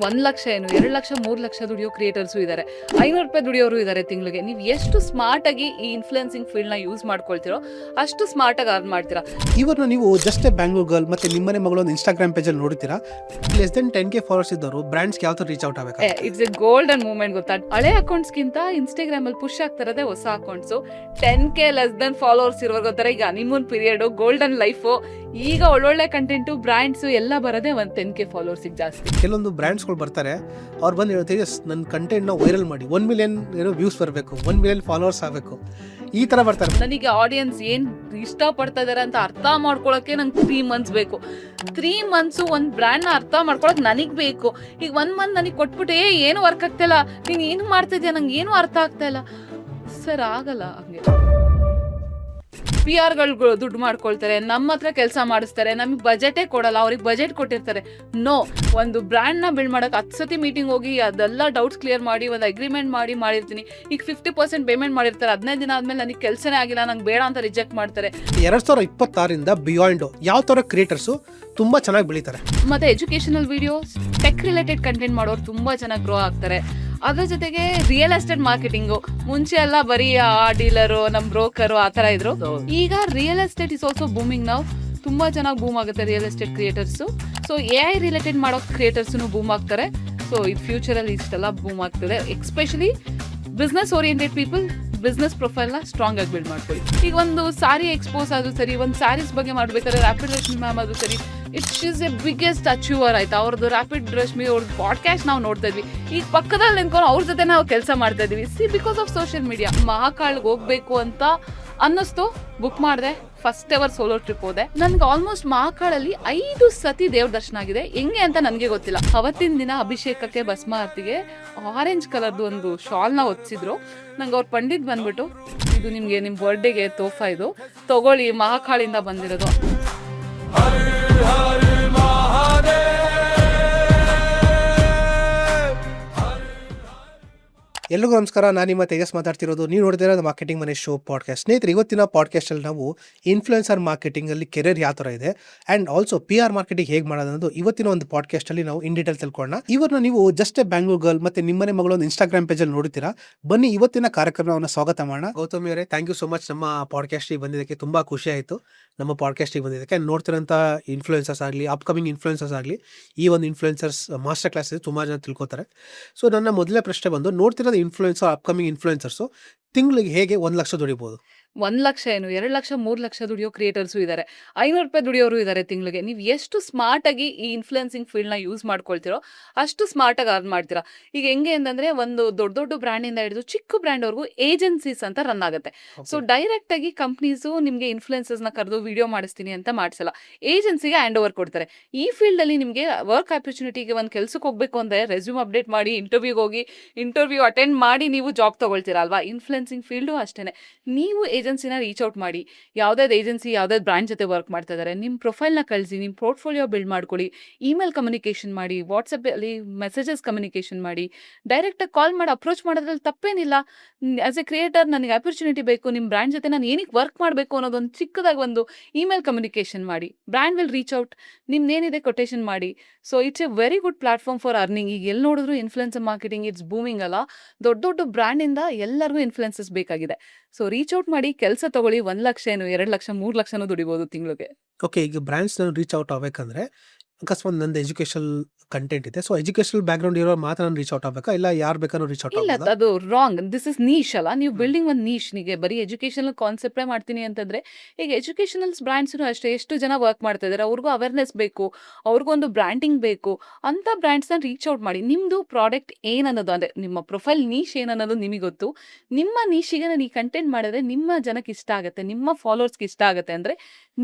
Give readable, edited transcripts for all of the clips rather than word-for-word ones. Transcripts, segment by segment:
1,00,000 ಏನು 2,00,000 3,00,000 ದುಡಿಯೋ ಕ್ರಿಯೇಟರ್ಸು ಇದ್ದಾರೆ. ₹500 ದುಡಿಯೋರು ಇದ್ದಾರೆ ತಿಂಗಳಿಗೆ. ನೀವು ಎಷ್ಟು ಸ್ಮಾರ್ಟ್ ಆಗಿ ಈ ಇನ್ಫ್ಲುಯೆನ್ಸಿಂಗ್ ಫೀಲ್ಡ್ನ ಯೂಸ್ ಮಾಡ್ಕೊಳ್ತೀರೋ ಅಷ್ಟು ಸ್ಮಾರ್ಟ್ ಆಗಿ ಅರ್ನ್ ಮಾಡ್ತೀರಾ. ಇವ್ರನ್ನ ನೀವು ಜಸ್ಟ್ ಬ್ಯಾಂಗ್ಳೂರ್ ಗರ್ಲ್ ಮತ್ತೆ ನಿಮ್ಮನೆ ಮಗಳು ಒಂದು ಇನ್ಸ್ಟಾಗ್ರಾಮ್ ಪೇಜಲ್ಲಿ ನೋಡ್ತೀರಾ, ಲೆಸ್ ದೆನ್ 10K ಫಾಲೋವರ್ಸ್ ಇದ್ದವರು ಬ್ರ್ಯಾಂಡ್ಸ್ಗೆ ಯಾವ ಥರ ರೀಚ್ ಔಟ್ ಆಗಬೇಕು? ಇಟ್ಸ್ ಎ ಗೋಲ್ಡನ್ ಮೂಮೆಂಟ್ ಗೊತ್ತಾ. ಹಳೆ ಅಕೌಂಟ್ಸ್ಗಿಂತ ಇನ್ಸ್ಟಾಗ್ರಾಮ್ ಅಲ್ಲಿ ಪುಷ್ ಆಗ್ತಿರೋದೇ ಹೊಸ accounts. 10K less than followers ಇರೋರು ಗೊತ್ತಾರೆ. ಈಗ ಹನಿಮೂನ್ ಪೀರಿಯಡ್, ಗೋಲ್ಡನ್ ಲೈಫು, ಈಗ ಒಳ್ಳೊಳ್ಳೆ ಕಂಟೆಂಟು, ಬ್ರ್ಯಾಂಡ್ಸು ಎಲ್ಲ ಬರೋದೇ ಒಂದು 10K ಫಾಲೋವರ್ಸಿಗೆ ಜಾಸ್ತಿ. ಕೆಲವೊಂದು ಬ್ರ್ಯಾಂಡ್ಸ್ಗಳು ಬರ್ತಾರೆ, ಅವ್ರು ಬಂದು ಹೇಳ್ತೀವಿ ನನ್ನ ಕಂಟೆಂಟ್ನ ವೈರಲ್ ಮಾಡಿ 1 ಮಿಲಿಯನ್ ವ್ಯೂಸ್ ಬರಬೇಕು, 1 ಮಿಲಿಯನ್ ಫಾಲೋವರ್ಸ್ ಆಗಬೇಕು, ಈ ಥರ ಬರ್ತಾರೆ. ನನಗೆ ಆಡಿಯನ್ಸ್ ಏನು ಇಷ್ಟಪಡ್ತಾ ಇದ್ದಾರೆ ಅಂತ ಅರ್ಥ ಮಾಡ್ಕೊಳಕ್ಕೆ ನಂಗೆ 3 ಮಂತ್ಸ್ ಬೇಕು. 3 ಮಂತ್ಸು ಒಂದು ಬ್ರ್ಯಾಂಡ್ನ ಅರ್ಥ ಮಾಡ್ಕೊಳಕ್ಕೆ ನನಗೆ ಬೇಕು. ಈಗ 1 ಮಂತ್ ನನಗೆ ಕೊಟ್ಬಿಟ್ಟು ಏನು ವರ್ಕ್ ಆಗ್ತಾಯಿಲ್ಲ, ನೀನು ಏನು ಮಾಡ್ತಿದ್ಯಾ, ನಂಗೆ ಏನು ಅರ್ಥ ಆಗ್ತಾ ಇಲ್ಲ ಸರ್, ಆಗಲ್ಲ. ಹಂಗೆ PR ದುಡ್ಡು ಮಾಡ್ಕೊಳ್ತಾರೆ, ನಮ್ಮ ಹತ್ರ ಕೆಲಸ ಮಾಡಿಸ್ತಾರೆ, ನಮಗೆ ಬಜೆಟೇ ಕೊಡಲ್ಲ, ಅವ್ರಿಗೆ ಬಜೆಟ್ ಕೊಟ್ಟಿರ್ತಾರೆ. ನೋ, ಒಂದು ಬ್ರ್ಯಾಂಡ್ನ ಬಿಲ್ಡ್ ಮಾಡೋಕೆ 10 ಸತಿ ಮೀಟಿಂಗ್ ಹೋಗಿ ಅದೆಲ್ಲ ಡೌಟ್ಸ್ ಕ್ಲಿಯರ್ ಮಾಡಿ ಒಂದು ಅಗ್ರಿಮೆಂಟ್ ಮಾಡಿರ್ತೀನಿ. ಈಗ 50% ಪೇಮೆಂಟ್ ಮಾಡಿರ್ತಾರೆ, 15 ದಿನ ಆದಮೇಲೆ ನನಗೆ ಕೆಲಸನೇ ಆಗಿಲ್ಲ, ನಂಗೆ ಬೇಡ ಅಂತ ರಿಜೆಕ್ಟ್ ಮಾಡ್ತಾರೆ. 2026ರಿಂದ ಬಿಯಾಂಡ್ ಯಾವ ಥರ ಕ್ರಿಯೇಟರ್ಸು ತುಂಬ ಚೆನ್ನಾಗಿ ಬೆಳೀತಾರೆ. ಮತ್ತು educational videos, tech related content ಮಾಡೋರು ತುಂಬ ಚೆನ್ನಾಗಿ ಗ್ರೋ ಆಗ್ತಾರೆ. ಅದ್ರ ಜೊತೆಗೆ ರಿಯಲ್ ಎಸ್ಟೇಟ್ ಮಾರ್ಕೆಟಿಂಗು, ಮುಂಚೆ ಎಲ್ಲ ಬರೀ ಆ ಡೀಲರು, ನಮ್ಮ ಬ್ರೋಕರು ಆ ಥರ ಇದ್ರು. ಈಗ real estate is also booming ನಾವು. ತುಂಬ ಚೆನ್ನಾಗಿ ಬೂಮ್ ಆಗುತ್ತೆ real estate creators. So AI related ಮಾಡೋ ಕ್ರಿಯೇಟರ್ಸ್ನು ಬೂಮ್ ಆಗ್ತಾರೆ. ಸೊ ಇದು ಫ್ಯೂಚರಲ್ಲಿ ಇಷ್ಟೆಲ್ಲ ಬೂಮ್ ಆಗ್ತದೆ. Especially business oriented people business ಪ್ರೊಫೈಲ್ನ ಸ್ಟ್ರಾಂಗ್ ಆಗಿ ಬಿಲ್ಡ್ ಮಾಡ್ಕೊಳ್ಳಿ. ಈಗ ಒಂದು ಸಾರಿ ಎಕ್ಸ್ಪೋಸ್ ಆದರೂ ಸರಿ, ಒಂದು ಸ್ಯಾರೀಸ್ ಬಗ್ಗೆ ಮಾಡಬೇಕಾದ್ರೆ ರ್ಯಾಪಿಡ್ ರಶ್ಮಿ ಮ್ಯಾಮ್ ಆದರೂ ಸರಿ, ಇಟ್ಸ್ ಎ ಬಿಗ್ಗೆಸ್ಟ್ ಅಚೀವರ್ ಆಯ್ತು. ಅವ್ರದ್ದು ರ್ಯಾಪಿಡ್ ರಶ್ಮಿ ಅವ್ರದ್ದು ಪಾಡ್ಕಾಸ್ಟ್ ನಾವು ನೋಡ್ತಾ ಇದ್ವಿ. ಈಗ ಪಕ್ಕದಲ್ಲಿ ನಿಂತ್ಕೊಂಡು ಅವ್ರ ಜೊತೆ ನಾವು ಕೆಲಸ ಮಾಡ್ತಾ ಇದ್ವಿ. Because of social media. ಮಹಾಕಾಳ್ಗೆ ಹೋಗ್ಬೇಕು ಅಂತ ಅನ್ನಿಸ್ತು, ಬುಕ್ ಮಾಡಿದೆ, ಫಸ್ಟ್ ಎವರ್ ಸೋಲೋ ಟ್ರಿಪ್ ಹೋದೆ. ನನ್ಗೆ ಆಲ್ಮೋಸ್ಟ್ ಮಹಾಕಾಳಲ್ಲಿ 5 ಸತಿ ದೇವ್ರ ದರ್ಶನ ಆಗಿದೆ. ಹೆಂಗೆ ಅಂತ ನನಗೆ ಗೊತ್ತಿಲ್ಲ. ಅವತ್ತಿನ ದಿನ ಅಭಿಷೇಕಕ್ಕೆ ಭಸ್ಮ ಆರತಿಗೆ ಆರೆಂಜ್ ಕಲರ್ದು ಒಂದು ಶಾಲ್ನ ಹೊತ್ಸಿದ್ರು. ನಂಗೆ ಅವ್ರ ಪಂಡಿತ್ ಬಂದ್ಬಿಟ್ಟು, ಇದು ನಿಮಗೆ ನಿಮ್ಮ ಬರ್ಡೇಗೆ ತೋಫಾ, ಇದು ತಗೊಳ್ಳಿ, ಮಹಾಕಾಳಿಂದ ಬಂದಿರೋದು. ಎಲ್ರಿಗೂ ನಮಸ್ಕಾರ, ನಾನು ನಿಮ್ಮ ತೇಜಸ್ ಮಾತಾಡ್ತಿರೋದು. ನೀವು ನೋಡ್ತಿರೋದು ಮಾರ್ಕೆಟಿಂಗ್ ಮನೆ ಶೋ ಪಾಡ್ಕಾಸ್ಟ್. ಸ್ನೇಹಿತರೆ, ಇವತ್ತಿನ ಪಾಡ್ಕಾಸ್ಟಲ್ಲಿ ನಾವು ಇನ್ಫ್ಲುಯೆನ್ಸರ್ ಮಾರ್ಕೆಟಿಂಗಲ್ಲಿ ಕೆರಿಯರ್ ಯಾವ ಥರ ಇದೆ ಆ್ಯಂಡ್ ಆಲ್ಸೋ PR ಮಾರ್ಕೆಟಿಂಗ್ ಹೇಗೆ ಮಾಡೋದು ಅನ್ನೋದು ಇವತ್ತಿನ ಒಂದು ಪಾಡ್ಕಾಸ್ಟಲ್ಲಿ ನಾವು ಇನ್ ಡೀಟೇಲ್ ತಿಳ್ಕೊಳ್ಳೋಣ. ಇವ್ರನ್ನ ನೀವು ಜಸ್ಟ್ ಬ್ಯಾಂಗ್ಳೂರ್ ಗರ್ಲ್ ಮತ್ತು ನಿಮ್ಮನೆ ಮಗಳು ಒಂದು ಇನ್ಸ್ಟಾಗ್ರಾಮ್ ಪೇಜಲ್ಲಿ ನೋಡ್ತೀರಾ. ಬನ್ನಿ ಇವತ್ತಿನ ಕಾರ್ಯಕ್ರಮವನ್ನು ಸ್ವಾಗತ ಮಾಡೋಣ. ಗೌತಮಿ ಅವರೇ, ಥ್ಯಾಂಕ್ ಯು ಸೊ ಮಚ್ ನಮ್ಮ ಪಾಡ್ಕಾಸ್ಟಿಗೆ ಬಂದಿದ್ದಕ್ಕೆ. ತುಂಬ ಖುಷಿ ಆಯಿತು ನಮ್ಮ ಪಾಡ್ಕಾಸ್ಟಿಗೆ ಬಂದಿದ್ದಕ್ಕೆ. ನೋಡ್ತಿರೋಂಥ ಇನ್ಫ್ಲುಯೆನ್ಸರ್ಸ್ ಆಗಲಿ, ಅಪ್ಕಮಿಂಗ್ ಇನ್ಫ್ಲುಯೆನ್ಸರ್ಸ್ ಆಗಲಿ, ಈ ಒಂದು ಇನ್ಫ್ಲುಯೆನ್ಸರ್ಸ್ ಮಾಸ್ಟರ್ ಕ್ಲಾಸ್ ತುಂಬ ಜನ ತಿಳ್ಕೊತಾರೆ. ಸೊ ನನ್ನ ಮೊದಲೇ ಪ್ರಶ್ನೆ ಬಂದು, ನೋಡ್ತಿರೋದು ಇನ್ಫ್ಲುಯೆನ್ಸರ್, ಅಪ್ಕಮಿಂಗ್ ಇನ್ಫ್ಲುಯೆನ್ಸರ್ಸು ತಿಂಗಳಿಗೆ ಹೇಗೆ 1,00,000 ದುಡಿಬೋದು? 1,00,000 ಏನು 2,00,000 3,00,000 ದುಡಿಯೋ ಕ್ರಿಯೇಟರ್ಸು ಇದ್ದಾರೆ. ₹500 ದುಡಿಯೋರು ಇದ್ದಾರೆ ತಿಂಗಳಿಗೆ. ನೀವು ಎಷ್ಟು ಸ್ಮಾರ್ಟ್ ಆಗಿ ಈ ಇನ್ಫ್ಲುಯೆನ್ಸಿಂಗ್ ಫೀಲ್ಡ್ನ ಯೂಸ್ ಮಾಡ್ಕೊಳ್ತೀರೋ ಅಷ್ಟು ಸ್ಮಾರ್ಟ್ ಆಗಿ ಅರ್ನ್ ಮಾಡ್ತೀರಾ. ಈಗ ಹೆಂಗೆ ಅಂತಂದ್ರೆ, ಒಂದು ದೊಡ್ಡ ದೊಡ್ಡ ಬ್ರ್ಯಾಂಡಿಂದ ಹಿಡಿದು ಚಿಕ್ಕ ಬ್ರ್ಯಾಂಡ್ವರೆಗೂ ಏಜೆನ್ಸೀಸ್ ಅಂತ ರನ್ ಆಗುತ್ತೆ. ಸೊ ಡೈರೆಕ್ಟ್ ಆಗಿ ಕಂಪ್ನೀಸು ನಿಮಗೆ ಇನ್ಫ್ಲುಯೆನ್ಸರ್ಸ್ನ ಕರೆದು ವಿಡಿಯೋ ಮಾಡಿಸ್ತೀನಿ ಅಂತ ಮಾಡಿಸಲ್ಲ, ಏಜೆನ್ಸಿಗೆ ಹ್ಯಾಂಡ್ ಓವರ್ ಕೊಡ್ತಾರೆ. ಈ ಫೀಲ್ಡಲ್ಲಿ ನಿಮಗೆ ವರ್ಕ್ ಆಪರ್ಚುನಿಟಿಗೆ ಒಂದು ಕೆಲಸಕ್ಕೆ ಹೋಗಬೇಕು ಅಂದರೆ ರೆಸ್ಯೂಮ್ ಅಪ್ಡೇಟ್ ಮಾಡಿ, ಇಂಟರ್ವ್ಯೂಗೆ ಹೋಗಿ, ಇಂಟರ್ವ್ಯೂ ಅಟೆಂಡ್ ಮಾಡಿ ನೀವು ಜಾಬ್ ತೊಗೊಳ್ತೀರಾ ಅಲ್ವಾ. ಇನ್ಫ್ಲುಯೆನ್ಸಿಂಗ್ ಫೀಲ್ಡು ಅಷ್ಟೇ. ನೀವು ಏಜೆನ್ಸಿನ ರೀಚ್ ಔಟ್ ಮಾಡಿ, ಯಾವುದಾದ್ರು ಏಜೆನ್ಸಿ ಯಾವುದಾದ್ರು ಬ್ರ್ಯಾಂಡ್ ಜೊತೆ ವರ್ಕ್ ಮಾಡ್ತಾ ಇದ್ದಾರೆ, ನಿಮ್ಮ ಪ್ರೊಫೈಲ್ನ ಕಳಿಸಿ, ನಿಮ್ಮ ಪೋರ್ಟ್ಫೋಲಿಯೋ ಬಿಲ್ಡ್ ಮಾಡ್ಕೊಳ್ಳಿ, ಇಮೇಲ್ ಕಮ್ಯುನಿಕೇಷನ್ ಮಾಡಿ, ವಾಟ್ಸಪ್ಪಲ್ಲಿ ಮೆಸೇಜಸ್ ಕಮ್ಯುನಿಕೇಷನ್ ಮಾಡಿ, ಡೈರೆಕ್ಟಾಗಿ ಕಾಲ್ ಮಾಡಿ ಅಪ್ರೋಚ್ ಮಾಡೋದ್ರಲ್ಲಿ ತಪ್ಪೇನಿಲ್ಲ. ಆಸ್ ಎ ಕ್ರಿಯೇಟರ್ ನನಗೆ ಆಪರ್ಚುನಿಟಿ ಬೇಕು, ನಿಮ್ಮ ಬ್ರ್ಯಾಂಡ್ ಜೊತೆ ನಾನು ಏನಕ್ಕೆ ವರ್ಕ್ ಮಾಡಬೇಕು ಅನ್ನೋದೊಂದು ಚಿಕ್ಕದಾಗಿ ಒಂದು ಇಮೇಲ್ ಕಮ್ಯುನಿಕೇಷನ್ ಮಾಡಿ, ಬ್ರ್ಯಾಂಡ್ ವಿಲ್ ರೀಚ್ ಔಟ್, ನಿಮ್ದೇನಿದೆ ಕೊಟೇಷನ್ ಮಾಡಿ. So it's a very good platform for earning. ಈಗ ಎಲ್ಲಿ ನೋಡಿದ್ರು ಇನ್ಫ್ಲುಯೆನ್ಸರ್ ಮಾರ್ಕೆಟಿಂಗ್ ಇಟ್ಸ್ ಬೂಮಿಂಗ್ ಅಲ್ಲ. ದೊಡ್ಡ ದೊಡ್ಡ ಬ್ರ್ಯಾಂಡಿಂದ ಎಲ್ಲರಿಗೂ ಇನ್ಫ್ಲುಯೆನ್ಸಸ್ ಬೇಕಾಗಿದೆ. ಸೊ ರೀಚ್ ಔಟ್ ಮಾಡಿ, ಕೆಲಸ ತಗೊಳ್ಳಿ. 1,00,000 ಏನು 2,00,000 3,00,000 ದುಡಿಬೋದು ತಿಂಗಳಿಗೆ. ಓಕೆ, ಈಗ ಬ್ರ್ಯಾಂಡ್ಸ್ ನಾನು ರೀಚ್ ಔಟ್ ಆಗಬೇಕಂದ್ರೆ, ಅಕಸ್ಮಾತ್ ನಂದು ಎಜುಕೇಷನಲ್ ಕಂಟೆಂಟ್ ಇದೆ, ಸೊ ಎಜುಕೇಷನಲ್ ಬ್ಯಾಕ್ಗ್ರೌಂಡ್ ಇರೋ ಮಾತ್ರ ನಾನು ರೀಚ್ ಔಟ್ ಆಗಬೇಕಾ, ಇಲ್ಲ ಯಾರು ಬೇಕಾದ್ರೂ ರೀಚ್ ಔಟ್ ಇಲ್ಲ, ಆಗಬಹುದಾ? ಅದು ರಾಂಗ್. ದಿಸ್ ಇಸ್ ನೀಶ್ ಅಲ್ಲ. ನೀವು ಬಿಲ್ಡಿಂಗ್ ಒಂದು ನೀಶ್ನಿಗೆ ಬರೀ ಎಜುಕೇಷನಲ್ ಕಾನ್ಸೆಪ್ಟೇ ಮಾಡ್ತೀನಿ ಅಂತಂದ್ರೆ, ಈಗ ಎಜುಕೇಷನಲ್ಸ್ ಬ್ರ್ಯಾಂಡ್ಸ್ನು ಅಷ್ಟೇ, ಎಷ್ಟು ಜನ ವರ್ಕ್ ಮಾಡ್ತಾ ಇದ್ದಾರೆ, ಅವ್ರಿಗೂ ಅವೇರ್ನೆಸ್ ಬೇಕು, ಅವ್ರಿಗೊಂದು ಬ್ರ್ಯಾಂಡಿಂಗ್ ಬೇಕು. ಅಂಥ ಬ್ರ್ಯಾಂಡ್ಸ್ನ ರೀಚ್ ಔಟ್ ಮಾಡಿ. ನಿಮ್ಮದು ಪ್ರಾಡಕ್ಟ್ ಏನನ್ನೋದು, ಅಂದರೆ ನಿಮ್ಮ ಪ್ರೊಫೈಲ್ ನೀಶ್ ಏನನ್ನೋದು ನಿಮಗೆ ಗೊತ್ತು. ನಿಮ್ಮ ನೀಶಿಗೆ ನಾನು ಈ ಕಂಟೆಂಟ್ ಮಾಡಿದ್ರೆ ನಿಮ್ಮ ಜನಕ್ಕೆ ಇಷ್ಟ ಆಗುತ್ತೆ, ನಿಮ್ಮ ಫಾಲೋವರ್ಸ್ಗೆ ಇಷ್ಟ ಆಗುತ್ತೆ ಅಂದರೆ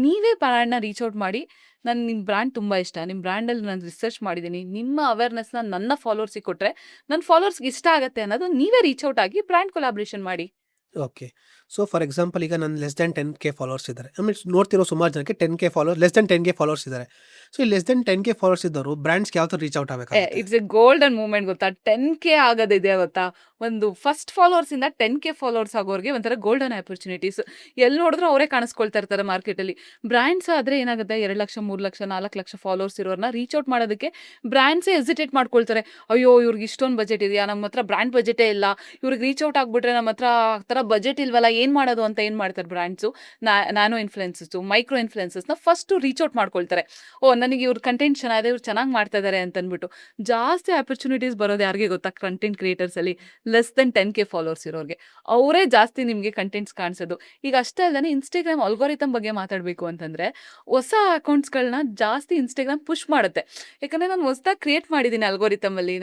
ನೀವೇ ಬ್ರ್ಯಾಂಡ್ನ ರೀಚ್ ಔಟ್ ಮಾಡಿ. ನಿಮ್ಮ ಬ್ರ್ಯಾಂಡ್ ತುಂಬ ಇಷ್ಟ, ನಿಮ್ಮ ಬ್ರ್ಯಾಂಡಲ್ಲಿ ನಾನು ರಿಸರ್ಚ್ ಮಾಡಿದ್ದೀನಿ, ನಿಮ್ಮ ಅವೇರ್ನೆಸ್ನ ನನ್ನ ಫಾಲೋವರ್ಸಿಗೆ ಕೊಟ್ಟರೆ ನನ್ನ ಫಾಲೋವರ್ಸ್ಗೆ ಇಷ್ಟ ಆಗುತ್ತೆ ಅನ್ನೋದು ನೀವೇ ರೀಚ್ ಔಟ್ ಆಗಿ ಬ್ರ್ಯಾಂಡ್ ಕೊಲಾಬ್ರೇಷನ್ ಮಾಡಿ. ಓಕೆ, ಸೊ ಫಾರ್ ಎಕ್ಸಾಂಪಲ್ ಈಗ ನನ್ನ ಲೆಸ್ ದ್ಯಾನ್ 10K ಫಾಲೋವರ್ಸ್ ಇದ್ದಾರೆ. ಮೀನ್ಸ್ ನೋಡ್ತಿರೋ ಸುಮಾರು ಜನಕ್ಕೆ 10K follower less than 10K followers ಇದ್ದಾರೆ. ಸೊ ಈ ಲೆಸ್ ದ್ಯಾನ್ 10K ಫಾಲೋವರ್ಸ್ ಇದ್ದವರು ಬ್ರ್ಯಾಂಡ್ಸ್ಗೆ ಯಾವ ಥರ ರೀಚ್ ಔಟ್ ಆಗಬೇಕಾಗುತ್ತೆ? ಇಟ್ಸ್ ಎ ಗೋಲ್ಡನ್ ಮೂಮೆಂಟ್ ಗೊತ್ತಾ? 10K ಆಗೋದಿದೆ ಗೊತ್ತಾ? ಒಂದು ಫಸ್ಟ್ ಫಾಲೋವರ್ಸ್ ಇಂದ 10K ಫಾಲೋವರ್ಸ್ ಆಗೋರಿಗೆ ಒಂಥರ ಗೋಲ್ಡನ್ ಆಪರ್ಚುನಿಟೀಸ್. ಎಲ್ಲಿ ನೋಡಿದ್ರು ಅವರೇ ಕಾಣಿಸ್ಕೊಳ್ತಾ ಇರ್ತಾರೆ ಮಾರ್ಕೆಟಲ್ಲಿ. ಬ್ರ್ಯಾಂಡ್ಸ್ ಆದ್ರೆ ಏನಾಗುತ್ತೆ, 2 ಲಕ್ಷ 3 ಲಕ್ಷ 4 ಲಕ್ಷ ಫಾಲೋವರ್ಸ್ ಇರೋರ್ನ ರೀಚ್ ಔಟ್ ಮಾಡೋದಕ್ಕೆ ಬ್ರ್ಯಾಂಡ್ಸೇ ಹೆಸಿಟೇಟ್ ಮಾಡ್ಕೊಳ್ತಾರೆ. ಅಯ್ಯೋ ಇವ್ರಿಗೆ ಇಷ್ಟೊಂದು ಬಜೆಟ್ ಇದೆಯಾ, ನಮ್ಮ ಹತ್ರ ಬ್ರ್ಯಾಂಡ್ ಬಜೆಟೇ ಇಲ್ಲ, ಇವ್ರಿಗೆ ರೀಚ್ ಔಟ್ ಆಗ್ಬಿಟ್ರೆ ನಮ್ಮ ಹತ್ರ ಆ ಥರ ಬಜೆಟ್ ಇಲ್ವಲ್ಲ, ಏನು ಮಾಡೋದು ಅಂತ ಏನು ಮಾಡ್ತಾರೆ ಬ್ರ್ಯಾಂಡ್ಸು, ನ್ಯಾನೋ ಇನ್ಫ್ಲುಯೆನ್ಸಸ್ಸು, ಮೈಕ್ರೋ ಇನ್ಫ್ಲುಯೆನ್ಸಸ್ನ ಫಸ್ಟು ರೀಚ್ ಔಟ್ ಮಾಡ್ಕೊಳ್ತಾರೆ. ಓ ನನಗೆ ಇವ್ರ ಕಂಟೆಂಟ್ ಚೆನ್ನಾಗಿದೆ, ಇವ್ರು ಚೆನ್ನಾಗಿ ಮಾಡ್ತಾ ಇದ್ದಾರೆ ಅಂತ ಅಂದ್ಬಿಟ್ಟು. ಜಾಸ್ತಿ ಆಪರ್ಚುನಿಟೀಸ್ ಬರೋದು ಯಾರಿಗೆ ಗೊತ್ತಾ? ಕಂಟೆಂಟ್ ಕ್ರಿಯೇಟರ್ಸಲ್ಲಿ ಲೆಸ್ ದೆನ್ 10K ಫಾಲೋವರ್ಸ್ ಇರೋರಿಗೆ. ಅವರೇ ಜಾಸ್ತಿ ನಿಮಗೆ ಕಂಟೆಂಟ್ಸ್ ಕಾಣಿಸೋದು. ಈಗ ಅಷ್ಟೇ ಅಲ್ಲದೆ ಇನ್ಸ್ಟಾಗ್ರಾಮ್ ಅಲ್ಗೋರಿಥಮ್ ಬಗ್ಗೆ ಮಾತಾಡಬೇಕು ಅಂತಂದರೆ, ಹೊಸ ಅಕೌಂಟ್ಸ್ಗಳನ್ನ ಜಾಸ್ತಿ ಇನ್ಸ್ಟಾಗ್ರಾಮ್ ಪುಷ್ ಮಾಡುತ್ತೆ. ಯಾಕಂದರೆ ನಾನು ಹೊಸದಾಗಿ ಕ್ರಿಯೇಟ್ ಮಾಡಿದ್ದೀನಿ ಅಲ್ಗೋರಿಥಮಲ್ಲಿ.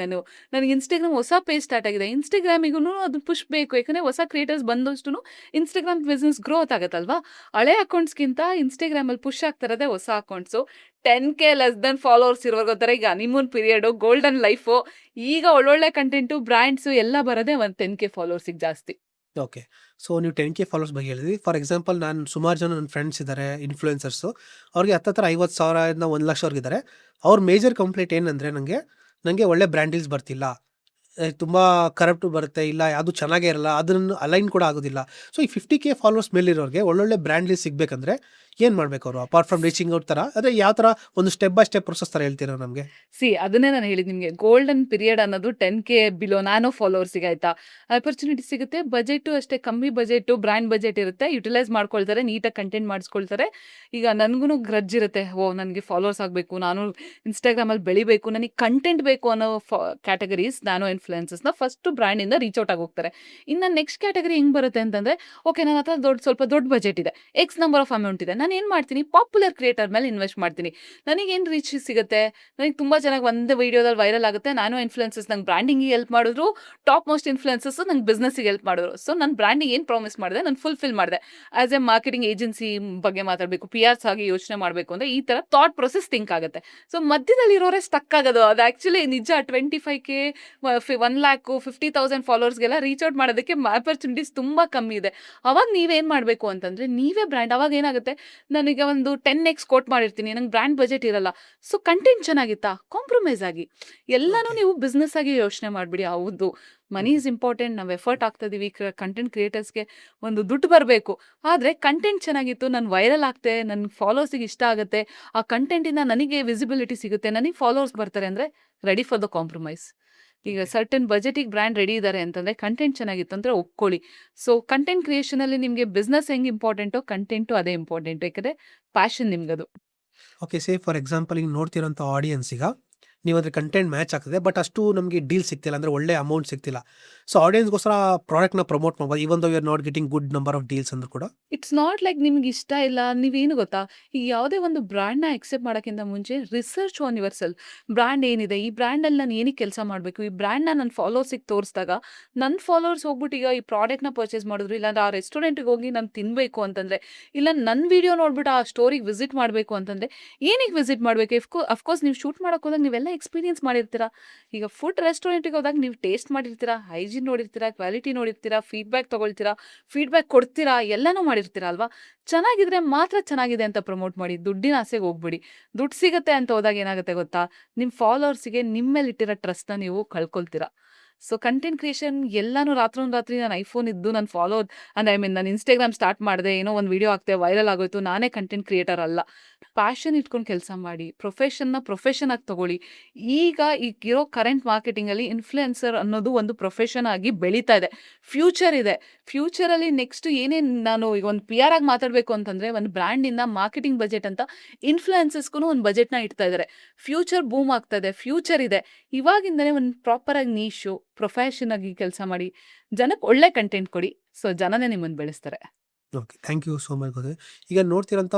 ನನಗೆ ಇನ್ಸ್ಟಾಗ್ರಾಮ್ ಹೊಸ ಪೇಜ್ ಸ್ಟಾರ್ಟ್ ಆಗಿದೆ, ಇನ್ಸ್ಟಾಗ್ರಾಮಿಗೂ ಅದು ಪುಷ್ ಬೇಕು. ಯಾಕಂದರೆ ಹೊಸ ಕ್ರಿಯೇಟರ್ಸ್ ಬಂದಷ್ಟು ಇನ್ಸ್ಟಾಗ್ರಾಮ್ ಬಿಸ್ನೆಸ್ ಗ್ರೋತ್ ಆಗುತ್ತಲ್ವಾ? ಹಳೆ ಅಕೌಂಟ್ಸ್ಗಿಂತ ಇನ್ಸ್ಟಾಗ್ರಾಮಲ್ಲಿ ಪುಷ್ ಆಗ್ತಾ ಇರೋದೇ ಹೊಸ accounts. 10K less than followers ಇರೋರ್ಗೆ ಒಂಥರ ಈಗ ಹನಿಮೂನ್ ಪೀರಿಯಡು, ಗೋಲ್ಡನ್ ಲೈಫು. ಈಗ ಒಳ್ಳೊಳ್ಳೆ ಕಂಟೆಂಟು, ಬ್ರ್ಯಾಂಡ್ಸು ಎಲ್ಲ ಬರೋದೇ ಒಂದು 10K ಫಾಲೋವರ್ಸಿಗೆ ಜಾಸ್ತಿ. ಓಕೆ. ಸೊ ನೀವು 10K ಫಾಲೋವರ್ಸ್ ಬಗ್ಗೆ ಹೇಳಿದ್ರಿ. ಫಾರ್ ಎಕ್ಸಾಂಪಲ್ ನಾನು ಸುಮಾರು ಜನ ನನ್ನ ಫ್ರೆಂಡ್ಸ್ ಇದ್ದಾರೆ ಇನ್ಫ್ಲುಯೆನ್ಸರ್ಸು. ಅವ್ರಿಗೆ ಹತ್ತತ್ರ 50,000 1 ಲಕ್ಷವರೆಗಿದ್ದಾರೆ. ಅವ್ರ ಮೇಜರ್ ಕಂಪ್ಲೇಂಟ್ ಏನಂದರೆ ನನಗೆ ಒಳ್ಳೆ ಬ್ರ್ಯಾಂಡ್ ಡೀಲ್ಸ್ ಬರ್ತಿಲ್ಲ, ತುಂಬ ಕರಪ್ಟ್ ಬರುತ್ತೆ, ಇಲ್ಲ ಅದು ಚೆನ್ನಾಗೇ ಇರಲ್ಲ, ಅದನ್ನು ಅಲೈನ್ ಕೂಡ ಆಗೋದಿಲ್ಲ. ಸೊ ಈ 50K ಫಾಲೋವರ್ಸ್ ಮೇಲಿರೋರಿಗೆ ಒಳ್ಳೊಳ್ಳೆ ಬ್ರ್ಯಾಂಡ್ ಡೀಲ್ಸ್ ಸಿಗಬೇಕಂದ್ರೆ ಏನು ಮಾಡಬೇಕು ಅವರು? ಅಪಾರ್ಟ್ ಫ್ರಮ್ ರೀಚಿಂಗ್ ಔಟ್ ಥರ ಅದೇ ಯಾವ ಥರ ಒಂದು ಸ್ಟೆಪ್ ಬೈ ಸ್ಟೆಪ್ ಪ್ರೊಸೆಸ್ ಥರ ಹೇಳ್ತೀರಾ ನಮಗೆ? ಅದನ್ನೇ ನಾನು ಹೇಳಿದ್ದು ನಿಮಗೆ, ಗೋಲ್ಡನ್ ಪೀರಿಯಡ್ ಅನ್ನೋದು 10K ಬಿಲೋ ನ್ಯಾನೋ ಫಾಲೋವರ್ಸಿಗೆ ಆಯ್ತಾ ಆಪರ್ಚುನಿಟಿ ಸಿಗುತ್ತೆ. ಬಜೆಟು ಅಷ್ಟೇ ಕಮ್ಮಿ ಬಜೆಟು, ಬ್ರ್ಯಾಂಡ್ ಬಜೆಟ್ ಇರುತ್ತೆ, ಯುಟಿಲೈಸ್ ಮಾಡ್ಕೊಳ್ತಾರೆ, ನೀಟಾಗಿ ಕಂಟೆಂಟ್ ಮಾಡಿಸ್ಕೊಳ್ತಾರೆ. ಈಗ ನನಗೂ ಗ್ರಜ್ ಇರುತ್ತೆ, ಓ ನನಗೆ ಫಾಲೋವರ್ಸ್ ಆಗಬೇಕು, ನಾನು ಇನ್ಸ್ಟಾಗ್ರಾಮಲ್ಲಿ ಬೆಳಿಬೇಕು, ನನಗೆ ಕಂಟೆಂಟ್ ಬೇಕು ಅನ್ನೋ ಕ್ಯಾಟಗರೀಸ್ ನ್ಯಾನೋ ಇನ್ಫ್ಲುಯೆನ್ಸಸ್ನ ಫಸ್ಟು ಬ್ರ್ಯಾಂಡಿಂದ ರೀಚ್ ಔಟ್ ಆಗಿ ಹೋಗ್ತಾರೆ. ಇನ್ನು ನೆಕ್ಸ್ಟ್ ಕ್ಯಾಟಗರಿ ಹೆಂಗೆ ಬರುತ್ತೆ ಅಂತಂದರೆ, ಓಕೆ ನನ್ನ ಹತ್ರ ಸ್ವಲ್ಪ ದೊಡ್ಡ ಬಜೆಟ್ ಇದೆ, ಎಕ್ಸ್ ನಂಬರ್ ಆಫ್ ಅಮೌಂಟ್ ಇದೆ, ನಾನು ಏನು ಮಾಡ್ತೀನಿ, ಪಾಪ್ಯುಲರ್ ಕ್ರಿಯೇಟರ್ ಮೇಲೆ ಇನ್ವೆಸ್ಟ್ ಮಾಡ್ತೀನಿ. ನನಗೇನು ರೀಚ್ ಸಿಗುತ್ತೆ, ನನಗೆ ತುಂಬ ಚೆನ್ನಾಗಿ ಒಂದು ವೀಡಿಯೋದಲ್ಲಿ ವೈರಲ್ ಆಗುತ್ತೆ, ನ್ಯಾನೋ ಇನ್ಫ್ಲುಯೆನ್ಸಸ್ ನಂಗೆ ಬ್ರ್ಯಾಂಡಿಂಗಿಗೆ ಹೆಲ್ಪ್ ಮಾಡಿದ್ರು, ಟಾಪ್ ಮೋಸ್ಟ್ ಇನ್ಫ್ಲುಯೆನ್ಸಸ್ ನಂಗೆ ಬಿಸ್ನೆಸ್ಸಿಗೆ ಹೆಲ್ಪ್ ಮಾಡಿದ್ರು. ಸೊ ನನ್ನ ಬ್ರ್ಯಾಂಡಿಂಗ್ ಏನು ಪ್ರಾಮಿಸ್ ಮಾಡಿದೆ ನಾನು ಫುಲ್ಫಿಲ್ ಮಾಡಿದೆ. ಆ್ಯಸ್ ಎ ಮಾರ್ಕೆಟಿಂಗ್ ಏಜೆನ್ಸಿ ಬಗ್ಗೆ ಮಾತಾಡಬೇಕು, PRs ಆಗಿ ಯೋಚನೆ ಮಾಡಬೇಕು ಅಂದರೆ ಈ ಥರ ಥಾಟ್ ಪ್ರೊಸೆಸ್ ಥಿಂಕ್ ಆಗುತ್ತೆ. ಸೊ ಮಧ್ಯದಲ್ಲಿರೋರೇ ಸ್ಟಕ್ ಆಗೋದು. ಅದು ಆ್ಯಕ್ಚುಲಿ ನಿಜ. 25K 1 ಲ್ಯಾಕ್ 50,000 ಫಾಲೋವರ್ಸ್ಗೆಲ್ಲ ರೀಚ್ ಔಟ್ ಮಾಡೋದಕ್ಕೆ ಆಪರ್ಚುನಿಟೀಸ್ ತುಂಬ ಕಮ್ಮಿ ಇದೆ. ಅವಾಗ ನೀವೇನು ಮಾಡಬೇಕು ಅಂತಂದರೆ, ನೀವೇ ಬ್ರ್ಯಾಂಡ್. ಅವಾಗ ಏನಾಗುತ್ತೆ, ನನಗೆ ಒಂದು 10x ಕೋಟ್ ಮಾಡಿರ್ತೀನಿ, ನಂಗೆ ಬ್ರ್ಯಾಂಡ್ ಬಜೆಟ್ ಇರಲ್ಲ. ಸೊ ಕಂಟೆಂಟ್ ಚೆನ್ನಾಗಿತ್ತಾ, ಕಾಂಪ್ರಮೈಸ್ ಆಗಿ ಎಲ್ಲನೂ ಓಕೆ. ನೀವು ಬಿಸ್ನೆಸ್ ಆಗಿ ಯೋಚನೆ ಮಾಡಿಬಿಡಿ. ಹೌದು, ಮನಿ ಈಸ್ ಇಂಪಾರ್ಟೆಂಟ್, ನಾವು ಎಫರ್ಟ್ ಆಗ್ತಾ ಇದೀವಿ, ಕಂಟೆಂಟ್ ಕ್ರಿಯೇಟರ್ಸ್ಗೆ ಒಂದು ದುಡ್ಡು ಬರಬೇಕು. ಆದರೆ ಕಂಟೆಂಟ್ ಚೆನ್ನಾಗಿತ್ತು, ನಾನು ವೈರಲ್ ಆಗ್ತೆ, ನನ್ನ ಫಾಲೋವರ್ಸಿಗೆ ಇಷ್ಟ ಆಗುತ್ತೆ, ಆ ಕಂಟೆಂಟಿಂದ ನನಗೆ ವಿಸಿಬಿಲಿಟಿ ಸಿಗುತ್ತೆ, ನನಗೆ ಫಾಲೋವರ್ಸ್ ಬರ್ತಾರೆ ಅಂದರೆ ರೆಡಿ ಫಾರ್ ದ ಕಾಂಪ್ರಮೈಸ್. ಈಗ ಓಕೆ. ಸರ್ಟನ್ ಬಜೆಟಿಗೆ ಬ್ರ್ಯಾಂಡ್ ರೆಡಿ ಇದ್ದಾರೆ ಅಂತಂದರೆ ಕಂಟೆಂಟ್ ಚೆನ್ನಾಗಿತ್ತು ಅಂದರೆ ಒಪ್ಕೊಳ್ಳಿ. ಸೊ ಕಂಟೆಂಟ್ ಕ್ರಿಯೇಷನಲ್ಲಿ ನಿಮಗೆ ಬಿಸ್ನೆಸ್ ಹೆಂಗೆ ಇಂಪಾರ್ಟೆಂಟೋ ಕಂಟೆಂಟು ಅದೇ ಇಂಪಾರ್ಟೆಂಟು. ಯಾಕಂದರೆ ಪ್ಯಾಷನ್ ನಿಮ್ಗದು. ಓಕೆ. ಸೇ ಫಾರ್ ಎಕ್ಸಾಂಪಲ್ ಈಗ ನೋಡ್ತಿರೋಂಥ ಆಡಿಯನ್ಸಿಗ ನೀವು ಅದ್ರ ಕಂಟೆಂಟ್ ಮ್ಯಾಚ್ ಆಗ್ತದೆ, ಬಟ್ ಅಷ್ಟು ನಮಗೆ ಡೀಲ್ ಸಿಗ್ತಿಲ್ಲ, ಅಂದರೆ ಒಳ್ಳೆ ಅಮೌಂಟ್ ಸಿಗ್ತಿಲ್ಲ. ಸೊ ಆಡಿಯನ್ಸ್ಗೋಸ್ಕರ ಪ್ರಾಡಕ್ಟ್ನ ಪ್ರಮೋಟ್ ಮಾಡ್ಬೋದು, even though we are not getting good number of deals ಅಂದ್ರೂ ಕೂಡ. ಇಟ್ಸ್ ನಾಟ್ ಲೈಕ್ ನಿಮ್ಗೆ ಇಷ್ಟ ಇಲ್ಲ, ನೀವೇನು ಗೊತ್ತಾ, ಈಗ ಯಾವುದೇ ಒಂದು ಬ್ರ್ಯಾಂಡ್ನ ಎಕ್ಸೆಪ್ಟ್ ಮಾಡೋಕ್ಕಿಂತ ಮುಂಚೆ research on your self. Brand ಏನಿದೆ, ಈ ಬ್ರ್ಯಾಂಡಲ್ಲಿ ನಾನು ಏನಕ್ಕೆ ಕೆಲಸ ಮಾಡಬೇಕು, ಈ ಬ್ರ್ಯಾಂಡ್ನ ನನ್ನ ಫಾಲೋವರ್ಸಿಗೆ ತೋರಿಸಿದಾಗ ನನ್ನ ಫಾಲೋವರ್ಸ್ ಹೋಗ್ಬಿಟ್ಟು ಈಗ ಈ ಪ್ರಾಡಕ್ಟ್ನ ಪರ್ಚೇಸ್ ಮಾಡಿದ್ರು, ಇಲ್ಲಾಂದ್ರೆ ಆ ರೆಸ್ಟೋರೆಂಟಿಗೆ ಹೋಗಿ ನಾನು ತಿನ್ನಬೇಕು ಅಂತಂದರೆ, ಇಲ್ಲ ನನ್ನ ವಿಡಿಯೋ ನೋಡ್ಬಿಟ್ಟು ಆ ಸ್ಟೋರಿಗೆ ವಿಸಿಟ್ ಮಾಡಬೇಕು ಅಂತಂದರೆ, ಏನಕ್ಕೆ ವಿಸಿಟ್ ಮಾಡಬೇಕು? ಅಫ್ಕೋರ್ಸ್ ನೀವು ಶೂಟ್ ಮಾಡೋಕೆ ಹೋದಾಗ ನೀವೆಲ್ಲ ಎಕ್ಸ್ಪೀರಿಯನ್ಸ್ ಮಾಡಿರ್ತೀರಾ. ಈಗ ಫುಡ್ ರೆಸ್ಟೋರೆಂಟಿಗೆ ಹೋದಾಗ ನೀವು ಟೇಸ್ಟ್ ಮಾಡಿರ್ತೀರಾ, ಹೈಜೀನ್ ನೋಡಿರ್ತೀರಾ, ಕ್ವಾಲಿಟಿ ನೋಡಿರ್ತೀರಾ, ಫೀಡ್ಬ್ಯಾಕ್ ತೊಗೊಳ್ತೀರಾ, ಫೀಡ್ಬ್ಯಾಕ್ ಕೊಡ್ತೀರಾ, ಎಲ್ಲನೂ ಮಾಡಿರ್ತೀರಾ ಅಲ್ವಾ? ಚೆನ್ನಾಗಿದ್ರೆ ಮಾತ್ರ ಚೆನ್ನಾಗಿದೆ ಅಂತ ಪ್ರಮೋಟ್ ಮಾಡಿ, ದುಡ್ಡಿನ ಆಸೆಗೆ ಹೋಗ್ಬಿಡಿ. ದುಡ್ಡು ಸಿಗುತ್ತೆ ಅಂತ ಹೋದಾಗ ಏನಾಗುತ್ತೆ ಗೊತ್ತಾ, ನಿಮ್ಮ ಫಾಲೋವರ್ಸಿಗೆ ನಿಮ್ಮ ಮೇಲೆ ಇಟ್ಟಿರೋ ಟ್ರಸ್ಟ್ನ ನೀವು ಕಳ್ಕೊಳ್ತೀರಾ. ಸೊ ಕಂಟೆಂಟ್ ಕ್ರಿಯೇಷನ್ ಎಲ್ಲನೂ ರಾತ್ರಿ ನಾನು ಐಫೋನ್ ಇದ್ದು ನಾನು ನಾನು ಇನ್ಸ್ಟಾಗ್ರಾಮ್ ಸ್ಟಾರ್ಟ್ ಮಾಡಿದೆ, ಏನೋ ಒಂದು ವಿಡಿಯೋ ಹಾಕ್ತೆ, ವೈರಲ್ ಆಗೋಯ್ತು, ನಾನೇ ಕಂಟೆಂಟ್ ಕ್ರಿಯೇಟರ್ ಅಲ್ಲ. ಪ್ಯಾಷನ್ ಇಟ್ಕೊಂಡು ಕೆಲಸ ಮಾಡಿ, ಪ್ರೊಫೆಷನ್ ಆಗಿ ತಗೊಳ್ಳಿ. ಈಗಿರೋ ಕರೆಂಟ್ ಮಾರ್ಕೆಟಿಂಗಲ್ಲಿ ಇನ್ಫ್ಲುಯೆನ್ಸರ್ ಅನ್ನೋದು ಒಂದು ಪ್ರೊಫೆಷನ್ ಆಗಿ ಬೆಳೀತಾ ಇದೆ. ಫ್ಯೂಚರ್ ಇದೆ. ಫ್ಯೂಚರಲ್ಲಿ ನೆಕ್ಸ್ಟ್ ಏನೇನು, ನಾನು ಈಗ ಒಂದು PR ಆಗಿ ಮಾತಾಡಬೇಕು ಅಂತಂದರೆ, ಒಂದು ಬ್ರ್ಯಾಂಡಿಂದ ಮಾರ್ಕೆಟಿಂಗ್ ಬಜೆಟ್ ಅಂತ ಇನ್ಫ್ಲುಯೆನ್ಸಸ್ಗೂ ಒಂದು ಬಜೆಟ್ನ ಇಡ್ತಾ ಇದ್ದಾರೆ. ಫ್ಯೂಚರ್ ಬೂಮ್ ಆಗ್ತಾ ಇದೆ, ಫ್ಯೂಚರ್ ಇದೆ. ಇವಾಗಿಂದನೇ ಒಂದು ಪ್ರಾಪರಾಗಿ ನೀಶು ಪ್ರೊಫೆಷನ್ ಆಗಿ ಕೆಲಸ ಮಾಡಿ, ಜನಕ್ಕೆ ಒಳ್ಳೆ ಕಂಟೆಂಟ್ ಕೊಡಿ. ಸೊ ಜನನೇ ನಿಮ್ಮನ್ನು ಬೆಳೆಸ್ತಾರೆ. Okay. Thank you so much ಗೊತ್ತೆ. ಈಗ ನೋಡ್ತಿರೋಂಥ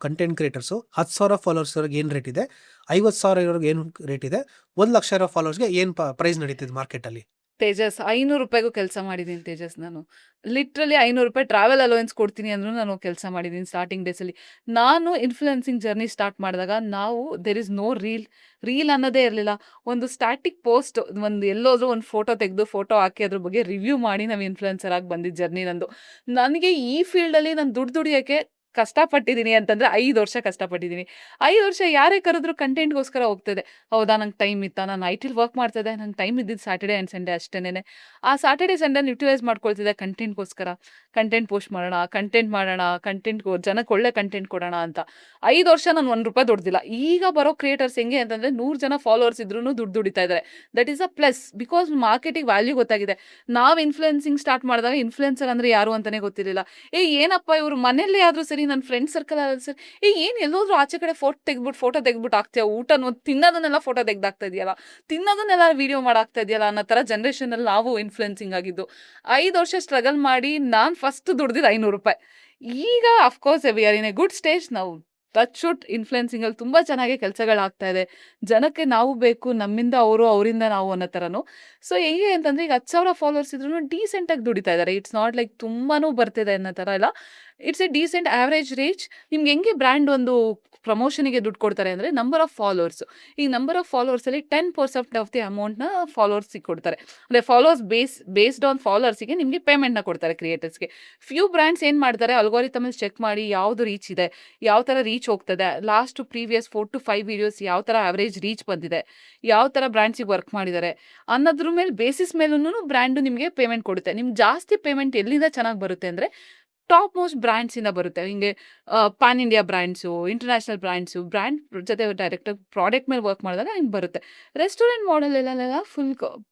ಕಂಟೆಂಟ್ ಕ್ರಿಯೇಟರ್ಸು 10,000 ಫಾಲೋವರ್ಸ್ವರೆಗೆ ಏನು ರೇಟ್ ಇದೆ, 50,000 ಇರೋರಿಗೆ ಏನು ರೇಟ್ ಇದೆ, 1 ಲಕ್ಷ ಇರೋ ಫಾಲೋವರ್ಸ್ಗೆ ಏನು ಪ್ರೈಸ್ ನಡೀತಿದೆ ಮಾರ್ಕೆಟಲ್ಲಿ? ತೇಜಸ್ ₹500ಗೂ ಕೆಲಸ ಮಾಡಿದ್ದೀನಿ ತೇಜಸ್ ನಾನು. ಲಿಟ್ರಲಿ ₹500 ಟ್ರಾವೆಲ್ ಅಲೋವೆನ್ಸ್ ಕೊಡ್ತೀನಿ ಅಂದ್ರೂ ನಾನು ಕೆಲಸ ಮಾಡಿದ್ದೀನಿ ಸ್ಟಾರ್ಟಿಂಗ್ ಡೇಸಲ್ಲಿ. ನಾನು ಇನ್ಫ್ಲುಯೆನ್ಸಿಂಗ್ ಜರ್ನಿ ಸ್ಟಾರ್ಟ್ ಮಾಡಿದಾಗ ದೇರ್ ಇಸ್ ನೋ ರೀಲ್ ಅನ್ನೋದೇ ಇರಲಿಲ್ಲ. ಒಂದು ಸ್ಟ್ಯಾಟಿಕ್ ಪೋಸ್ಟ್, ಒಂದು ಎಲ್ಲೋದ್ರೂ ಒಂದು ಫೋಟೋ ತೆಗೆದು ಫೋಟೋ ಹಾಕಿ ಅದ್ರ ಬಗ್ಗೆ ರಿವ್ಯೂ ಮಾಡಿ ನಾವು ಇನ್ಫ್ಲುಯೆನ್ಸರ್ ಆಗಿ ಬಂದಿದ್ದ ಜರ್ನಿ ನಂದು. ನನಗೆ ಈ ಫೀಲ್ಡಲ್ಲಿ ನಾನು ದುಡಿಯೋಕ್ಕೆ ಕಷ್ಟಪಟ್ಟಿದ್ದೀನಿ ಅಂತಂದ್ರೆ 5 ವರ್ಷ ಕಷ್ಟಪಟ್ಟಿದ್ದೀನಿ. 5 ವರ್ಷ ಯಾರೇ ಕರೆದ್ರು ಕಂಟೆಂಟ್‌ಗೋಸ್ಕರ ಹೋಗ್ತಿದ್ದೆ. ಹೌದಾ, ನಂಗೆ ಟೈಮ್ ಇತ್ತಾ? ನಾನು ಐಟಿಲಿ ವರ್ಕ್ ಮಾಡ್ತಿದ್ದೆ. ನಂಗೆ ಟೈಮ್ ಇದ್ದಿದ್ದು ಸ್ಯಾಟರ್‌ಡೇ ಆ್ಯಂಡ್ ಸಂಡೇ ಅಷ್ಟೇನೆ. ಆ ಸ್ಯಾಟರ್‌ಡೇ ಸಂಡೇನ ಯುಟಿಲೈಸ್ ಮಾಡ್ಕೊಳ್ತಿದ್ದೆ ಕಂಟೆಂಟ್‌ಗೋಸ್ಕರ. ಕಂಟೆಂಟ್ ಪೋಸ್ಟ್ ಮಾಡೋಣ, ಜನಕ್ಕೆ ಒಳ್ಳೆ ಕಂಟೆಂಟ್ ಕೊಡೋಣ ಅಂತ. 5 ವರ್ಷ ನಾನು ₹1 ದುಡ್ದಿಲ್ಲ. ಈಗ ಬರೋ ಕ್ರಿಯೇಟರ್ಸ್ ಹೆಂಗೆ ಅಂತಂದ್ರೆ 100 ಜನ ಫಾಲೋವರ್ಸ್ ಇದ್ರೂನು ದುಡಿತಾ ಇದ್ದಾರೆ. That is a plus. Because marketing value ಗೊತ್ತಾಗಿದೆ. ನಾವು ಇನ್ಫ್ಲುಯೆನ್ಸಿಂಗ್ ಸ್ಟಾರ್ಟ್ ಮಾಡಿದಾಗ ಇನ್ಫ್ಲುಯೆನ್ಸರ್ ಅಂದ್ರೆ ಯಾರು ಅಂತಾನೆ ಗೊತ್ತಿರಲಿಲ್ಲ. ಏನಪ್ಪ ಇವ್ರು ಮನೆಯಲ್ಲೇ ಆದ್ರೂ ಸರಿ, ನನ್ನ ಫ್ರೆಂಡ್ ಸರ್ಕಲ್ ಆದ್ರೂ ಸರಿ, ಏನ್ ಎಲ್ಲೋದ್ರು ಆಚೆ ಕಡೆ ಫೋಟೋ ತೆಗ್ದ್ಬಿಟ್ಟು ಹಾಕ್ತೀಯ, ತಿನ್ನೋದನ್ನೆಲ್ಲ ಫೋಟೋ ತೆಗ್ದು ಹಾಕ್ತಾ ಇದೆಯಲ್ಲ, ತಿನ್ನೋದನ್ನೆಲ್ಲ ವಿಡಿಯೋ ಮಾಡಾಕ್ತಾ ಇದೆಯಲ್ಲ ಅನ್ನೋ ಥರ ಜನರೇಷನಲ್ಲಿ ನಾವು ಇನ್ಫ್ಲುಯೆನ್ಸಿಂಗ್ ಆಗಿದ್ದು. 5 ವರ್ಷ ಸ್ಟ್ರಗಲ್ ಮಾಡಿ ನಾನು ಫಸ್ಟ್ ದುಡ್ದಿದ್ದು ₹500. ಈಗ of course we are in a good stage. ನಾವು ಟಚ್ ವುಡ್ ಇನ್ಫ್ಲುಯೆನ್ಸಿಂಗಲ್ಲಿ ತುಂಬ ಚೆನ್ನಾಗಿ ಕೆಲಸಗಳಾಗ್ತಾ ಇದೆ. ಜನಕ್ಕೆ ನಾವು ಬೇಕು, ನಮ್ಮಿಂದ ಅವರು, ಅವರಿಂದ ನಾವು ಅನ್ನೋ ಥರನು. ಸೊ ಹೇಗೆ ಅಂತಂದರೆ ಈಗ 10,000 ಫಾಲೋವರ್ಸ್ ಇದ್ರೂ ಡೀಸೆಂಟಾಗಿ ದುಡಿತಾ ಇದ್ದಾರೆ. ಇಟ್ಸ್ ನಾಟ್ ಲೈಕ್ ತುಂಬಾನೂ ಬರ್ತಿದೆ ಅನ್ನೋ ಥರ ಇಲ್ಲ. It's A decent average reach. ನಿಮ್ಗೆ ಹೆಂಗೆ ಬ್ರ್ಯಾಂಡ್ ಒಂದು ಪ್ರಮೋಷನಿಗೆ ದುಡ್ಡು ಕೊಡ್ತಾರೆ ಅಂದರೆ ನಂಬರ್ ಆಫ್ ಫಾಲೋವರ್ಸು. ಈ ನಂಬರ್ ಆಫ್ ಫಾಲೋವರ್ಸಲ್ಲಿ 10% ಆಫ್ ದಿ ಅಮೌಂಟ್ನ ಫಾಲೋವರ್ಸಿಗೆ ಕೊಡ್ತಾರೆ. ಅಂದರೆ ಫಾಲೋವರ್ಸ್ ಬೇಸ್ಡ್ ಆನ್ ಫಾಲೋವರ್ಸಿಗೆ ನಿಮಗೆ ಪೇಮೆಂಟ್ನ ಕೊಡ್ತಾರೆ ಕ್ರಿಯೇಟರ್ಸ್ಗೆ. ಫ್ಯೂ ಬ್ರ್ಯಾಂಡ್ಸ್ ಏನು ಮಾಡ್ತಾರೆ, ಅಲ್ಗೋರಿಥಮಲ್ಲಿ ಚೆಕ್ ಮಾಡಿ ಯಾವುದು ರೀಚ್ ಇದೆ, ಯಾವ ಥರ ರೀಚ್ ಹೋಗ್ತದೆ, ಲಾಸ್ಟ್ ಪ್ರೀವಿಯಸ್ 4 to 5 ವೀಡಿಯೋಸ್ ಯಾವ ಥರ ಆವ್ರೇಜ್ ರೀಚ್ ಬಂದಿದೆ, ಯಾವ ಥರ ಬ್ರ್ಯಾಂಡ್ಸಿಗೆ ವರ್ಕ್ ಮಾಡಿದ್ದಾರೆ ಅನ್ನೋದ್ರ ಮೇಲೆ ಬೇಸಿಸ್ ಮೇಲೂ ಬ್ರ್ಯಾಂಡು ನಿಮಗೆ ಪೇಮೆಂಟ್ ಕೊಡುತ್ತೆ. ನಿಮ್ಗೆ ಜಾಸ್ತಿ ಪೇಮೆಂಟ್ ಎಲ್ಲಿಂದ ಚೆನ್ನಾಗಿ ಬರುತ್ತೆ ಅಂದರೆ ಟಾಪ್ ಮೋಸ್ಟ್ ಬ್ರ್ಯಾಂಡ್ಸಿಂದ ಬರುತ್ತೆ. ಹಿಂಗೆ PAN India brands, international brand ಜೊತೆ ಡೈರೆಕ್ಟಾಗಿ ಪ್ರಾಡಕ್ಟ್ ಮೇಲೆ ವರ್ಕ್ ಮಾಡಿದಾಗ ಹಿಂಗೆ ಬರುತ್ತೆ. ರೆಸ್ಟೋರೆಂಟ್ ಮಾಡೆಲೆಲ್ಲ ಫುಲ್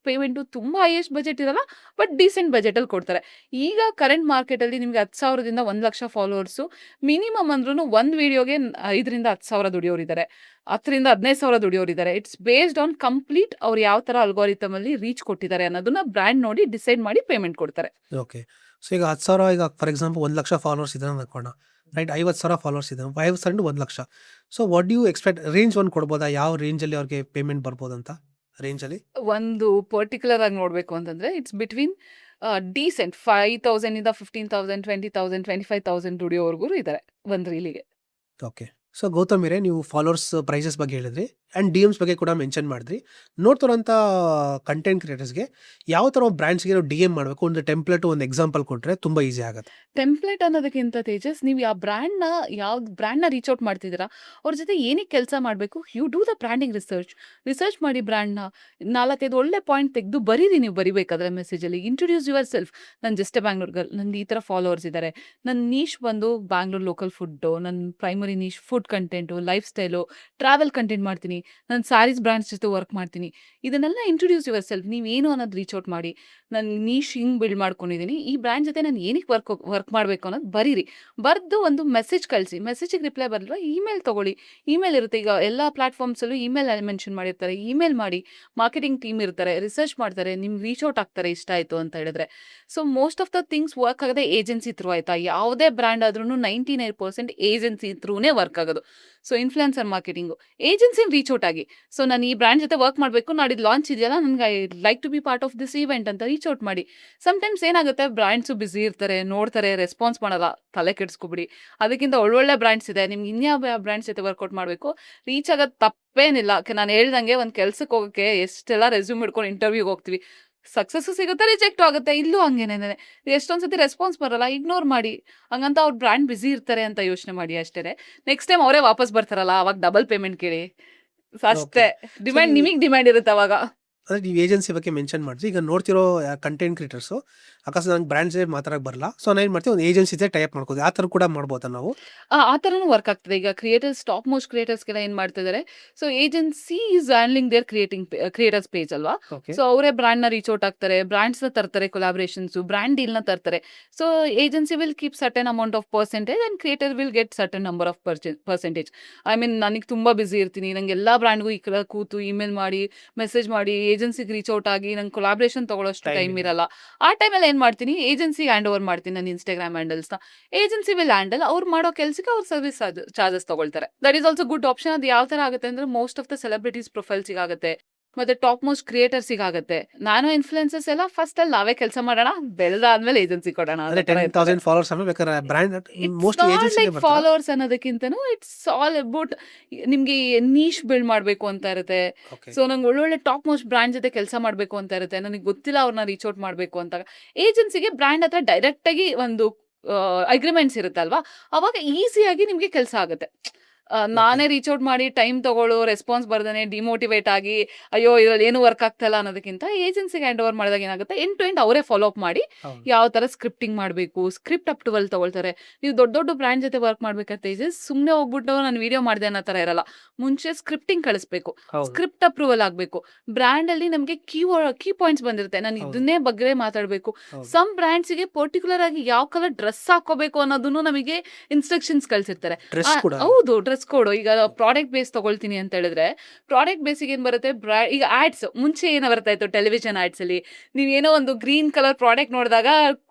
ಪೇಮೆಂಟು ತುಂಬ ಹೈಯೆಸ್ಟ್ ಬಜೆಟ್ ಇರಲ್ಲ, ಬಟ್ ಡೀಸೆಂಟ್ ಬಜೆಟಲ್ಲಿ ಕೊಡ್ತಾರೆ. ಈಗ ಕರೆಂಟ್ ಮಾರ್ಕೆಟಲ್ಲಿ ನಿಮಗೆ 10,000ದಿಂದ 1,00,000 ಫಾಲೋವರ್ಸು ಮಿನಿಮಮ್ ಅಂದ್ರೂ ಒಂದು ವೀಡಿಯೋಗೆ 5ರಿಂದ 10,000 ದುಡಿಯೋರಿದ್ದಾರೆ, 10ರಿಂದ 15,000 ದುಡಿಯೋರಿದ್ದಾರೆ. ಇಟ್ಸ್ ಬೇಸ್ಡ್ ಆನ್ ಕಂಪ್ಲೀಟ್ ಅವ್ರು ಯಾವ ಥರ ಅಲ್ಗೋರಿಥಮಲ್ಲಿ ರೀಚ್ ಕೊಟ್ಟಿದ್ದಾರೆ ಅನ್ನೋದನ್ನ ಬ್ರ್ಯಾಂಡ್ ನೋಡಿ ಡಿಸೈಡ್ ಮಾಡಿ ಪೇಮೆಂಟ್ ಕೊಡ್ತಾರೆ. ಓಕೆ. ಸೊ ಈಗ 10,000, ಈಗ ಫಾರ್ ಎಕ್ಸಾಂಪಲ್ 1,00,000 ಫಾಲೋವರ್ಸ್ ಇದ್ದಾರೆ ಅನ್ಕೋಣ, ರೈಟ್? 50,000 ಫಾಲೋವರ್ಸ್ ಇದೆ, 50,000 1,00,000. So what do you expect? Range ಒಂದು ಕೊಡ್ಬೋದಾ, ಯಾವ ರೇಂಜಲ್ಲಿ ಅವ್ರಿಗೆ ಪೇಮೆಂಟ್ ಬರ್ಬೋದಂತ ರೇಂಜಲ್ಲಿ? ಒಂದು ಪರ್ಟಿಕ್ಯುಲರ್ ಆಗಿ ನೋಡಬೇಕು ಅಂತಂದ್ರೆ ಇಟ್ಸ್ ಬಿಟ್ವೀನ್ ಡೀಸೆಂಟ್ 5,000ಇಂದ 15,000, 20,000, 25,000 ದುಡಿಯೋವರೆಗೂ ಇದ್ದಾರೆ ಒಂದು ರೀಲಿಗೆ. ಓಕೆ. ಸೊ ಗೌತಮ್ ಅವರೇ, ನೀವು ಫಾಲೋವರ್ಸ್ ಪ್ರೈಸಸ್ ಬಗ್ಗೆ ಹೇಳಿದ್ರಿ ಆ್ಯಂಡ್ ಡಿ ಎಮ್ಸ್ ಬಗ್ಗೆ ಕೂಡ ಮೆನ್ಷನ್ ಮಾಡಿದ್ರಿ. ನೋಡ್ತಿರೋಂಥ ಕಂಟೆಂಟ್ ಕ್ರಿಯೇಟರ್ಸ್ಗೆ ಯಾವ ಥರ ಬ್ರ್ಯಾಂಡ್ಸ್ಗೆ ನಾವು ಡಿ ಎಮ್ ಮಾಡಬೇಕು, ಒಂದು ಟೆಂಪ್ಲೇಟ್, ಒಂದು ಎಕ್ಸಾಂಪಲ್ ಕೊಟ್ಟರೆ ತುಂಬ ಈಸಿ ಆಗುತ್ತೆ. ಟೆಂಪ್ಲೇಟ್ ಅನ್ನೋದಕ್ಕಿಂತ ತೇಜಸ್, ನೀವು ಯಾವ ಬ್ರ್ಯಾಂಡ್ನ ರೀಚ್ ಔಟ್ ಮಾಡ್ತಿದ್ದೀರಾ, ಅವ್ರ ಜೊತೆ ಏನಕ್ಕೆ ಕೆಲಸ ಮಾಡಬೇಕು, you do the branding research ಮಾಡಿ ಬ್ರ್ಯಾಂಡ್ನ 4-5 ಒಳ್ಳೆ ಪಾಯಿಂಟ್ ತೆಗೆದು ಬರೀರಿ. ನೀವು ಬರಿಬೇಕಾದ್ರೆ ಮೆಸೇಜಲ್ಲಿ ಇಂಟ್ರೊಡ್ಯೂಸ್ ಯುವರ್ ಸೆಲ್ಫ್. ನಾನು ಜಸ್ಟ್ ಬ್ಯಾಂಗ್ಳೂರ್ ಗರ್ಲ್, ನಂದು ಈ ಥರ ಫಾಲೋವರ್ಸ್ ಇದ್ದಾರೆ, ನನ್ನ ನೀಶ್ ಬಂದು ಬ್ಯಾಂಗ್ಳೂರ್ ಲೋಕಲ್ ಫುಡ್ಡು, ನನ್ನ primary niche food content, lifestyle, travel content ಮಾಡ್ತೀನಿ, ನಾನು ಸ್ಯಾರೀಸ್ ಬ್ರ್ಯಾಂಡ್ಸ್ ಜೊತೆ ವರ್ಕ್ ಮಾಡ್ತೀನಿ. ಇದನ್ನೆಲ್ಲ ಇಂಟ್ರೊಡ್ಯೂಸ್ ಯುವರ್ ಸೆಲ್ಫ್. ನೀವೇನು ಅನ್ನೋದು ರೀಚ್ ಔಟ್ ಮಾಡಿ, ನಾನು ನೀಶ್ ಹಿಂಗೆ ಬಿಲ್ಡ್ ಮಾಡ್ಕೊಂಡಿದ್ದೀನಿ, ಈ ಬ್ರ್ಯಾಂಡ್ ಜೊತೆ ನಾನು ಏನಕ್ಕೆ ವರ್ಕ್ ಮಾಡಬೇಕು ಅನ್ನೋದು ಬರೀರಿ. ಬರೆದು ಒಂದು ಮೆಸೇಜ್ ಕಳಿಸಿ. ಮೆಸೇಜಿಗೆ ರಿಪ್ಲೈ ಬರಲ್ವ, ಇಮೇಲ್ ತೊಗೊಳ್ಳಿ. ಇಮೇಲ್ ಇರುತ್ತೆ, ಈಗ ಎಲ್ಲ ಪ್ಲಾಟ್ಫಾರ್ಮ್ಸಲ್ಲೂ ಇಮೇಲ್ ಮೆನ್ಷನ್ ಮಾಡಿರ್ತಾರೆ. ಇಮೇಲ್ ಮಾಡಿ, ಮಾರ್ಕೆಟಿಂಗ್ ಟೀಮ್ ಇರ್ತಾರೆ, ರಿಸರ್ಚ್ ಮಾಡ್ತಾರೆ, ನಿಮ್ಗೆ ರೀಚ್ ಔಟ್ ಆಗ್ತಾರೆ ಇಷ್ಟ ಆಯಿತು ಅಂತ ಹೇಳಿದ್ರೆ. So most of the things work ಆಗೋದೇ ಏಜೆನ್ಸಿ ಥ್ರೂ. ಆಯಿತಾ, ಯಾವುದೇ ಬ್ರ್ಯಾಂಡ್ ಆದ್ರೂ 99% ಏಜೆನ್ಸಿ ಥ್ರೂನೇ ವರ್ಕ್ ಆಗೋದು. ಸೊ ಇನ್ಫ್ಲುಯೆನ್ಸರ್ ಮಾರ್ಕೆಟಿಂಗು ಏಜೆನ್ಸಿನ ರೀಚ್ ಔಟ್ ಆಗಿ, ಸೊ ನಾನು ಈ ಬ್ರ್ಯಾಂಡ್ ಜೊತೆ ವರ್ಕ್ ಮಾಡಬೇಕು, ನಾಡಿದ್ದು ಲಾಂಚ್ ಇದೆಯಲ್ಲ, ನನಗೆ I like to be part of this event ಅಂತ ರೀಚ್ ಔಟ್ ಮಾಡಿ. ಸಮ್ಟೈಮ್ಸ್ ಏನಾಗುತ್ತೆ, ಬ್ರ್ಯಾಂಡ್ಸು ಬ್ಯುಸಿ ಇರ್ತಾರೆ, ನೋಡ್ತಾರೆ, ರೆಸ್ಪಾನ್ಸ್ ಮಾಡಲ್ಲ, ತಲೆ ಕೆಡಿಸ್ಕೊಬಿಡಿ. ಅದಕ್ಕಿಂತ ಒಳ್ಳೊಳ್ಳೆ ಬ್ರ್ಯಾಂಡ್ಸ್ ಇದೆ, ನಿಮ್ಗೆ ಇನ್ಯಾವ ಬ್ರ್ಯಾಂಡ್ಸ್ ಜೊತೆ ವರ್ಕೌಟ್ ಮಾಡಬೇಕು, ರೀಚ್ ಆಗೋದು ತಪ್ಪೇನಿಲ್ಲ. ನಾನು ಹೇಳ್ದಂಗೆ ಒಂದು ಕೆಲ್ಸಕ್ಕೆ ಹೋಗೋಕ್ಕೆ ಎಷ್ಟೆಲ್ಲ ರೆಸ್ಯೂಮ್ ಹಿಡ್ಕೊಂಡು ಇಂಟರ್ವ್ಯೂಗೆ ಹೋಗ್ತೀವಿ, ಸಕ್ಸಸ್ಸು ಸಿಗುತ್ತೆ, ರಿಜೆಕ್ಟು ಆಗುತ್ತೆ. ಇಲ್ಲೂ ಹಂಗೇನೆ, ಎಷ್ಟೊಂದು ಸತಿ ರೆಸ್ಪಾನ್ಸ್ ಬರಲ್ಲ, ಇಗ್ನೋರ್ ಮಾಡಿ. ಹಂಗಂತ ಅವ್ರ ಬ್ರ್ಯಾಂಡ್ ಬ್ಯುಸಿ ಇರ್ತಾರೆ ಅಂತ ಯೋಚನೆ ಮಾಡಿ ಅಷ್ಟೇ. ನೆಕ್ಸ್ಟ್ ಟೈಮ್ ಅವರೇ ವಾಪಸ್ ಬರ್ತಾರಲ್ಲ, ಅವಾಗ ಡಬಲ್ ಪೇಮೆಂಟ್ ಕೇಳಿ. ಅಷ್ಟೇ. ಡಿಮ್ಯಾಂಡ್ ನಿಮಗೆ ಡಿಮ್ಯಾಂಡ್ ಇರುತ್ತೆ ಅವಾಗ. ಅಂದರೆ ನೀವು ಏಜೆನ್ಸಿ ಬಗ್ಗೆ ಮೆನ್ಷನ್ ಮಾಡಿದ್ರಿ. ಈಗ ನೋಡ್ತಿರೋ ಕಂಟೆಂಟ್ ಕ್ರಿಯೇಟರ್ಸು ಅಕಸ್ಮಾತ್ ನಂಗೆ ಬ್ರ್ಯಾಂಡ್ಸೇ ಮಾತಾಡೋಕೆ ಬರಲ್ಲ, ಸೊ ನಾನು ಏನು ಮಾಡ್ತೀವಿ, ಒಂದು ಏಜೆನ್ಸಿ ಜೊತೆ ಟೈಪ್ ಮಾಡ್ಕೋದು, ಆ ಥರ ಕೂಡ ಮಾಡ್ಬೋದಾ ನಾವು? ಆ ಥರನೂ ವರ್ಕ್ ಆಗ್ತದೆ. ಈಗ ಕ್ರಿಯೇಟರ್ಸ್, ಟಾಪ್ ಮೋಸ್ಟ್ ಕ್ರಿಯೇಟರ್ಸ್ಗೆಲ್ಲ ಏನು ಮಾಡ್ತಿದ್ದಾರೆ, so agency is handling their creators page ಅಲ್ವಾ. ಓಕೆ. ಸೊ ಅವರೇ ಬ್ರ್ಯಾಂಡ್ನ ರೀಚ್ ಔಟ್ ಆಗ್ತಾರೆ, ಬ್ರ್ಯಾಂಡ್ಸ್ನ ತರ್ತಾರೆ, ಕೊಲಾಬ್ರೇಷನ್ಸು, ಬ್ರ್ಯಾಂಡ್ ಡೀಲ್ನ ತರ್ತಾರೆ. So agency will keep certain amount of percentage and creator will get certain number of percentage. I mean, ನನಗೆ ತುಂಬ ಬ್ಯುಸಿ ಇರ್ತೀನಿ, ನಂಗೆ ಎಲ್ಲ ಬ್ರ್ಯಾಂಡ್ಗೂ ಈ ಕಡೆ ಕೂತು ಇಮೇಲ್ ಮಾಡಿ, ಮೆಸೇಜ್ ಮಾಡಿ, ಏಜೆನ್ಸಿಗೆ ರೀಚ್ ಔಟ್ ಆಗಿ ನಂಗೆ ಕೊಲಾಬ್ರೇಷನ್ ತೊಗೊಳ್ಳೋಷ್ಟು ಟೈಮ್ ಇರಲ್ಲ. ಆ ಟೈಮಲ್ಲಿ ಏನು ಮಾಡ್ತೀನಿ, ಏಜೆನ್ಸಿಗೆ ಹ್ಯಾಂಡ್ ಓವರ್ ಮಾಡ್ತೀನಿ ನನ್ನ ಇನ್ಸ್ಟಾಗ್ರಾಮ್ ಹ್ಯಾಂಡಲ್ಸ್ನ. ಏಜೆನ್ಸಿ ವಿಲ್ ಹ್ಯಾಂಡಲ್, ಅವ್ರು ಮಾಡೋ ಕೆಲಸಕ್ಕೆ ಅವ್ರ ಸರ್ವಿಸ್ ಚಾರ್ಜಸ್ ತೊಗೊಳ್ತಾರೆ. That is also good option. ಅದು ಯಾವ ಥರ ಆಗುತ್ತೆ ಅಂದರೆ, ಮೋಸ್ಟ್ ಆಫ್ ದ ಸೆಲೆಬ್ರಿಟೀಸ್ ಪ್ರೊಫೈಲ್ಸಿಗೆ ಆಗುತ್ತೆ, ಮತ್ತೆ ಟಾಪ್ ಮೋಸ್ಟ್ ಕ್ರಿಯೇಟರ್ಸಿಗೆ ಆಗುತ್ತೆ. ನ್ಯಾನೋ ಇನ್ಫ್ಲುಯೆನ್ಸರ್ಸ್ ಎಲ್ಲ ಫಸ್ಟ್ ಅಲ್ಲಿ ನಾವೇ ಕೆಲಸ ಮಾಡೋಣ, ಬೆಳೆದಾದ್ಮೇಲೆ ಏಜೆನ್ಸಿ ಕೊಡೋಣ ಅಂದ್ರೆ ಅನ್ನೋ ತರ ಇರ್ತಾರೆ. 10,000 ಫಾಲೋವರ್ಸ್ ಆದ್ಮೇಲೆ ಬೇಕಾದ್ರೆ ಬ್ರ್ಯಾಂಡ್ ಇಟ್ಸ್ ಮೋಸ್ಟ್ಲಿ ನಾಟ್ ಏಜೆನ್ಸಿಗೆ ಲೈಕ್ ಬರ್ತಾರಾ? ಫಾಲೋವರ್ಸ್ ಅನ್ನೋದಕ್ಕಿಂತನೂ ಇಟ್ಸ್ ಆಲ್ ಅಬೌಟ್ ನಿಮ್ಗೆ ನೀಶ್ ಬಿಲ್ಡ್ ಮಾಡ್ಬೇಕು ಅಂತ ಇರುತ್ತೆ. ಓಕೆ. ಸೊ ನಂಗೆ ಒಳ್ಳೊಳ್ಳೆ ಟಾಪ್ ಮೋಸ್ಟ್ ಬ್ರ್ಯಾಂಡ್ ಜೊತೆ ಕೆಲಸ ಮಾಡ್ಬೇಕು ಅಂತ ಇರುತ್ತೆ. ನನಗೆ ಗೊತ್ತಿಲ್ಲ ಅವ್ರನ್ನ ರೀಚ್ ಔಟ್ ಮಾಡ್ಬೇಕು ಅಂತ. ಏಜೆನ್ಸಿಗೆ ಬ್ರ್ಯಾಂಡ್ ಹತ್ರ ಡೈರೆಕ್ಟ್ ಆಗಿ ಒಂದು ಅಗ್ರಿಮೆಂಟ್ಸ್ ಇರುತ್ತಲ್ವಾ, ಅವಾಗ ಈಸಿಯಾಗಿ ನಿಮ್ಗೆ ಕೆಲಸ ಆಗುತ್ತೆ. ಓಕೆ. ನಾನೇ ರೀಚ್ ಔಟ್ ಮಾಡಿ ಟೈಮ್ ತಗೊಳ್ಳೋ, ರೆಸ್ಪಾನ್ಸ್ ಬರ್ದೇನೆ ಡಿಮೋಟಿವೇಟ್ ಆಗಿ ಅಯ್ಯೋ ಇದ್ರಲ್ಲಿ ಏನು ವರ್ಕ್ ಆಗ್ತಾ ಇಲ್ಲ ಅನ್ನೋದಕ್ಕಿಂತ ಏಜೆನ್ಸಿಗೆ ಹ್ಯಾಂಡ್ ಓವರ್ ಮಾಡಿದಾಗ ಏನಾಗುತ್ತೆ, ಎಂಡ್ ಟು ಎಂಡ್ ಅವರೇ ಫಾಲೋ ಅಪ್ ಮಾಡಿ ಹೌದು. ಯಾವ ತರ ಸ್ಕ್ರಿಪ್ಟಿಂಗ್ ಮಾಡಬೇಕು, ಸ್ಕ್ರಿಪ್ಟ್ ಅಪ್ರೂವಲ್ ತಗೊಳ್ತಾರೆ. ನೀವು ದೊಡ್ಡ ದೊಡ್ಡ ಬ್ರ್ಯಾಂಡ್ ಜೊತೆ ವರ್ಕ್ ಮಾಡ್ಬೇಕಾದ್ರೆ ಸುಮ್ಮನೆ ಹೋಗ್ಬಿಟ್ಟು ನಾನು ವಿಡಿಯೋ ಮಾಡಿದೆ ಅನ್ನೋ ತರ ಇರಲ್ಲ. ಮುಂಚೆ ಸ್ಕ್ರಿಪ್ಟಿಂಗ್ ಕಳಿಸ್ಬೇಕು, ಹೌದು. ಸ್ಕ್ರಿಪ್ಟ್ ಅಪ್ರೂವಲ್ ಆಗಬೇಕು. ಬ್ರ್ಯಾಂಡ್ ಅಲ್ಲಿ ನಮಗೆ ಕೀ ಪಾಯಿಂಟ್ಸ್ ಬಂದಿರುತ್ತೆ, ನಾನು ಹೌದು. ಇದನ್ನೇ ಬಗ್ಗೆ ಮಾತಾಡಬೇಕು. ಹೌದು. ಸಮ್ ಬ್ರ್ಯಾಂಡ್ಸ್ಗೆ ಪರ್ಟಿಕ್ಯುಲರ್ ಆಗಿ ಯಾವ ಕಲರ್ ಡ್ರೆಸ್ ಹಾಕೋಬೇಕು ಅನ್ನೋದನ್ನು ನಮಗೆ ಇನ್ಸ್ಟ್ರಕ್ಷನ್ಸ್ ಕಳ್ಸಿರ್ತಾರೆ. ಡ್ರೆಸ್ ಕೂಡ. ಹೌದು, ಡ್ರೆಸ್ ಕೋಡ್. ಈಗ ಪ್ರಾಡಕ್ಟ್ ಬೇಸ್ ತಗೊಳ್ತೀನಿ ಅಂತ ಹೇಳಿದ್ರೆ ಪ್ರಾಡಕ್ಟ್ ಬೇಸಿಗೆ ಏನ್ ಬರುತ್ತೆ, ಈಗ ಆಡ್ಸ್ ಮುಂಚೆ ಏನೋ ಬರ್ತಾ ಇತ್ತು ಟೆಲಿವಿಷನ್ ಆಡ್ಸ್ ಅಲ್ಲಿ, ನೀವೇನೋ ಒಂದು ಗ್ರೀನ್ ಕಲರ್ ಪ್ರಾಡಕ್ಟ್ ನೋಡಿದಾಗ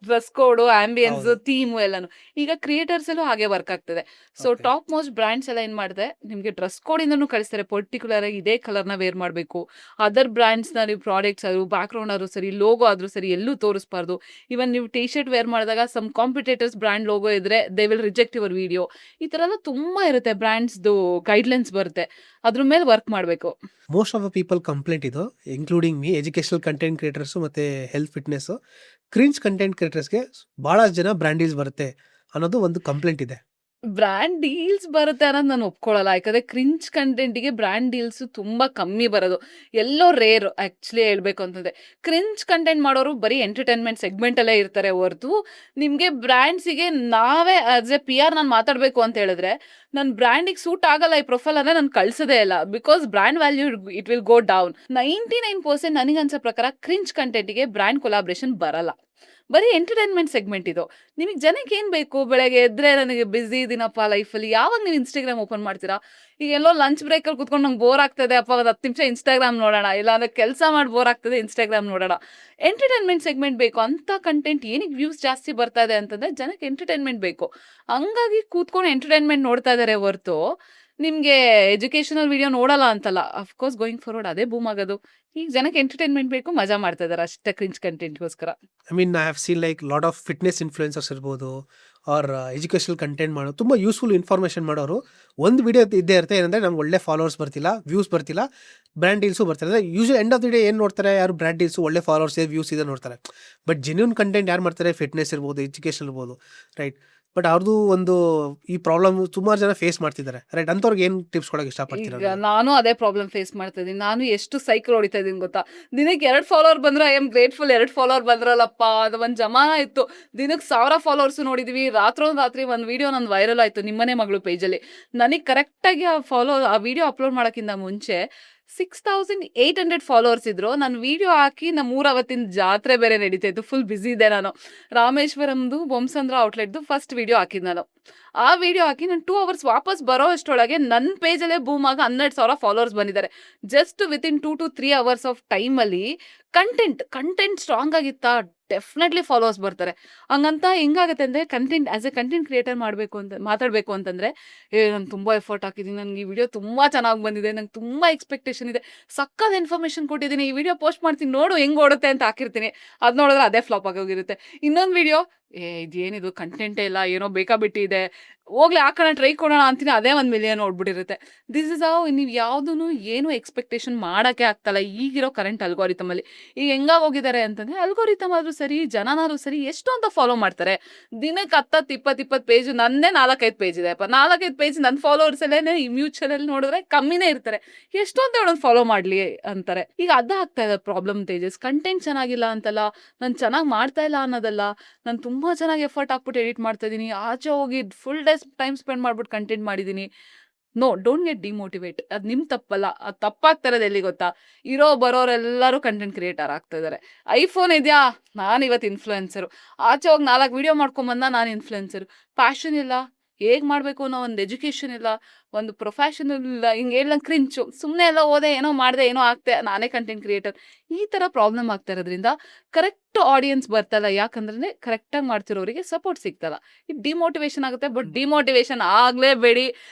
ಡ್ರೆಸ್ ಕೋಡ್, ಆಂಬಿಯನ್ಸ್, ಹೌದು. ಥೀಮ್ ಎಲ್ಲಾನು. ಈಗ ಕ್ರಿಯೇಟರ್ಸ್ ಅಲ್ಲೂ ಹಾಗೆ ವರ್ಕ್ ಆಗ್ತದೆ. So Okay. Top most brands ಎಲ್ಲ ಏನ್ ಮಾಡಿದೆ, ನಿಮ್ಗೆ ಡ್ರೆಸ್ ಕೋಡ್ ಇಂದನೂ ಕಳಿಸ್ತಾರೆ, ಪರ್ಟಿಕ್ಯುಲರ್ ಆಗಿ ಇದೇ ಕಲರ್ನ ವೇರ್ ಮಾಡಬೇಕು. ಅದರ್ ಬ್ರ್ಯಾಂಡ್ಸ್ ನ ನೀವು ಪ್ರಾಡಕ್ಟ್ಸ್ ಆದ್ರು, ಬ್ಯಾಕ್ ಗ್ರೌಂಡ್ ಆದ್ರೂ ಸರಿ, ಲೋಗೋ ಆದ್ರೂ ಸರಿ, ಎಲ್ಲೂ ತೋರಿಸಬಾರ್ದು. ಇವನ್ ನೀವು ಟಿ ಶರ್ಟ್ ವೇರ್ ಮಾಡಿದಾಗ ಸಮ್ ಕಾಂಪಿಟೇಟರ್ಸ್ ಬ್ರ್ಯಾಂಡ್ ಲೋಗೋ ಇದ್ರೆ they will reject your video. ಈ ತರ ಎಲ್ಲ ತುಂಬಾ ಇರುತ್ತೆ, ಬ್ರ್ಯಾಂಡ್ಸ್ದು ಗೈಡ್ಲೈನ್ಸ್ ಬರುತ್ತೆ, ಅದ್ರ ಮೇಲೆ ವರ್ಕ್ ಮಾಡಬೇಕು. Most of the people complaint ಇದು, including me, educational content creators ಮತ್ತೆ ಹೆಲ್ತ್ ಫಿಟ್ನೆಸ್ ಕ್ರಿಂಜ್ ಕಂಟೆಂಟ್ ಕ್ರಿಯೇಟರ್ಸ್ಗೆ ಬಹಳ ಜನ ಬ್ರ್ಯಾಂಡ್ ಡೀಲ್ಸ್ ಬರುತ್ತೆ ಅನ್ನೋದು ಒಂದು ಕಂಪ್ಲೇಂಟ್ ಇದೆ. ಬ್ರ್ಯಾಂಡ್ ಡೀಲ್ಸ್ ಬರುತ್ತೆ ಅನ್ನೋದು ನಾನು ಒಪ್ಕೊಳ್ಳಲ್ಲ. ಯಾಕಂದ್ರೆ ಕ್ರಿಂಜ್ ಕಂಟೆಂಟಿಗೆ ಬ್ರ್ಯಾಂಡ್ ಡೀಲ್ಸ್ ತುಂಬಾ ಕಮ್ಮಿ ಬರೋದು, ಎಲ್ಲೋ ರೇರ್ ಆಕ್ಚುಲಿ ಹೇಳ್ಬೇಕು ಅಂತಂದ್ರೆ. ಕ್ರಿಂಜ್ ಕಂಟೆಂಟ್ ಮಾಡೋರು ಬರೀ ಎಂಟರ್ಟೈನ್ಮೆಂಟ್ ಸೆಗ್ಮೆಂಟ್ ಅಲ್ಲೇ ಇರ್ತಾರೆ ಹೊರತು, ನಿಮ್ಗೆ ಬ್ರ್ಯಾಂಡ್ಸಿಗೆ ನಾವೇ ಆಸ್ ಎ PR ನಾನು ಮಾತಾಡ್ಬೇಕು ಅಂತ ಹೇಳಿದ್ರೆ, ನನ್ನ ಬ್ರ್ಯಾಂಡಿಗೆ ಸೂಟ್ ಆಗಲ್ಲ ಈ ಪ್ರೊಫೈಲ್ ಅಂದ್ರೆ ನಾನು ಕಳ್ಸೋದೇ ಇಲ್ಲ. Because brand value it will go down. 99% ನನಗನ್ಸೋ ಪ್ರಕಾರ ಕ್ರಿಂಜ್ ಕಂಟೆಂಟಿಗೆ ಬ್ರ್ಯಾಂಡ್ ಕೊಲಾಬ್ರೇಷನ್ ಬರಲ್ಲ. ಬರೀ ಎಂಟರ್ಟೈನ್ಮೆಂಟ್ ಸೆಗ್ಮೆಂಟ್ ಇದು. ನಿಮಗೆ ಜನಕ್ಕೆ ಏನ್ ಬೇಕು, ಬೆಳಗ್ಗೆ ಎದ್ರೆ ನನಗೆ ಬಿಸಿ ಇದೀನಪ್ಪ ಲೈಫಲ್ಲಿ, ಯಾವಾಗ ನೀವು ಇನ್ಸ್ಟಾಗ್ರಾಮ್ ಓಪನ್ ಮಾಡ್ತೀರಾ? ಈಗ ಎಲ್ಲೋ ಲಂಚ್ ಬ್ರೇಕಲ್ಲಿ ಕುತ್ಕೊಂಡು ನಂಗೆ ಬೋರ್ ಆಗ್ತದೆ ಅಪ್ಪ, ಒಂದು 10 ನಿಮಿಷ ಇನ್ಸ್ಟಾಗ್ರಾಮ್ ನೋಡೋಣ, ಇಲ್ಲ ಅಂದ್ರೆ ಕೆಲಸ ಮಾಡಿ ಬೋರ್ ಆಗ್ತದೆ ಇನ್ಸ್ಟಾಗ್ರಾಮ್ ನೋಡೋಣ. ಎಂಟರ್ಟೈನ್ಮೆಂಟ್ ಸೆಗ್ಮೆಂಟ್ ಬೇಕು. ಅಂತ ಕಂಟೆಂಟ್ ಏನಕ್ಕೆ ವ್ಯೂಸ್ ಜಾಸ್ತಿ ಬರ್ತಾ ಇದೆ ಅಂತಂದ್ರೆ ಜನಕ್ಕೆ ಎಂಟರ್ಟೈನ್ಮೆಂಟ್ ಬೇಕು. ಹಂಗಾಗಿ ಕೂತ್ಕೊಂಡು ಎಂಟರ್ಟೈನ್ಮೆಂಟ್ ನೋಡ್ತಾ ಇದಾರೆ ಹೊರತು ನಿಮ್ಗೆ ಎಜುಕೇಶನಲ್ ವಿಡಿಯೋ ನೋಡಲ್ಲ ಅಂತಲ್ಲ. ಅಫ್ಕೋರ್ಸ್ ಗೋಯಿಂಗ್ ಫಾರ್ವರ್ಡ್ ಅದೇ ಬೂಮ್ ಆಗೋದು. ಈಗ ಜನಕ್ಕೆ ಎಂಟರ್ಟೈನ್ಮೆಂಟ್ ಬೇಕು, ಮಜಾ ಮಾಡ್ತಾ ಇದಾರೆ ಅಷ್ಟೇ ಕ್ರಿಂಜ್ ಕಂಟೆಂಟ್ಗೋಸ್ಕರ. I mean I have seen like lot of fitness influencers ಇರ್ಬೋದು, ಆರ್ ಎಜುಕೇಶನಲ್ ಕಂಟೆಂಟ್ ಮಾಡೋ ತುಂಬ ಯೂಸ್ಫುಲ್ ಇನ್ಫಾರ್ಮೇಷನ್ ಮಾಡೋರು ಒಂದು ವಿಡಿಯೋ ಇದ್ದೇ ಇರುತ್ತೆ, ಏನಂದರೆ ನಮ್ಗೆ ಒಳ್ಳೆ ಫಾಲೋವರ್ಸ್ ಬರ್ತಿಲ್ಲ, ವ್ಯೂಸ್ ಬರ್ತಿಲ್ಲ, ಬ್ರ್ಯಾಂಡ್ ಡೀಲ್ಸು ಬರ್ತಾರೆ. Usually end of the day ಏನು ನೋಡ್ತಾರೆ, ಯಾರು ಬ್ರ್ಯಾಂಡ್ ಡೀಲ್ಸು ಒಳ್ಳೆ ಫಾಲೋವರ್ಸ್ ಇದೆ, ವ್ಯೂಸ್ ಇದೆ ನೋಡ್ತಾರೆ. ಬಟ್ ಜೆನ್ಯೂನ್ ಕಂಟೆಂಟ್ ಯಾರು ಮಾಡ್ತಾರೆ, ಫಿಟ್ನೆಸ್ ಇರ್ಬೋದು, ಎಜುಕೇಷನ್ ಇರ್ಬೋದು, ರೈಟ್. ಬಟ್ ಅವ್ರದ್ದು ಒಂದು ಈ ಪ್ರಾಬ್ಲಮ್ ಸುಮಾರು ಜನ ಫೇಸ್ ಮಾಡ್ತಿದ್ದಾರೆ, ರೈಟ್. ಅಂಥವ್ರಿಗೆ ಏನು ಟಿಪ್ಸ್ ಕೊಡೋಕೆ ಇಷ್ಟಪಡ್ತೀರಾ? ಈಗ ನಾನು ಅದೇ ಪ್ರಾಬ್ಲಮ್ ಫೇಸ್ ಮಾಡ್ತಾ ಇದೀನಿ. ನಾನು ಎಷ್ಟು ಸೈಕಲ್ ಹೊಡಿತಾ ಇದೀನಿ ಗೊತ್ತಾ? ದಿನಕ್ಕೆ 2 ಫಾಲೋವರ್ ಬಂದ್ರೆ ಐ ಆಮ್ ಗ್ರೇಟ್ಫುಲ್. 2 ಫಾಲೋವರ್ ಬಂದ್ರಲ್ಲಪ್ಪ, ಅದು ಒಂದು ಜಮಾನ ಇತ್ತು. ದಿನಕ್ಕೆ 1000 ಫಾಲೋವರ್ಸ್ ನೋಡಿದೀವಿ. ರಾತ್ರಿ ಒಂದು ವಿಡಿಯೋ ನಂದು ವೈರಲ್ ಆಯ್ತು ನಿಮ್ಮನೆ ಮಗಳು ಪೇಜಲ್ಲಿ. ನನಗೆ ಕರೆಕ್ಟಾಗಿ ಆ ವಿಡಿಯೋ ಅಪ್ಲೋಡ್ ಮಾಡೋಕ್ಕಿಂತ ಮುಂಚೆ 6800 ಫಾಲೋವರ್ಸ್ ಇದ್ರು. ನಾನು ವಿಡಿಯೋ ಹಾಕಿ ನಮ್ಮೂರ ಅವತ್ತಿನ ಜಾತ್ರೆ ಬೇರೆ ನಡೀತಾ ಇತ್ತು, ಫುಲ್ ಬ್ಯುಸಿ ಇದ್ದೆ ನಾನು. ರಾಮೇಶ್ವರಂದು ಬೊಮ್ಸಂದ್ರ ಔಟ್ಲೆಟ್ದು ಫಸ್ಟ್ ವಿಡಿಯೋ ಹಾಕಿದ್ ನಾನು. ಆ ವಿಡಿಯೋ ಹಾಕಿ ನಾನು 2 ಅವರ್ಸ್ ವಾಪಸ್ ಬರೋ ಅಷ್ಟರೊಳಗೆ ನನ್ನ ಪೇಜಲ್ಲೇ ಬೂಮ್ ಆಗಿ 12,000 ಫಾಲೋವರ್ಸ್ ಬಂದಿದ್ದಾರೆ. Just within 2 to 3 hours of ಟೈಮಲ್ಲಿ ಕಂಟೆಂಟ್ ಸ್ಟ್ರಾಂಗ್ ಆಗಿತ್ತಾ, ಡೆಫಿನೆಟ್ಲಿ ಫಾಲೋವರ್ಸ್ ಬರ್ತಾರೆ. ಹಂಗಂತ ಹೆಂಗಾಗುತ್ತೆ ಅಂದರೆ, content as A content creator ಮಾತಾಡಬೇಕು ಅಂತಂದರೆ, ನಾನು ತುಂಬ ಎಫರ್ಟ್ ಹಾಕಿದ್ದೀನಿ, ನನಗೆ ಈ ವಿಡಿಯೋ ತುಂಬ ಚೆನ್ನಾಗಿ ಬಂದಿದೆ, ನಂಗೆ ತುಂಬ ಎಕ್ಸ್ಪೆಕ್ಟೇಷನ್ ಇದೆ, ಸಕ್ಕತ್ ಇನ್ಫಾರ್ಮೇಷನ್ ಕೊಟ್ಟಿದ್ದೀನಿ, ಈ ವಿಡಿಯೋ ಪೋಸ್ಟ್ ಮಾಡ್ತೀನಿ ನೋಡು ಹೆಂಗೆ ಓಡುತ್ತೆ ಅಂತ ಹಾಕಿರ್ತೀನಿ. ಅದು ನೋಡಿದ್ರೆ ಅದೇ ಫ್ಲಾಪ್ ಆಗೋಗಿರುತ್ತೆ. ಇನ್ನೊಂದು ವಿಡಿಯೋ, ಇದೇನಿದು ಕಂಟೆಂಟೇ ಇಲ್ಲ, ಏನೋ ಬೇಕಾಬಿಟ್ಟಿ ಇದೆ, ಹೋಗ್ಲಿ ಹಾಕೋಣ ಟ್ರೈ ಕೊಡೋಣ ಅಂತೀನಿ, ಅದೇ 1 ಮಿಲಿಯನ್ ನೋಡ್ಬಿಟ್ಟಿರುತ್ತೆ. ದಿಸ್ ಇಸ್ ಹೌ ನೀವು ಯಾವುದೂ ಏನು ಎಕ್ಸ್ಪೆಕ್ಟೇಷನ್ ಮಾಡೋಕ್ಕೆ ಆಗ್ತಲ್ಲ ಈಗಿರೋ ಕರೆಂಟ್ ಅಲ್ಗೋರಿತಮಲ್ಲಿ. ಈಗ ಹೆಂಗಾಗೋಗಿದ್ದಾರೆ ಅಂತಂದರೆ, ಅಲ್ಗೋರಿತಮ್ ಆದರೂ ಸರಿ, ಜನನಾದ್ರೂ ಸರಿ, ಎಷ್ಟು ಅಂತ ಫಾಲೋ ಮಾಡ್ತಾರೆ. ದಿನಕ್ಕೆ 10 20 ಪೇಜು, ನನ್ನೇ 4-5 ಪೇಜ್ ಇದೆ ಅಪ್ಪ, 4-5 ಪೇಜ್ ನನ್ನ ಫಾಲೋವರ್ಸಲ್ಲೇ ಈ ಮ್ಯೂಚುವಲಲ್ಲಿ ನೋಡಿದ್ರೆ ಕಮ್ಮಿನೇ ಇರ್ತಾರೆ. ಎಷ್ಟು ಅಂತ ಹೇಳೋದು ಫಾಲೋ ಮಾಡಲಿ ಅಂತಾರೆ. ಈಗ ಆಗ್ತಾ ಇದೆ ಪ್ರಾಬ್ಲಮ್ ತೇಜಸ್. ಕಂಟೆಂಟ್ ಚೆನ್ನಾಗಿಲ್ಲ ಅಂತಲ್ಲ, ನಾನು ಚೆನ್ನಾಗಿ ಮಾಡ್ತಾ ಇಲ್ಲ ಅನ್ನೋದಲ್ಲ, ನಾನು ತುಂಬ ಚೆನ್ನಾಗಿ ಎಫರ್ಟ್ ಹಾಕ್ಬಿಟ್ಟು ಎಡಿಟ್ ಮಾಡ್ತಾ ಇದ್ದೀನಿ, ಆಚೆ ಹೋಗಿ ಫುಲ್ ಡೇ ಟೈಮ್ ಸ್ಪೆಂಡ್ ಮಾಡ್ಬಿಟ್ಟು ಕಂಟೆಂಟ್ ಮಾಡಿದ್ದೀನಿ. No, don't get demotivate. ಅದು ನಿಮ್ಮ ತಪ್ಪಲ್ಲ. ಅದು ತಪ್ಪಾಗ್ತಾ ಇರೋದು ಎಲ್ಲಿ ಗೊತ್ತಾ? ಬರೋರೆಲ್ಲರೂ ಕಂಟೆಂಟ್ ಕ್ರಿಯೇಟರ್ ಆಗ್ತಾ ಇದ್ದಾರೆ. ಐಫೋನ್ ಇದೆಯಾ, ನಾನು ಇವತ್ತು ಇನ್ಫ್ಲುಯೆನ್ಸರು. ಆಚೆ ಹೋಗಿ 4 ವಿಡಿಯೋ ಮಾಡ್ಕೊಂಬಂದ, ನಾನು ಇನ್ಫ್ಲುಯೆನ್ಸರು. ಪ್ಯಾಷನ್ ಇಲ್ಲ, ಹೇಗೆ ಮಾಡಬೇಕು ಅನ್ನೋ ಒಂದು ಎಜುಕೇಷನ್ ಇಲ್ಲ, ಒಂದು ಪ್ರೊಫೆಷನಲ್ ಹಿಂಗೆ ಹೇಳ್ದಂಗೆ ಕ್ರಿಂಚು ಸುಮ್ಮನೆ ಎಲ್ಲ ಹೋದೆ ಏನೋ ಮಾಡಿದೆ ಏನೋ ಆಗ್ತೆ ನಾನೇ ಕಂಟೆಂಟ್ ಕ್ರಿಯೇಟರ್ ಈ ಥರ ಪ್ರಾಬ್ಲಮ್ ಆಗ್ತಾ ಇರೋದ್ರಿಂದ ಕರೆಕ್ಟ್ ಆಡಿಯನ್ಸ್ ಬರ್ತಲ್ಲ ಯಾಕಂದ್ರೆ ಕರೆಕ್ಟಾಗಿ ಮಾಡ್ತಿರೋರಿಗೆ ಸಪೋರ್ಟ್ ಸಿಗ್ತಲ್ಲ ಇದು ಡಿಮೋಟಿವೇಶನ್ ಆಗುತ್ತೆ ಬಟ್ ಡಿಮೋಟಿವೇಶನ್ ಆಗಲೇಬೇಡಿ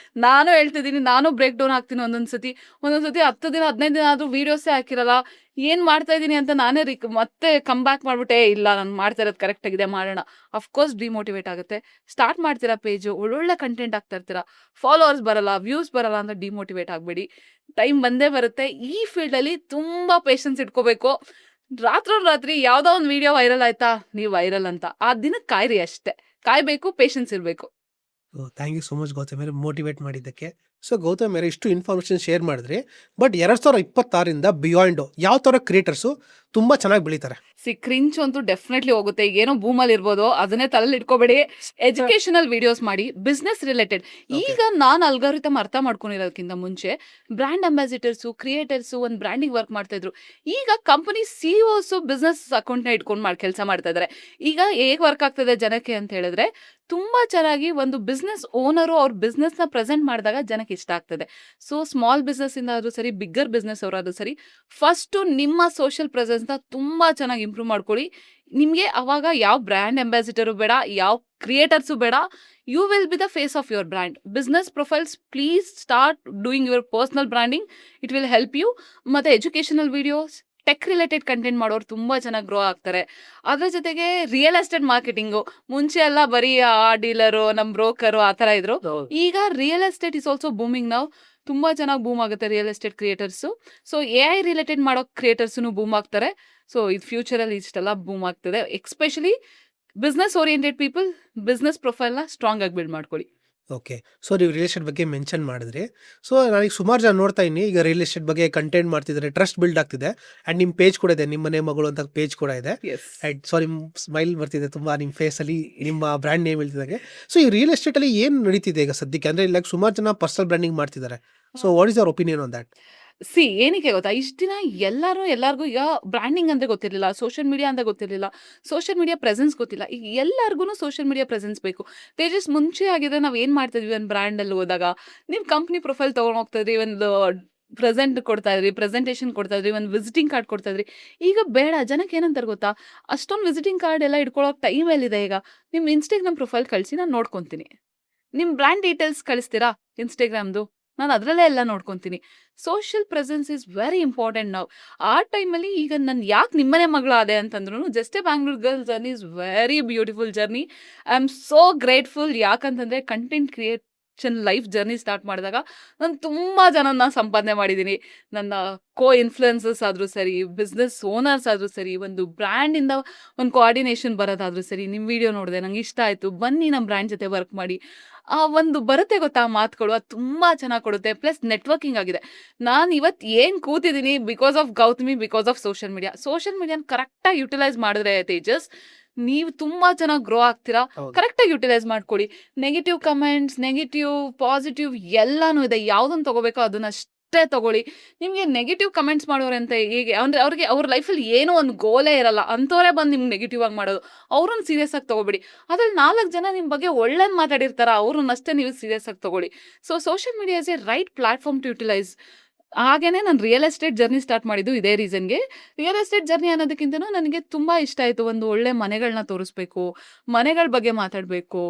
ನಾನು ಹೇಳ್ತಿದ್ದೀನಿ ನಾನು ಬ್ರೇಕ್ ಡೌನ್ ಆಗ್ತೀನಿ ಒಂದೊಂದ್ಸತಿ 10 ದಿನ 15 ದಿನ ಆದರೂ ವೀಡಿಯೋಸೇ ಹಾಕಿರಲ್ಲ ಏನು ಮಾಡ್ತಾ ಇದ್ದೀನಿ ಅಂತ ನಾನೇ ಮತ್ತೆ ಕಮ್ ಬ್ಯಾಕ್ ಮಾಡ್ಬಿಟ್ಟೆ ಇಲ್ಲ ನಾನು ಮಾಡ್ತಾ ಇರೋದು ಕರೆಕ್ಟ್ ಆಗಿದೆ ಮಾಡೋಣ ಅಫ್ಕೋರ್ಸ್ ಡಿಮೋಟಿವೇಟ್ ಆಗುತ್ತೆ ಸ್ಟಾರ್ಟ್ ಮಾಡ್ತೀರಾ ಪೇಜು ಒಳ್ಳೊಳ್ಳೆ ಕಂಟೆಂಟ್ ಆಗ್ತಾ ಇರ್ತೀರಾ ಫಾಲೋವರ್ಸ್ ಬರಲ್ಲ ವ್ಯೂಸ್ ಬರಲ್ಲ ಅಂತ ಡಿಮೋಟಿವೇಟ್ ಆಗಬೇಡಿ ಟೈಮ್ ಬಂದೇ ಬರುತ್ತೆ ಈ ಫೀಲ್ಡಲ್ಲಿ ತುಂಬ ಪೇಷನ್ಸ್ ಇಟ್ಕೋಬೇಕು ರಾತ್ರಿ ಯಾವುದೋ ಒಂದು ವಿಡಿಯೋ ವೈರಲ್ ಆಯ್ತಾ ನೀವು ವೈರಲ್ ಅಂತ ಆ ದಿನಕ್ಕೆ ಕಾಯ್ರಿ ಅಷ್ಟೇ ಕಾಯ್ಬೇಕು ಪೇಷನ್ಸ್ ಇರಬೇಕು thank you so much Gautam ಅವರೇ ಮೋಟಿವೇಟ್ ಮಾಡಿದ್ದಕ್ಕೆ. ಸೊ ಗೌತಮ್ ಅವರೇ ಇಷ್ಟು ಇನ್ಫಾರ್ಮೇಷನ್ ಶೇರ್ ಮಾಡಿದ್ರಿ. ಬಟ್ 2026 ಬಿಯಾಂಡ್ ಯಾವ ಥರ ಕ್ರಿಯೇಟರ್ಸು ತುಂಬ ಚೆನ್ನಾಗಿ ಬೆಳೀತಾರೆ? ಕ್ರಿಂಚ್ ಅಂತೂ ಡೆಫಿನೆಟ್ಲಿ ಹೋಗುತ್ತೆ ಈಗ ಏನೋ ಬೂಮಲ್ಲಿ ಇರ್ಬೋದು ಅದನ್ನೇ ತಲೆಯಲ್ಲಿ ಇಟ್ಕೋಬೇಡಿ ಎಜುಕೇಶನಲ್ ವಿಡಿಯೋಸ್ ಮಾಡಿ ಬಿಸ್ನೆಸ್ ರಿಲೇಟೆಡ್ ಈಗ ನಾನು ಅಲ್ಗಾರಿಥಮ್ ಅರ್ಥ ಮಾಡ್ಕೊಂಡಿರೋದಕ್ಕಿಂತ ಮುಂಚೆ ಬ್ರ್ಯಾಂಡ್ ಅಂಬಾಸಿಡರ್ಸು ಕ್ರಿಯೇಟರ್ಸು ಒಂದು ಬ್ರ್ಯಾಂಡಿಂಗ್ ವರ್ಕ್ ಮಾಡ್ತಾ ಇದ್ರು ಈಗ ಕಂಪನಿ ಸಿಇಒಸು ಬಿಸ್ನೆಸ್ ಅಕೌಂಟ್ನ ಇಟ್ಕೊಂಡು ಕೆಲಸ ಮಾಡ್ತಾ ಇದ್ದಾರೆ ಈಗ ಹೇಗೆ ವರ್ಕ್ ಆಗ್ತದೆ ಜನಕ್ಕೆ ಅಂತ ಹೇಳಿದ್ರೆ ತುಂಬಾ ಚೆನ್ನಾಗಿ ಒಂದು ಬಿಸ್ನೆಸ್ ಓನರು ಅವ್ರ ಬಿಸ್ನೆಸ್ನ ಪ್ರೆಸೆಂಟ್ ಮಾಡಿದಾಗ ಜನಕ್ಕೆ ಇಷ್ಟ ಆಗ್ತದೆ ಸೊ ಸ್ಮಾಲ್ ಬಿಸ್ನೆಸ್ ಇಂದ ಆದ್ರೂ ಸರಿ ಬಿಗ್ಗರ್ ಬಿಸ್ನೆಸ್ ಅವರಾದ್ರೂ ಸರಿ ಫಸ್ಟ್ ನಿಮ್ಮ ಸೋಷಿಯಲ್ ಪ್ರೆಸೆನ್ಸ್ನ ತುಂಬಾ ಚೆನ್ನಾಗಿ ಇಂಪ್ರೂವ್ ಮಾಡ್ಕೊಳ್ಳಿ ನಿಮಗೆ ಅವಾಗ ಯಾವ ಬ್ರ್ಯಾಂಡ್ ಅಂಬಾಸಿಡರು ಬೇಡ ಯಾವ ಕ್ರಿಯೇಟರ್ಸು ಬೇಡ you will be the face of your brand business profiles please start doing your personal branding it will help you ಮತ್ತು educational videos tech related content ಮಾಡೋರು ತುಂಬ ಚೆನ್ನಾಗಿ ಗ್ರೋ ಆಗ್ತಾರೆ ಅದ್ರ ಜೊತೆಗೆ ರಿಯಲ್ ಎಸ್ಟೇಟ್ ಮಾರ್ಕೆಟಿಂಗು ಮುಂಚೆ ಎಲ್ಲ ಬರೀ ಆ ಡೀಲರು ನಮ್ಮ ಬ್ರೋಕರು ಆ ಥರ ಇದ್ರು ಈಗ real estate is also booming ನಾವು ತುಂಬ ಚೆನ್ನಾಗಿ ಬೂಮ್ ಆಗುತ್ತೆ real estate creators so AI related ಮಾಡೋ ಕ್ರಿಯೇಟರ್ಸು ಬೂಮ್ ಆಗ್ತಾರೆ ಸೊ ಇದು ಫ್ಯೂಚರಲ್ಲಿ ಇಷ್ಟೆಲ್ಲ ಬೂಮ್ ಆಗ್ತದೆ especially business oriented people business ಪ್ರೊಫೈಲ್ನ ಸ್ಟ್ರಾಂಗ್ ಆಗಿ ಬಿಲ್ಡ್ ಮಾಡ್ಕೊಳ್ಳಿ ಓಕೆ. ಸೊ ನೀವು ರಿಯಲ್ ಎಸ್ಟೇಟ್ ಬಗ್ಗೆ ಮೆನ್ಷನ್ ಮಾಡಿದ್ರಿ. ಸೊ ನನಗೆ ಸುಮಾರು ಜನ ನೋಡ್ತಾ ಇದ್ದೀನಿ ಈಗ ರಿಯಲ್ ಎಸ್ಟೇಟ್ ಬಗ್ಗೆ ಕಂಟೆಂಟ್ ಮಾಡ್ತಿದ್ದಾರೆ ಟ್ರಸ್ಟ್ ಬಿಲ್ಡ್ ಆಗ್ತಿದೆ ಆ್ಯಂಡ್ ನಿಮ್ಮ ಪೇಜ್ ಕೂಡ ಇದೆ ನಿಮ್ಮ ಮನೆ ಮಗಳು ಅಂತ ಪೇಜ್ ಕೂಡ ಇದೆ ಆ್ಯಂಡ್ ಸೊ ನಿಮ್ಮ ಸ್ಮೈಲ್ ಬರ್ತಿದೆ ತುಂಬ ನಿಮ್ಮ ಫೇಸಲ್ಲಿ ನಿಮ್ಮ ಬ್ರ್ಯಾಂಡ್ ನೇಮ್ ಹೇಳ್ತಿದ್ದಾಗೆ. ಸೊ ಈ ರಿಯಲ್ ಎಸ್ಟೇಟಲ್ಲಿ ಏನು ನಡೀತಿದೆ ಈಗ ಸದ್ಯಕ್ಕೆ ಅಂದರೆ ಲೈಕ್ ಸುಮಾರು ಜನ ಪರ್ಸನಲ್ ಬ್ರ್ಯಾಂಡಿಂಗ್ ಮಾಡ್ತಿದ್ದಾರೆ. So what is your opinion on that? ಏನಕ್ಕೆ ಗೊತ್ತಾ ಇಷ್ಟು ದಿನ ಎಲ್ಲರಿಗೂ ಈಗ ಬ್ರ್ಯಾಂಡಿಂಗ್ ಅಂದ್ರೆ ಗೊತ್ತಿರಲಿಲ್ಲ ಸೋಷಿಯಲ್ ಮೀಡಿಯಾ ಅಂತ ಗೊತ್ತಿರಲಿಲ್ಲ ಸೋಷಿಯಲ್ ಮೀಡಿಯಾ ಪ್ರೆಸೆನ್ಸ್ ಗೊತ್ತಿಲ್ಲ ಈಗ ಎಲ್ಲರಿಗೂ ಸೋಷಿಯಲ್ ಮೀಡಿಯಾ ಪ್ರೆಸೆನ್ಸ್ ಬೇಕು ತೇಜಸ್ ಮುಂಚೆ ಆಗಿದ್ರೆ ನಾವು ಏನು ಮಾಡ್ತಾ ಇದ್ವಿ ಒಂದು ಬ್ರ್ಯಾಂಡಲ್ಲಿ ಹೋದಾಗ ನೀವು ಕಂಪ್ನಿ ಪ್ರೊಫೈಲ್ ತೊಗೊಂಡು ಹೋಗ್ತಾ ಇದ್ರಿ ಒಂದು ಕೊಡ್ತಾ ಇದ್ರಿ ಪ್ರೆಸೆಂಟೇಷನ್ ಕೊಡ್ತಾ ಇದ್ರಿ ಒಂದು ವಿಸಿಟಿಂಗ್ ಕಾರ್ಡ್ ಕೊಡ್ತಾ ಇದ್ರಿ ಈಗ ಬೇಡ ಜನಕ್ಕೆ ಏನಂತಾರೆ ಗೊತ್ತಾ ಅಷ್ಟೊಂದು ವಿಸಿಟಿಂಗ್ ಕಾರ್ಡ್ ಎಲ್ಲ ಇಟ್ಕೊಳ್ಳೋಕೆ ಟೈಮ್ ಎಲ್ಲಿದೆ ಈಗ ನಿಮ್ಮ ಇನ್ಸ್ಟಾಗ್ರಾಮ್ ಪ್ರೊಫೈಲ್ ಕಳಿಸಿ ನಾನು ನೋಡ್ಕೊತೀನಿ ನಿಮ್ಮ ಬ್ರ್ಯಾಂಡ್ ಡೀಟೇಲ್ಸ್ ಕಳಿಸ್ತೀರಾ ಇನ್ಸ್ಟಾಗ್ರಾಮ್ದು ನಾನು ಅದರಲ್ಲೇ ಎಲ್ಲ ನೋಡ್ಕೊತೀನಿ social presence is very important ನಾವು ಆ ಟೈಮಲ್ಲಿ ಈಗ ನಾನು ಯಾಕೆ ನಿಮ್ಮನೆ ಮಗಳಾದೆ ಅಂತಂದ್ರೂ just a Bangalore girl journey is very beautiful journey I am so grateful ಯಾಕಂತಂದರೆ content creation life journey start ಮಾಡಿದಾಗ ನಾನು ತುಂಬ ಜನನ ಸಂಪಾದನೆ ಮಾಡಿದ್ದೀನಿ ನನ್ನ ಇನ್ಫ್ಲುಯೆನ್ಸಸ್ ಆದರೂ ಸರಿ ಬಿಸ್ನೆಸ್ ಓನರ್ಸ್ ಆದರೂ ಸರಿ ಒಂದು ಬ್ರ್ಯಾಂಡಿಂದ ಒಂದು ಕೋಆರ್ಡಿನೇಷನ್ ಬರೋದಾದರೂ ಸರಿ ನಿಮ್ಮ ವಿಡಿಯೋ ನೋಡಿದೆ ನಂಗೆ ಇಷ್ಟ ಆಯಿತು ಬನ್ನಿ ನಮ್ಮ ಬ್ರ್ಯಾಂಡ್ ಜೊತೆ ವರ್ಕ್ ಮಾಡಿ ಆ ಒಂದು ಬರುತ್ತೆ ಗೊತ್ತಾ ಮಾತುಗಳು ಅದು ತುಂಬ ಚೆನ್ನಾಗಿ ಕೊಡುತ್ತೆ ಪ್ಲಸ್ ನೆಟ್ವರ್ಕಿಂಗ್ ಆಗಿದೆ ನಾನು ಇವತ್ತು ಏನು ಕೂತಿದ್ದೀನಿ because of Gautami because of social ಮೀಡಿಯಾನ ಕರೆಕ್ಟಾಗಿ ಯುಟಿಲೈಸ್ ಮಾಡಿದ್ರೆ ತೇಜಸ್ ನೀವು ತುಂಬ ಚೆನ್ನಾಗಿ ಗ್ರೋ ಆಗ್ತೀರಾ ಕರೆಕ್ಟಾಗಿ ಯುಟಿಲೈಸ್ ಮಾಡ್ಕೊಳ್ಳಿ ನೆಗೆಟಿವ್ ಕಮೆಂಟ್ಸ್ ನೆಗೆಟಿವ್ ಪಾಸಿಟಿವ್ ಎಲ್ಲನೂ ಇದೆ ಯಾವುದನ್ನು ತಗೋಬೇಕೋ ಅದನ್ನ ಅಷ್ಟೇ ತಗೊಳ್ಳಿ ನಿಮಗೆ ನೆಗೆಟಿವ್ ಕಮೆಂಟ್ಸ್ ಮಾಡೋರು ಅಂತ ಹೇಗೆ ಅಂದರೆ ಅವ್ರಿಗೆ ಅವ್ರ ಲೈಫಲ್ಲಿ ಏನೋ ಒಂದು ಗೋಲೇ ಇರಲ್ಲ ಅಂಥವರೇ ಬಂದು ನಿಮ್ಗೆ ನೆಗೆಟಿವ್ ಆಗಿ ಮಾಡೋದು ಅವ್ರನ್ನ ಸೀರಿಯಸ್ ಆಗಿ ತೊಗೊಬೇಡಿ ಅದ್ರಲ್ಲಿ 4 ಜನ ನಿಮ್ಮ ಬಗ್ಗೆ ಒಳ್ಳೇದು ಮಾತಾಡಿರ್ತಾರ ಅವ್ರನ್ನಷ್ಟೇ ನೀವು ಸೀರಿಯಸ್ ಆಗಿ ತೊಗೊಳ್ಳಿ so social media is a right platform to utilise ಹಾಗೇನೆ ನಾನು ರಿಯಲ್ ಎಸ್ಟೇಟ್ ಜರ್ನಿ ಸ್ಟಾರ್ಟ್ ಮಾಡಿದ್ದು ಇದೇ ರೀಸನ್ಗೆ ರಿಯಲ್ ಎಸ್ಟೇಟ್ ಜರ್ನಿ ಅನ್ನೋದಕ್ಕಿಂತನೂ ನನಗೆ ತುಂಬ ಇಷ್ಟ ಆಯಿತು ಒಂದು ಒಳ್ಳೆ ಮನೆಗಳನ್ನ ತೋರಿಸ್ಬೇಕು ಮನೆಗಳ ಬಗ್ಗೆ ಮಾತಾಡಬೇಕು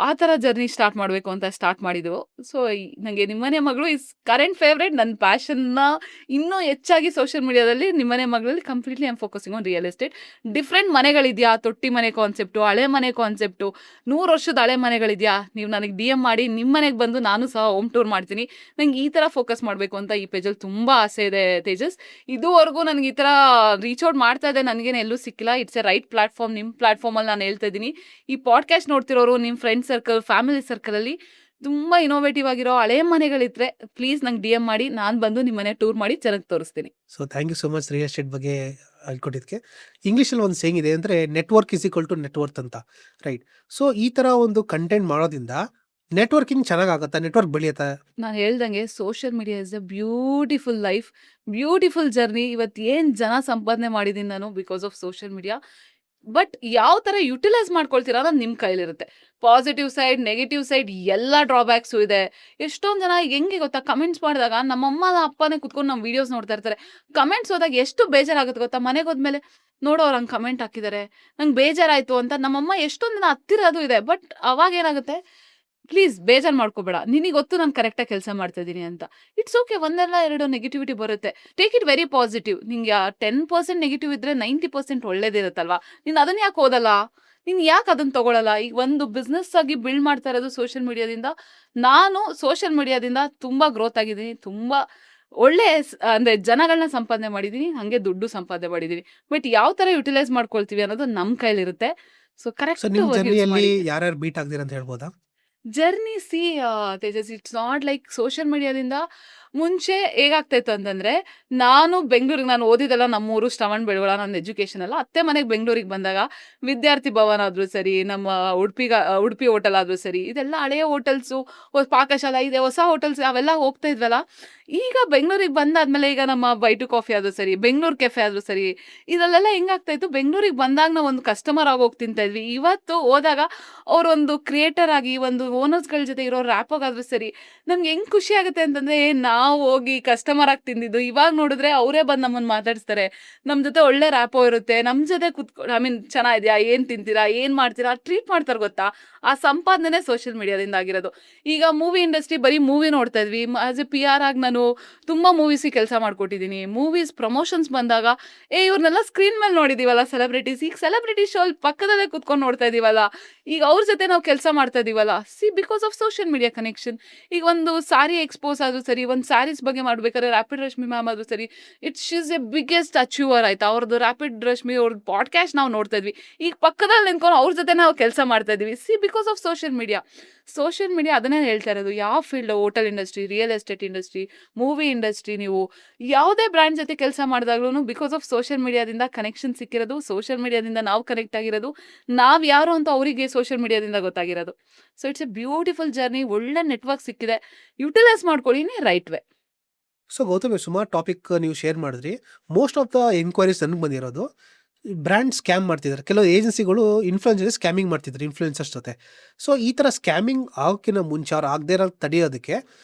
ಆ ಥರ ಜರ್ನಿ ಸ್ಟಾರ್ಟ್ ಮಾಡಬೇಕು ಅಂತ ಸ್ಟಾರ್ಟ್ ಮಾಡಿದ್ದು ಸೊ ನನಗೆ ನಿಮ್ಮನೆ ಮಗಳು ಇಸ್ ಕರೆಂಟ್ ಫೇವ್ರೇಟ್ ನನ್ನ ಪ್ಯಾಷನ್ನ ಇನ್ನೂ ಹೆಚ್ಚಾಗಿ ಸೋಷಿಯಲ್ ಮೀಡಿಯಾದಲ್ಲಿ ನಿಮ್ಮನೆ ಮಗಳಲ್ಲಿ completely I'm focusing on real estate different ಮನೆಗಳಿದೆಯಾ ತೊಟ್ಟಿ ಮನೆ ಕಾನ್ಸೆಪ್ಟು ಹಳೆ ಮನೆ ಕಾನ್ಸೆಪ್ಟು 100 ವರ್ಷದ ಹಳೆ ಮನೆಗಳಿದೆಯಾ ನೀವು ನನಗೆ DM ಮಾಡಿ ನಿಮ್ಮ ಮನೆಗೆ ಬಂದು ನಾನು ಸಹ ಹೋಮ್ ಟೂರ್ ಮಾಡ್ತೀನಿ ನಂಗೆ ಈ ಥರ ಫೋಕಸ್ ಮಾಡಬೇಕು ಅಂತ ಈ ಪೇಜಲ್ಲಿ ತುಂಬ ಆಸೆ ಇದೆ ತೇಜಸ್ ಇದುವರೆಗೂ ನನಗೆ ಈ ಥರ ರೀಚ್ ಔಟ್ ಮಾಡ್ತಾ ಇದೆ ನನಗೇನು ಎಲ್ಲೂ ಸಿಕ್ಕಿಲ್ಲ ಇಟ್ಸ್ ಎ ರೈಟ್ ಪ್ಲಾಟ್ಫಾರ್ಮ್ ನಿಮ್ಮ ಪ್ಲಾಟ್ಫಾರ್ಮಲ್ಲಿ ನಾನು ಹೇಳ್ತಾ ಇದ್ದೀನಿ ಈ ಪಾಡ್ಕಾಸ್ಟ್ ನೋಡ್ತಿರೋರು ನಿಮ್ಮ ಫ್ರೆಂಡ್ ಸರ್ಕಲ್ ಫ್ಯಾಮಿಲಿ ಸರ್ಕಲಲ್ಲಿ ತುಂಬ ಇನೋವೇಟಿವ್ ಆಗಿರೋ ಹಳೆ ಮನೆಗಳಿದ್ರೆ ಪ್ಲೀಸ್ ನಂಗೆ DM ಮಾಡಿ ನಾನು ಬಂದು ನಿಮ್ಮ ಮನೆ ಟೂರ್ ಮಾಡಿ ಚೆನ್ನಾಗಿ ತೋರಿಸ್ತೀನಿ so thank you so much real estate ಬಗ್ಗೆ ಹೇಳ್ಕೊಟ್ಟಿದ್ದಕ್ಕೆ. ಇಂಗ್ಲೀಷಲ್ಲಿ ಒಂದು ಸೇಯಿಂಗ್ ಇದೆ ಅಂದರೆ network is equal to net worth ಅಂತ ರೈಟ್. ಸೊ ಈ ಥರ ಒಂದು ಕಂಟೆಂಟ್ ಮಾಡೋದ್ರಿಂದ ನೆಟ್ವರ್ಕಿಂಗ್ ಚೆನ್ನಾಗಾಗತ್ತಾ ನೆಟ್ವರ್ಕ್ ಬೆಳೆಯುತ್ತಾ? ನಾನು ಹೇಳ್ದಂಗೆ social media is A beautiful life beautiful journey ಇವತ್ತು ಏನು ಜನ ಸಂಪಾದನೆ ಮಾಡಿದ್ದೀನಿ ನಾನು because of social media but ಯಾವ ತರ ಯುಟಿಲೈಸ್ ಮಾಡ್ಕೊಳ್ತೀರಾ ಅನ್ನೋದು ನಿಮ್ ಕೈಲಿರುತ್ತೆ. ಪಾಸಿಟಿವ್ ಸೈಡ್, ನೆಗೆಟಿವ್ ಸೈಡ್ ಎಲ್ಲ ಡ್ರಾಬ್ಯಾಕ್ಸು ಇದೆ. ಎಷ್ಟೊಂದ್ ಜನ ಈಗ ಹೆಂಗೆ ಗೊತ್ತಾ, ಕಮೆಂಟ್ಸ್ ಮಾಡಿದಾಗ ನಮ್ಮಮ್ಮ ಅಪ್ಪನೇ ಕುತ್ಕೊಂಡು ನಮ್ಮ ವಿಡಿಯೋಸ್ ನೋಡ್ತಾ ಇರ್ತಾರೆ. ಕಮೆಂಟ್ಸ್ ಹೋದಾಗ ಎಷ್ಟು ಬೇಜಾರಾಗುತ್ತೆ ಗೊತ್ತಾ, ಮನೆಗೆ ಹೋದ್ಮೇಲೆ ನೋಡು ಅವ್ರು ಹಂಗೆ ಕಮೆಂಟ್ ಹಾಕಿದ್ದಾರೆ, ನಂಗೆ ಬೇಜಾರಾಯ್ತು ಅಂತ ನಮ್ಮಮ್ಮ ಎಷ್ಟೊಂದ್ ದಿನ ಹತ್ತಿರೋದು ಇದೆ. ಬಟ್ ಅವಾಗ ಏನಾಗುತ್ತೆ, ಪ್ಲೀಸ್ ಬೇಜಾರ್ ಮಾಡ್ಕೋಬೇಡ, ನಿನಗೆ ಗೊತ್ತು ನಾನು ಕರೆಕ್ಟಾಗಿ ಕೆಲಸ ಮಾಡ್ತಾ ಇದ್ದೀನಿ ಅಂತ. ಇಟ್ಸ್ ಓಕೆ, ಒಂದಲ್ಲ ಎರಡು ನೆಗೆಟಿವಿಟಿ ಬರುತ್ತೆ. Take it very positive. ನಿಂಗೆ 10% ನೆಗೆಟಿವ್ ಇದ್ರೆ 90% ಒಳ್ಳೇದಿರುತ್ತಲ್ವಾ, ನೀನು ಅದನ್ನ ಯಾಕೆ ಓದಲ್ಲ, ನೀನು ಯಾಕೆ ಅದನ್ನ ತಗೊಳಲ್ಲ? ಈಗ ಒಂದು ಬಿಸ್ನೆಸ್ ಆಗಿ ಬಿಲ್ಡ್ ಮಾಡ್ತಾ ಇರೋದು ಸೋಷಿಯಲ್ ಮೀಡಿಯಾದಿಂದ. ನಾನು ಸೋಷಿಯಲ್ ಮೀಡಿಯಾದಿಂದ ತುಂಬಾ ಗ್ರೋತ್ ಆಗಿದ್ದೀನಿ, ತುಂಬಾ ಒಳ್ಳೆ ಅಂದ್ರೆ ಜನಗಳನ್ನ ಸಂಪಾದನೆ ಮಾಡಿದೀನಿ, ಹಂಗೆ ದುಡ್ಡು ಸಂಪಾದನೆ ಮಾಡಿದೀನಿ. ಬಟ್ ಯಾವ ತರ ಯುಟಿಲೈಸ್ ಮಾಡ್ಕೊಳ್ತೀವಿ ಅನ್ನೋದು ನಮ್ ಕೈಲಿರುತ್ತೆ. ಸೊ ಸೊ ಕರೆಕ್ಟ್ ನಿಮ್ಮ ಯೂಸ್ ಜರ್ನಿಯಲ್ಲಿ ಮಾಡಿ. ಯಾರ್ಯಾರು ಬೀಟ್ ಆಗ್ತೀರಾ ಅಂತ ಹೇಳ್ಬೋದಾ? Journey see Tejas, it's not like social ಮೀಡಿಯಾದಿಂದ ಮುಂಚೆ ಹೇಗಾಗ್ತಾಯಿತ್ತು ಅಂತಂದ್ರೆ, ನಾನು ಓದಿದ್ದೆಲ್ಲ ನಮ್ಮೂರು ಶ್ರವಣಬೆಳಗೊಳ, ನನ್ನ ಎಜುಕೇಶನ್ ಎಲ್ಲ ಅತ್ತೆ ಮನೆಗೆ ಬೆಂಗಳೂರಿಗೆ ಬಂದಾಗ ವಿದ್ಯಾರ್ಥಿ ಭವನ ಆದ್ರೂ ಸರಿ, ನಮ್ಮ ಉಡುಪಿ ಹೋಟೆಲ್ ಆದ್ರೂ ಸರಿ, ಇದೆಲ್ಲ ಹಳೆಯ ಹೋಟೆಲ್ಸು, ಪಾಕಶಾಲಾ ಇದೆ, ಹೊಸ ಹೋಟೆಲ್ಸ್ ಅವೆಲ್ಲ ಹೋಗ್ತಾ ಇದ್ವಲ್ಲ. ಈಗ ಬೆಂಗಳೂರಿಗೆ ಬಂದಾದ್ಮೇಲೆ ಈಗ ನಮ್ಮ ಬೈಟು ಕಾಫಿ ಆದ್ರೂ ಸರಿ, ಬೆಂಗಳೂರು ಕೆಫೆ ಆದ್ರೂ ಸರಿ, ಇದರಲ್ಲೆಲ್ಲ ಹೆಂಗಾಗ್ತಾ ಇತ್ತು, ಬೆಂಗಳೂರಿಗೆ ಬಂದಾಗ ನಾವು ಒಂದು ಕಸ್ಟಮರ್ ಆಗಿ ಹೋಗಿ ತಿಂತಾ ಇದ್ವಿ. ಇವತ್ತು ಹೋದಾಗ ಅವರೊಂದು ಕ್ರಿಯೇಟರ್ ಆಗಿ ಒಂದು ಓನರ್ಸ್ಗಳ ಜೊತೆ ಇರೋ ರ್ಯಾಪೋಗ್ ಆದ್ರೂ ಸರಿ, ನಮ್ಗೆ ಹೆಂಗ್ ಖುಷಿ ಆಗುತ್ತೆ ಅಂತಂದ್ರೆ, ನಾವು ಹೋಗಿ ಕಸ್ಟಮರ್ ಆಗಿ ತಿಂದಿದ್ದು ಇವಾಗ ನೋಡಿದ್ರೆ ಅವರೇ ಬಂದು ನಮ್ಮನ್ನ ಮಾತಾಡಿಸ್ತಾರೆ, ನಮ್ಮ ಜೊತೆ ಒಳ್ಳೆ ರ್ಯಾಪೋ ಇರುತ್ತೆ, ನಮ್ಮ ಜೊತೆ ಕುತ್ಕೊಂಡು ಐ ಮೀನ್ ಚೆನ್ನಾಗಿದ್ಯಾ, ಏನ್ ತಿಂತೀರಾ, ಏನ್ ಮಾಡ್ತೀರಾ, ಟ್ರೀಟ್ ಮಾಡ್ತಾರೆ ಗೊತ್ತಾ. ಆ ಸಂಪಾದನೆ ಸೋಷಿಯಲ್ ಮೀಡಿಯಾದಿಂದ ಆಗಿರೋದು. ಈಗ ಮೂವಿ ಇಂಡಸ್ಟ್ರಿ ಬರೀ ಮೂವಿ ನೋಡ್ತಾ ಇದ್ವಿ, ಆಸ್ ಎ PR ಆಗಿ ನಾನು ತುಂಬಾ ಮೂವೀಸಿಗೆ ಕೆಲಸ ಮಾಡ್ಕೊಟ್ಟಿದ್ದೀನಿ. ಮೂವೀಸ್ ಪ್ರಮೋಷನ್ಸ್ ಬಂದಾಗ ಇವ್ರನ್ನೆಲ್ಲ ಸ್ಕ್ರೀನ್ ಮೇಲೆ ನೋಡಿದೀವಲ್ಲ ಸೆಲೆಬ್ರಿಟೀಸ್, ಈಗ ಸೆಲೆಬ್ರಿಟಿ ಶೋ ಪಕ್ಕದಲ್ಲೇ ಕುತ್ಕೊಂಡು ನೋಡ್ತಾ ಇದೀವಲ್ಲ, ಈಗ ಅವ್ರ ಜೊತೆ ನಾವು ಕೆಲಸ ಮಾಡ್ತಾ ಇದೀವಲ್ಲ. See because of social media connection. ಈಗ ಒಂದು ಸಾರಿ ಎಕ್ಸ್ಪೋಸ್ ಆದ್ರೂ ಸರಿ, ಒಂದು ಸ್ಯಾರೀಸ್ ಬಗ್ಗೆ ಮಾಡ್ಬೇಕಾದ್ರೆ ರ್ಯಾಪಿಡ್ ರಶ್ಮಿ ಮ್ಯಾಮ್ ಆದ್ರೂ ಸರಿ, it's she's A biggest achiever ಆಯ್ತಾ. ಅವ್ರದ್ದು ರ್ಯಾಪಿಡ್ ರಶ್ಮಿ ಅವ್ರದ್ದು ಪಾಡ್ಕಾಸ್ಟ್ ನಾವು ನೋಡ್ತಾ ಇದ್ವಿ, ಈಗ ಪಕ್ಕದಲ್ಲಿ ನಿಂತ್ಕೊಂಡು ಅವ್ರ ಜೊತೆ ನಾವು ಕೆಲಸ ಮಾಡ್ತಾ ಇದೀವಿ. See because of social media. Social media ಅದನ್ನೇ ಹೇಳ್ತಾ ಇರೋದು. ಯಾವ field, hotel industry, real estate industry, movie industry, ನೀವು ಯಾವುದೇ ಬ್ರ್ಯಾಂಡ್ ಜೊತೆ ಕೆಲಸ ಮಾಡಿದಾಗ್ಲೂ ಬಿಕಾಸ್ ಆಫ್ ಸೋಷಿಯಲ್ ಮೀಡಿಯಾದಿಂದ ಕನೆಕ್ಷನ್ ಸಿಕ್ಕಿರೋದು, ಸೋಷಿಯಲ್ ಮೀಡಿಯಾದಿಂದ ನಾವು ಕನೆಕ್ಟ್ ಆಗಿರೋದು, ನಾವ್ ಯಾರು ಅಂತ ಅವರಿಗೆ ಸೋಷಿಯಲ್ ಮೀಡಿಯಾದಿಂದ ಗೊತ್ತಾಗಿರೋದು. So it's a beautiful journey. ಒಳ್ಳೆ ನೆಟ್ವರ್ಕ್ ಸಿಕ್ಕಿದೆ, ಯುಟಿಲೈಸ್ ಮಾಡ್ಕೊಳ್ಳಿ ರೈಟ್ ವೇ. ಸೊ ಗೌತಮ್, ಸುಮಾರು ಟಾಪಿಕ್ ನೀವು ಶೇರ್ ಮಾಡಿದ್ರಿ. ಮೋಸ್ಟ್ ಆಫ್ ದ ಎನ್ಕ್ವೈರೀಸ್ ನನಗೆ ಬಂದಿರೋದು, ಬ್ರ್ಯಾಂಡ್ ಸ್ಕ್ಯಾಮ್ ಮಾಡ್ತಿದ್ದಾರೆ. ಕೆಲವು ಏಜೆನ್ಸಿಗಳು ಇನ್ಫ್ಲುಯೆನ್ಸರ್ ಸ್ಕ್ಯಾಮಿಂಗ್ ಮಾಡ್ತಿದ್ದಾರೆ ಇನ್ಫ್ಲುಯೆನ್ಸರ್ಸ್ ಜೊತೆ. ಸೊ ಈ ಥರ ಸ್ಕ್ಯಾಮಿಂಗ್ ಆಗೋಕ್ಕಿಂತ ಮುಂಚೆ ಅವ್ರು ಆಗದೇ ಇರೋ ತಡೆಯೋದಕ್ಕೆ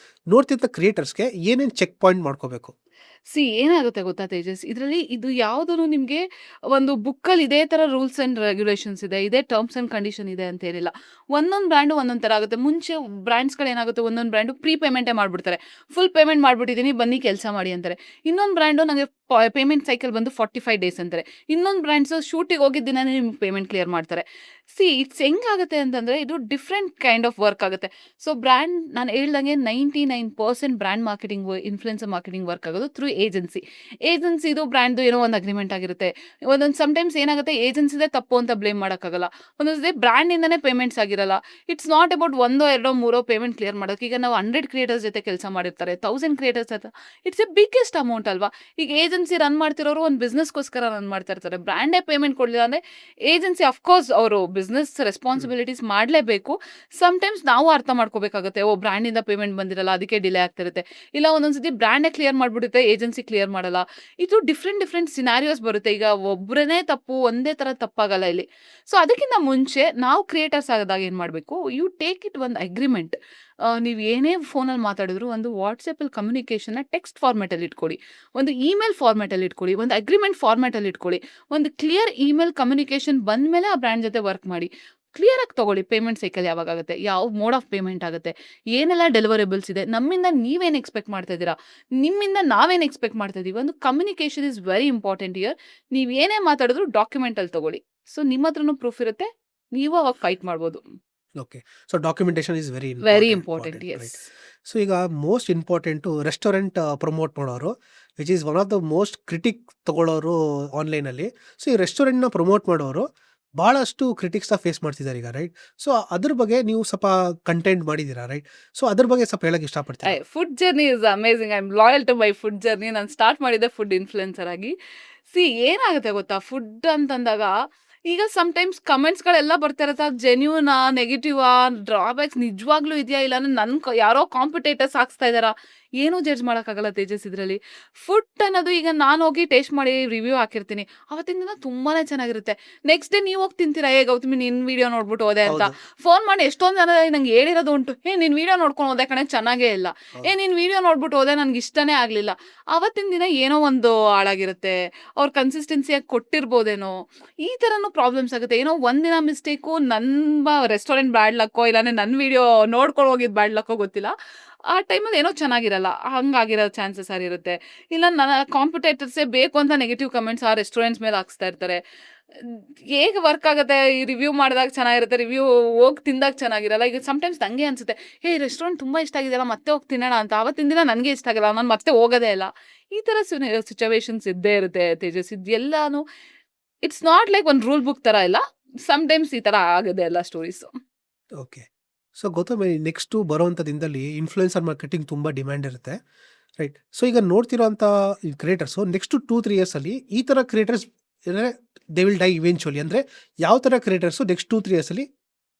ನೋಡ್ತಿದ್ದ ಕ್ರಿಯೇಟರ್ಸ್ಗೆ ಏನೇನು ಚೆಕ್ ಪಾಯಿಂಟ್ ಮಾಡ್ಕೋಬೇಕು? ಸಿ ಏನಾಗುತ್ತೆ ಗೊತ್ತಾ ತೇಜಸ್, ಇದರಲ್ಲಿ ಇದು ಯಾವುದೂ ನಿಮಗೆ ಒಂದು ಬುಕ್ಕಲ್ಲಿ ಇದೇ ಥರ ರೂಲ್ಸ್ ಆ್ಯಂಡ್ ರೆಗ್ಯುಲೇಷನ್ಸ್ ಇದೆ, ಇದೇ ಟರ್ಮ್ಸ್ ಆ್ಯಂಡ್ ಕಂಡೀಷನ್ ಇದೆ ಅಂತ ಏನಿಲ್ಲ. ಒಂದೊಂದು ಬ್ರ್ಯಾಂಡು ಒಂದೊಂದು ಥರ ಆಗುತ್ತೆ. ಮುಂಚೆ ಬ್ರ್ಯಾಂಡ್ಸ್ಗಳು ಏನಾಗುತ್ತೆ, ಒಂದೊಂದು ಬ್ರ್ಯಾಂಡು ಪ್ರೀ ಪೇಮೆಂಟೇ ಮಾಡಿಬಿಡ್ತಾರೆ. ಫುಲ್ ಪೇಮೆಂಟ್ ಮಾಡಿಬಿಟ್ಟಿದ್ದೀನಿ ಬನ್ನಿ ಕೆಲಸ ಮಾಡಿ ಅಂತಾರೆ. ಇನ್ನೊಂದು ಬ್ರ್ಯಾಂಡು ನನಗೆ ಪೇಮೆಂಟ್ ಸೈಕಲ್ ಬಂದು 45 ಡೇಸ್ ಅಂತಾರೆ. ಇನ್ನೊಂದು ಬ್ರ್ಯಾಂಡ್ಸು ಶೂಟಿಗೆ ಹೋಗಿದ್ದ ದಿನನೇ ನಿಮ್ಗೆ ಪೇಮೆಂಟ್ ಕ್ಲಿಯರ್ ಮಾಡ್ತಾರೆ. ಸಿ ಇಟ್ಸ್ ಹೆಂಗಾಗುತ್ತೆ ಅಂತಂದರೆ, ಇದು ಡಿಫ್ರೆಂಟ್ ಕೈಂಡ್ ಆಫ್ ವರ್ಕ್ ಆಗುತ್ತೆ. ಸೊ ಬ್ರ್ಯಾಂಡ್, ನಾನು ಹೇಳ್ದಂಗೆ 99% brand marketing, influencer marketing work ಆಗೋದು ಥ್ರೂ ಏಜೆನ್ಸಿ. ಏಜೆನ್ಸಿದು ಬ್ರ್ಯಾಂಡ್ದು ಏನೋ ಒಂದು ಅಗ್ರಿಮೆಂಟ್ ಆಗಿರುತ್ತೆ. ಒಂದೊಂದು ಸಮ್ಟೈಮ್ಸ್ ಏನಾಗುತ್ತೆ, ಏಜೆನ್ಸಿದೇ ತಪ್ಪು ಅಂತ ಬ್ಲೇಮ್ ಮಾಡೋಕ್ಕಾಗಲ್ಲ. ಒಂದೊಂದ್ಸತಿ ಬ್ರ್ಯಾಂಡಿಂದನೇ ಪೇಮೆಂಟ್ಸ್ ಆಗಿರಲ್ಲ. ಇಟ್ಸ್ ನಾಟ್ ಅಬೌಟ್ ಒಂದೋ ಎರಡೋ ಮೂರೋ ಪೇಮೆಂಟ್ ಕ್ಲಿಯರ್ ಮಾಡೋಕೆ. ಈಗ ನಾವು 100 ಕ್ರಿಯೇಟರ್ಸ್ ಜೊತೆ ಕೆಲಸ ಮಾಡಿರ್ತಾರೆ, 1000 ಕ್ರಿಯೇಟರ್ಸ್ ಹತ್ರ, ಇಟ್ಸ್ ಎ ಬಿಗ್ಗೆಸ್ಟ್ ಅಮೌಂಟ್ ಅಲ್ವಾ. ಈಗ ಏಜೆನ್ಸಿ ರನ್ ಮಾಡ್ತಿರೋರು ಒಂದು ಬಿಸ್ನೆಸ್ಗೋಸ್ಕರ ರನ್ ಮಾಡ್ತಾ ಇರ್ತಾರೆ. ಬ್ರ್ಯಾಂಡೇ ಪೇಮೆಂಟ್ ಕೊಡಲಿಲ್ಲ ಅಂದರೆ ಏಜೆನ್ಸಿ ಅಫ್ಕೋರ್ಸ್ ಅವರು ಬಿಸ್ನೆಸ್ ರೆಸ್ಪಾನ್ಸಿಬಿಲಿಟೀಸ್ ಮಾಡಲೇಬೇಕು. ಸಮ್ಟೈಮ್ಸ್ ನಾವು ಅರ್ಥ ಮಾಡ್ಕೋಬೇಕಾಗುತ್ತೆ, ಓ ಬ್ರ್ಯಾಂಡಿಂದ ಪೇಮೆಂಟ್ ಬಂದಿರಲ್ಲ ಅದಕ್ಕೆ ಡಿಲೇ ಆಗ್ತಿರುತ್ತೆ. ಇಲ್ಲ ಒಂದೊಂದ್ಸತಿ ಬ್ರ್ಯಾಂಡೇ ಕ್ಲಿಯರ್ ಮಾಡಿಬಿಡುತ್ತೆ, ಏಜೆನ್ಸಿ ಕ್ಲಿಯರ್ ಮಾಡಲ್ಲ. ಇದು ಡಿಫ್ರೆಂಟ್ ಸಿನಾರಿಯೋಸ್ ಬರುತ್ತೆ. ಈಗ ಒಬ್ಬರೇ ತಪ್ಪು ಒಂದೇ ಥರ ತಪ್ಪಾಗಲ್ಲ ಇಲ್ಲಿ. ಸೊ ಅದಕ್ಕಿಂತ ಮುಂಚೆ ನಾವು ಕ್ರಿಯೇಟರ್ಸ್ ಆದಾಗ ಏನು ಮಾಡಬೇಕು, ಯು ಟೇಕ್ ಇಟ್ ಒಂದು ಅಗ್ರಿಮೆಂಟ್. ನೀವು ಏನೇ ಫೋನಲ್ಲಿ ಮಾತಾಡಿದ್ರು ಒಂದು ವಾಟ್ಸಪ್ಪಲ್ಲಿ ಕಮ್ಯುನಿಕೇಷನ್ನ ಟೆಕ್ಸ್ಟ್ ಫಾರ್ಮ್ಯಾಟಲ್ಲಿ ಇಟ್ಕೊಳ್ಳಿ, ಒಂದು ಇಮೇಲ್ ಫಾರ್ಮ್ಯಾಟಲ್ಲಿ ಇಟ್ಕೊಳ್ಳಿ, ಒಂದು ಅಗ್ರಿಮೆಂಟ್ ಫಾರ್ಮ್ಯಾಟಲ್ಲಿ ಇಟ್ಕೊಳ್ಳಿ. ಒಂದು ಕ್ಲಿಯರ್ ಇಮೇಲ್ ಕಮ್ಯುನಿಕೇಷನ್ ಬಂದಮೇಲೆ ಆ ಬ್ರ್ಯಾಂಡ್ ಜೊತೆ ವರ್ಕ್ ಮಾಡಿ. ಕ್ಲಿಯರಾಗಿ ತೊಗೊಳ್ಳಿ, ಪೇಮೆಂಟ್ ಸೈಕಲ್ ಯಾವಾಗುತ್ತೆ, ಯಾವ ಮೋಡ್ ಆಫ್ ಪೇಮೆಂಟ್ ಆಗುತ್ತೆ, ಏನೆಲ್ಲ ಡೆಲಿವರೇಬಲ್ಸ್ ಇದೆ, ನಮ್ಮಿಂದ ನೀವೇನು ಎಕ್ಸ್ಪೆಕ್ಟ್ ಮಾಡ್ತಾ ಇದ್ದೀರಾ, ನಿಮ್ಮಿಂದ ನಾವೇನು ಎಕ್ಸ್ಪೆಕ್ಟ್ ಮಾಡ್ತಾ ಇದ್ದೀವಿ. ಒಂದು communication is very important year. ನೀವು ಏನೇ ಮಾತಾಡಿದ್ರು ಡಾಕ್ಯುಮೆಂಟಲ್ಲಿ ತೊಗೊಳ್ಳಿ. ಸೊ ನಿಮ್ಮ ಹತ್ರನೂ ಪ್ರೂಫ್ ಇರುತ್ತೆ, ನೀವು ಅವಾಗ ಫೈಟ್ ಮಾಡ್ಬೋದು. Okay. So documentation is very important, yes. So ಈಗ ಮೋಸ್ಟ್ ಇಂಪಾರ್ಟೆಂಟು ರೆಸ್ಟೋರೆಂಟ್ ಪ್ರಮೋಟ್ ಮಾಡೋರು, which is one of the most critic ತಗೊಳ್ಳೋರು ಆನ್ಲೈನಲ್ಲಿ. ಸೊ ಈ ರೆಸ್ಟೋರೆಂಟ್ನ ಪ್ರಮೋಟ್ ಮಾಡೋರು ಭಾಳಷ್ಟು ಕ್ರಿಟಿಕ್ಸ್ನ ಫೇಸ್ ಮಾಡ್ತಿದ್ದಾರೆ ಈಗ, ರೈಟ್? ಸೊ ಅದ್ರ ಬಗ್ಗೆ ನೀವು ಸ್ವಲ್ಪ ಕಂಟೆಂಟ್ ಮಾಡಿದ್ದೀರಾ, ರೈಟ್? ಸೊ ಅದ್ರ ಬಗ್ಗೆ ಸ್ವಲ್ಪ ಹೇಳಕ್ಕೆ ಇಷ್ಟಪಡ್ತೀನಿ. Food journey is amazing. I am loyal to my food journey. ನಾನು ಸ್ಟಾರ್ಟ್ ಮಾಡಿದ್ದೆ ಫುಡ್ ಇನ್ಫ್ಲುಯೆನ್ಸರ್ ಆಗಿ. ಸಿ ಏನಾಗುತ್ತೆ ಗೊತ್ತಾ, ಫುಡ್ ಅಂತಂದಾಗ ಈಗ ಸಮ್ಟೈಮ್ಸ್ ಕಮೆಂಟ್ಸ್ಗಳೆಲ್ಲ ಬರ್ತಾ ಇರುತ್ತೆ, ಜೆನ್ಯೂನಾ, ನೆಗೆಟಿವಾ, ಡ್ರಾಬ್ಯಾಕ್ಸ್ ನಿಜವಾಗ್ಲೂ ಇದೆಯಾ, ಇಲ್ಲ ಯಾರೋ ಕಾಂಪಿಟೇಟರ್ಸ್ ಹಾಕ್ಸ್ತಾ ಇದ್ದಾರಾ, ಏನೂ ಜಡ್ಜ್ ಮಾಡೋಕ್ಕಾಗಲ್ಲ ತೇಜಸ್ ಇದರಲ್ಲಿ. ಫುಡ್ ಅನ್ನೋದು ಈಗ ನಾನು ಹೋಗಿ ಟೇಸ್ಟ್ ಮಾಡಿ ರಿವ್ಯೂ ಹಾಕಿರ್ತೀನಿ. ಅವತ್ತಿನ ದಿನ ತುಂಬಾನೇ ಚೆನ್ನಾಗಿರುತ್ತೆ. ನೆಕ್ಸ್ಟ್ ಡೇ ನೀವು ಹೋಗಿ ತಿಂತೀರಾ, "ಏ ಗೌತಮಿ ನಿನ್ನ ವಿಡಿಯೋ ನೋಡ್ಬಿಟ್ಟು ಹೋದೆ" ಅಂತ ಹೌದು. ಫೋನ್ ಮಾಡಿ ಎಷ್ಟೊಂದು ಜನ ನಂಗೆ ಹೇಳಿರೋದು ಉಂಟು. "ಏ ನಿನ್ನ ವಿಡಿಯೋ ನೋಡ್ಕೊಂಡು ಹೋದೆ ಕಣೆ, ಚೆನ್ನಾಗೇ ಇಲ್ಲ. ಏ ನಿನ್ನ ವಿಡಿಯೋ ನೋಡ್ಬಿಟ್ಟು ಹೋದೆ, ನನಗೆ ಇಷ್ಟನೇ ಆಗಲಿಲ್ಲ." ಅವತ್ತಿನ ದಿನ ಏನೋ ಒಂದು ಹಾಳಾಗಿರುತ್ತೆ. ಅವ್ರು ಕನ್ಸಿಸ್ಟೆನ್ಸಿಯಾಗಿ ಕೊಟ್ಟಿರ್ಬೋದೇನೋ. ಈ ಥರನೂ ಪ್ರಾಬ್ಲಮ್ಸ್ ಆಗುತ್ತೆ. ಏನೋ ಒಂದಿನ ಮಿಸ್ಟೇಕು ನನ್ನ ರೆಸ್ಟೋರೆಂಟ್ ಬ್ಯಾಡ್ ಲಕ್ಕೋ ಇಲ್ಲಾಂದ್ರೆ ನನ್ನ ವಿಡಿಯೋ ನೋಡ್ಕೊಂಡು ಹೋಗಿದ್ದು ಬ್ಯಾಡ್ ಲಕ್ಕೋ ಗೊತ್ತಿಲ್ಲ. ಆ ಟೈಮಲ್ಲಿ ಏನೋ ಚೆನ್ನಾಗಿರಲ್ಲ. ಹಂಗಾಗಿರೋ ಚಾನ್ಸಸ್ ಇರುತ್ತೆ. ಇಲ್ಲ ನನ್ನ ಕಾಂಪಿಟೇಟರ್ಸೇ ಬೇಕು ಅಂತ ನೆಗೆಟಿವ್ ಕಮೆಂಟ್ಸ್ ಆ ರೆಸ್ಟೋರೆಂಟ್ಸ್ ಮೇಲೆ ಹಾಕ್ಸ್ತಾ ಇರ್ತಾರೆ. ಹೇಗೆ ವರ್ಕ್ ಆಗುತ್ತೆ? ಈ ರಿವ್ಯೂ ಮಾಡಿದಾಗ ಚೆನ್ನಾಗಿರುತ್ತೆ, ರಿವ್ಯೂ ಹೋಗಿ ತಿಂದಾಗ ಚೆನ್ನಾಗಿರಲ್ಲ. ಈಗ ಸಮ್‌ಟೈಮ್ಸ್ ನಂಗೆ ಅನ್ಸುತ್ತೆ, "ಹೇ ರೆಸ್ಟೋರೆಂಟ್ ತುಂಬ ಇಷ್ಟ ಆಗಿದೆಯಲ್ಲ, ಮತ್ತೆ ಹೋಗಿ ತಿನ್ನೋಣ" ಅಂತ. ಆವತ್ತಿನ ದಿನ ನನಗೆ ಇಷ್ಟ ಆಗಿಲ್ಲ, ನಾನು ಮತ್ತೆ ಹೋಗೋದೇ ಇಲ್ಲ. ಈ ಥರ ಸಿಚುವೇಶನ್ಸ್ ಇದ್ದೇ ಇರುತ್ತೆ ತೇಜಸ್. ಇದೆಲ್ಲಾನು ಇಟ್ಸ್ ನಾಟ್ ಲೈಕ್ ಒಂದು ರೂಲ್ ಬುಕ್ ಥರ ಇಲ್ಲ. ಸಮ್‌ಟೈಮ್ಸ್ ಈ ಥರ ಆಗಿದೆ ಎಲ್ಲ stories. Okay. So Gautam, next ಬರೋವಂಥ ದಿನದಲ್ಲಿ ಇನ್ಫ್ಲುಯೆನ್ಸರ್ ಮಾರ್ಕೆಟಿಂಗ್ ತುಂಬ ಡಿಮ್ಯಾಂಡ್ ಇರುತ್ತೆ, ರೈಟ್? ಸೊ ಈಗ ನೋಡ್ತಿರೋಂಥ ಈ ಕ್ರಿಯೇಟರ್ಸು ನೆಕ್ಸ್ಟ್ 2-3 ಇಯರ್ಸಲ್ಲಿ ಈ ಥರ ಕ್ರಿಯೇಟರ್ಸ್ ಅಂದರೆ ದೇ ವಿಲ್ ಡೈ ಇವೆಂಚುಯಲಿ. ಅಂದರೆ ಯಾವ ಥರ creators next 2-3 ಇಯರ್ಸಲ್ಲಿ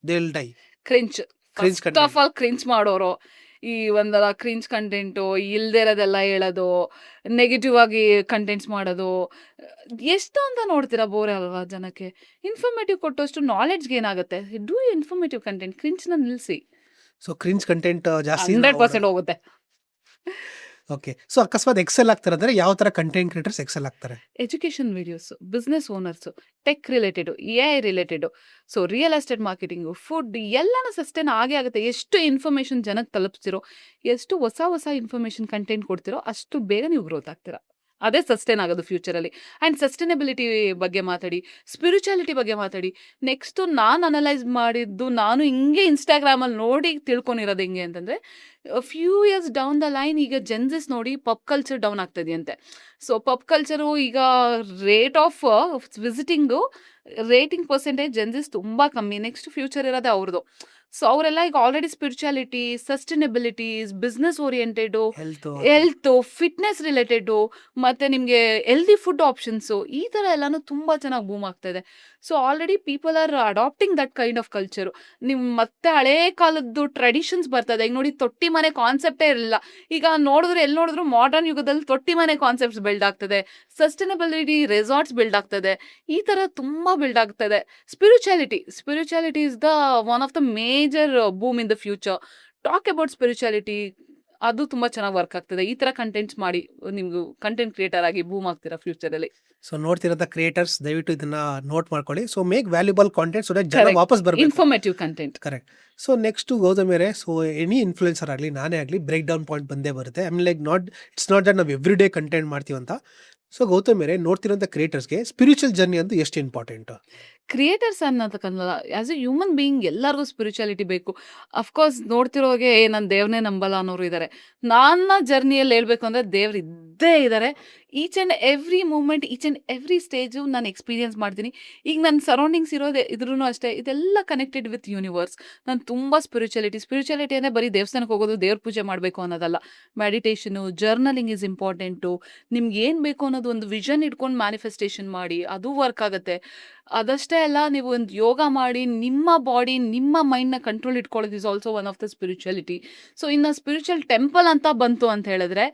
they will die? ಕ್ರಿಂಚ್. Cringe first of all ಕ್ರಿಂಚ್ ಮಾಡೋರು. ಈ ಒಂದರ ಕ್ರಿಂಚ್ ಕಂಟೆಂಟು, ಇಲ್ದೇ ಇರೋದೆಲ್ಲ ಹೇಳೋದು, ನೆಗೆಟಿವ್ ಆಗಿ ಕಂಟೆಂಟ್ಸ್ ಮಾಡೋದು. ಎಷ್ಟು ಅಂತ ನೋಡ್ತೀರಾ? ಬೋರ್ ಅಲ್ವಾ ಜನಕ್ಕೆ? ಇನ್ಫಾರ್ಮೇಟಿವ್ ಕೊಟ್ಟಷ್ಟು ನಾಲೆಡ್ಜ್ ಗೇನ್ ಆಗುತ್ತೆ. Do informative content. ಕ್ರಿಂಚ್‌ನ ನಿಲ್ಲಿಸಿ. ಸೊ ಕ್ರಿಂಜ್ ಕಂಟೆಂಟ್ ಜಾಸ್ತಿ 100% ಹೋಗುತ್ತೆ. ಓಕೆ. ಸೊ ಅಕಸ್ಮಾತ್ ಎಕ್ಸೆಲ್ ಆಗ್ತಾರೆ ಅಂದರೆ ಯಾವ ಥರ ಕಂಟೆಂಟ್ ಕ್ರಿಯೇಟರ್ಸ್ ಎಕ್ಸೆಲ್ ಆಗ್ತಾರೆ? Education videos, business owners, tech related, AI related, so real estate marketing, food ಎಲ್ಲನೂ ಸಸ್ಟೈನ್ ಆಗೇ ಆಗುತ್ತೆ. ಎಷ್ಟು ಇನ್ಫಾರ್ಮೇಷನ್ ಜನಕ್ಕೆ ತಲುಪಿಸ್ತಿರೋ, ಎಷ್ಟು ಹೊಸ ಇನ್ಫಾರ್ಮೇಷನ್ ಕಂಟೆಂಟ್ ಕೊಡ್ತಿರೋ, ಅಷ್ಟು ಬೇಗ ನೀವು ಗ್ರೋತ್ ಆಗ್ತೀರಾ. ಅದೇ ಸಸ್ಟೈನ್ ಆಗೋದು ಫ್ಯೂಚರಲ್ಲಿ. ಆ್ಯಂಡ್ ಸಸ್ಟೈನಬಿಲಿಟಿ ಬಗ್ಗೆ ಮಾತಾಡಿ, ಸ್ಪಿರಿಚುಯಾಲಿಟಿ ಬಗ್ಗೆ ಮಾತಾಡಿ. ನೆಕ್ಸ್ಟು ನಾನು ಅನಲೈಸ್ ಮಾಡಿದ್ದು, ನಾನು ಹಿಂಗೆ ಇನ್ಸ್ಟಾಗ್ರಾಮಲ್ಲಿ ನೋಡಿ ತಿಳ್ಕೊಂಡಿರೋದು ಹೆಂಗೆ ಅಂತಂದರೆ, few years down the line ಈಗ ಜೆನ್ಸಿಸ್ ನೋಡಿ ಪಬ್ ಕಲ್ಚರ್ ಡೌನ್ ಆಗ್ತದೆಯಂತೆ. ಸೊ ಪಬ್ ಕಲ್ಚರು ಈಗ rate of visiting, rating percentage Gen Zs ತುಂಬ ಕಮ್ಮಿ. ನೆಕ್ಸ್ಟ್ ಫ್ಯೂಚರ್ ಇರೋದೇ ಅವ್ರದ್ದು. ಸೊ ಅವರೆಲ್ಲ ಈಗ already spirituality, sustainabilities, business oriented, health, fitness related, ಮತ್ತು ನಿಮಗೆ ಹೆಲ್ದಿ ಫುಡ್ ಆಪ್ಷನ್ಸು, ಈ ಥರ ಎಲ್ಲನೂ ತುಂಬ ಚೆನ್ನಾಗಿ ಬೂಮ್ ಆಗ್ತಾ ಇದೆ. So already people are adapting that kind of culture. ನೀವು ಮತ್ತೆ ಹಳೇ ಕಾಲದ್ದು ಟ್ರೆಡಿಷನ್ಸ್ ಬರ್ತದೆ. ಈಗ ನೋಡಿ, ತೊಟ್ಟಿ ಮನೆ ಕಾನ್ಸೆಪ್ಟೇ ಇರಲಿಲ್ಲ. ಈಗ ನೋಡಿದ್ರೆ ಎಲ್ಲಿ ನೋಡಿದ್ರು ಮಾಡರ್ನ್ ಯುಗದಲ್ಲಿ ತೊಟ್ಟಿ ಮನೆ ಕಾನ್ಸೆಪ್ಟ್ಸ್ ಬಿಲ್ಡ್ ಆಗ್ತದೆ. ಸಸ್ಟೈನಬಿಲಿಟಿ ರೆಸಾರ್ಟ್ಸ್ ಬಿಲ್ಡ್ ಆಗ್ತದೆ. ಈ ಥರ ತುಂಬ ಬಿಲ್ಡ್ ಆಗ್ತದೆ. Spirituality is the one of the major boom in the future. Talk about spirituality, ಅದು ತುಂಬ ಚೆನ್ನಾಗಿ ವರ್ಕ್ ಆಗ್ತದೆ. ಈ ಥರ ಕಂಟೆಂಟ್ಸ್ ಮಾಡಿ ನಿಮ್ಗೆ ಕಂಟೆಂಟ್ ಕ್ರಿಯೇಟರ್ ಆಗಿ ಬೂಮ್ ಆಗ್ತೀರಾ ಫ್ಯೂಚರಲ್ಲಿ. ಸೊ ನೋಡ್ತಿರೋಂಥ ಕ್ರಿಯೇಟರ್ಸ್ ದಯವಿಟ್ಟು ಇದನ್ನ ನೋಟ್ ಮಾಡ್ಕೊಳ್ಳಿ. So make valuable content so that ಜನ Correct. ವಾಪಸ್ ಬರಬೇಕು. Informative content. Correct. So next ಗೌತಮಿಯರೇ, ಸೊ ಎನಿ ಇನ್ಫ್ಲುಯೆನ್ಸರ್ ಆಗಲಿ, ನಾನೇ ಆಗಲಿ, ಬ್ರೇಕ್ ಡೌನ್ ಪಾಯಿಂಟ್ ಬಂದೇ ಬರುತ್ತೆ. I mean like it's not that ನಾವು ಎವ್ರಿ ಡೇ ಕಂಟೆಂಟ್ ಮಾಡ್ತೀವಂತ. ಸೊ ಗೌತಮಿಯರೇ, ನೋಡ್ತಿರೋಂಥ ಕ್ರಿಯೇಟರ್ಸ್ಗೆ ಸ್ಪಿರಿಚುವಲ್ ಜರ್ನಿ ಅಂತ ಎಷ್ಟು ಇಂಪಾರ್ಟೆಂಟ್? ಕ್ರಿಯೇಟರ್ಸ್ ಅನ್ನೋದಕ್ಕನ್ನಲ್ಲ, ಆ್ಯಸ್ ಎ ಹ್ಯೂಮನ್ ಬೀಯಿಂಗ್ ಎಲ್ಲರಿಗೂ ಸ್ಪಿರಿಚುಯಾಲಿಟಿ ಬೇಕು. ಅಫ್ಕೋರ್ಸ್ ನೋಡ್ತಿರೋಗೆ ನಾನು ದೇವ್ರನ್ನೇ ನಂಬಲ್ಲ ಅನ್ನೋರು ಇದ್ದಾರೆ. ನನ್ನ ಜರ್ನಿಯಲ್ಲಿ ಹೇಳ್ಬೇಕು ಅಂದರೆ ದೇವ್ರು ಇದ್ದೇ ಇದ್ದಾರೆ. Each and every moment, each and every stage ನಾನು ಎಕ್ಸ್ಪೀರಿಯನ್ಸ್ ಮಾಡ್ತೀನಿ. ಈಗ ನನ್ನ ಸರೌಂಡಿಂಗ್ಸ್ ಇರೋದೇ ಇದ್ರೂ ಅಷ್ಟೇ, ಇದೆಲ್ಲ ಕನೆಕ್ಟೆಡ್ ವಿತ್ ಯೂನಿವರ್ಸ್. ನಾನು ತುಂಬ ಸ್ಪಿರಿಚುಯಾಲಿಟಿ ಅಂದರೆ ಬರೀ ದೇವಸ್ಥಾನಕ್ಕೆ ಹೋಗೋದು, ದೇವ್ರ ಪೂಜೆ ಮಾಡಬೇಕು ಅನ್ನೋದಲ್ಲ. Meditation, journaling is important. ನಿಮ್ಗೆ ಏನು ಬೇಕು ಅನ್ನೋದು ಒಂದು ವಿಷನ್ ಇಟ್ಕೊಂಡು ಮ್ಯಾನಿಫೆಸ್ಟೇಷನ್ ಮಾಡಿ, ಅದು ವರ್ಕ್ ಆಗುತ್ತೆ. ಅದಷ್ಟೇ ಅಲ್ಲ, ನೀವು ಒಂದು ಯೋಗ ಮಾಡಿ ನಿಮ್ಮ ಬಾಡಿ, ನಿಮ್ಮ ಮೈಂಡ್ನ ಕಂಟ್ರೋಲ್ ಇಟ್ಕೊಳ್ಳೋದು is also one of the spirituality. So ಇನ್ನು ಸ್ಪಿರಿಚುವಲ್ ಟೆಂಪಲ್ ಅಂತ ಬಂತು ಅಂತ ಹೇಳಿದ್ರೆ,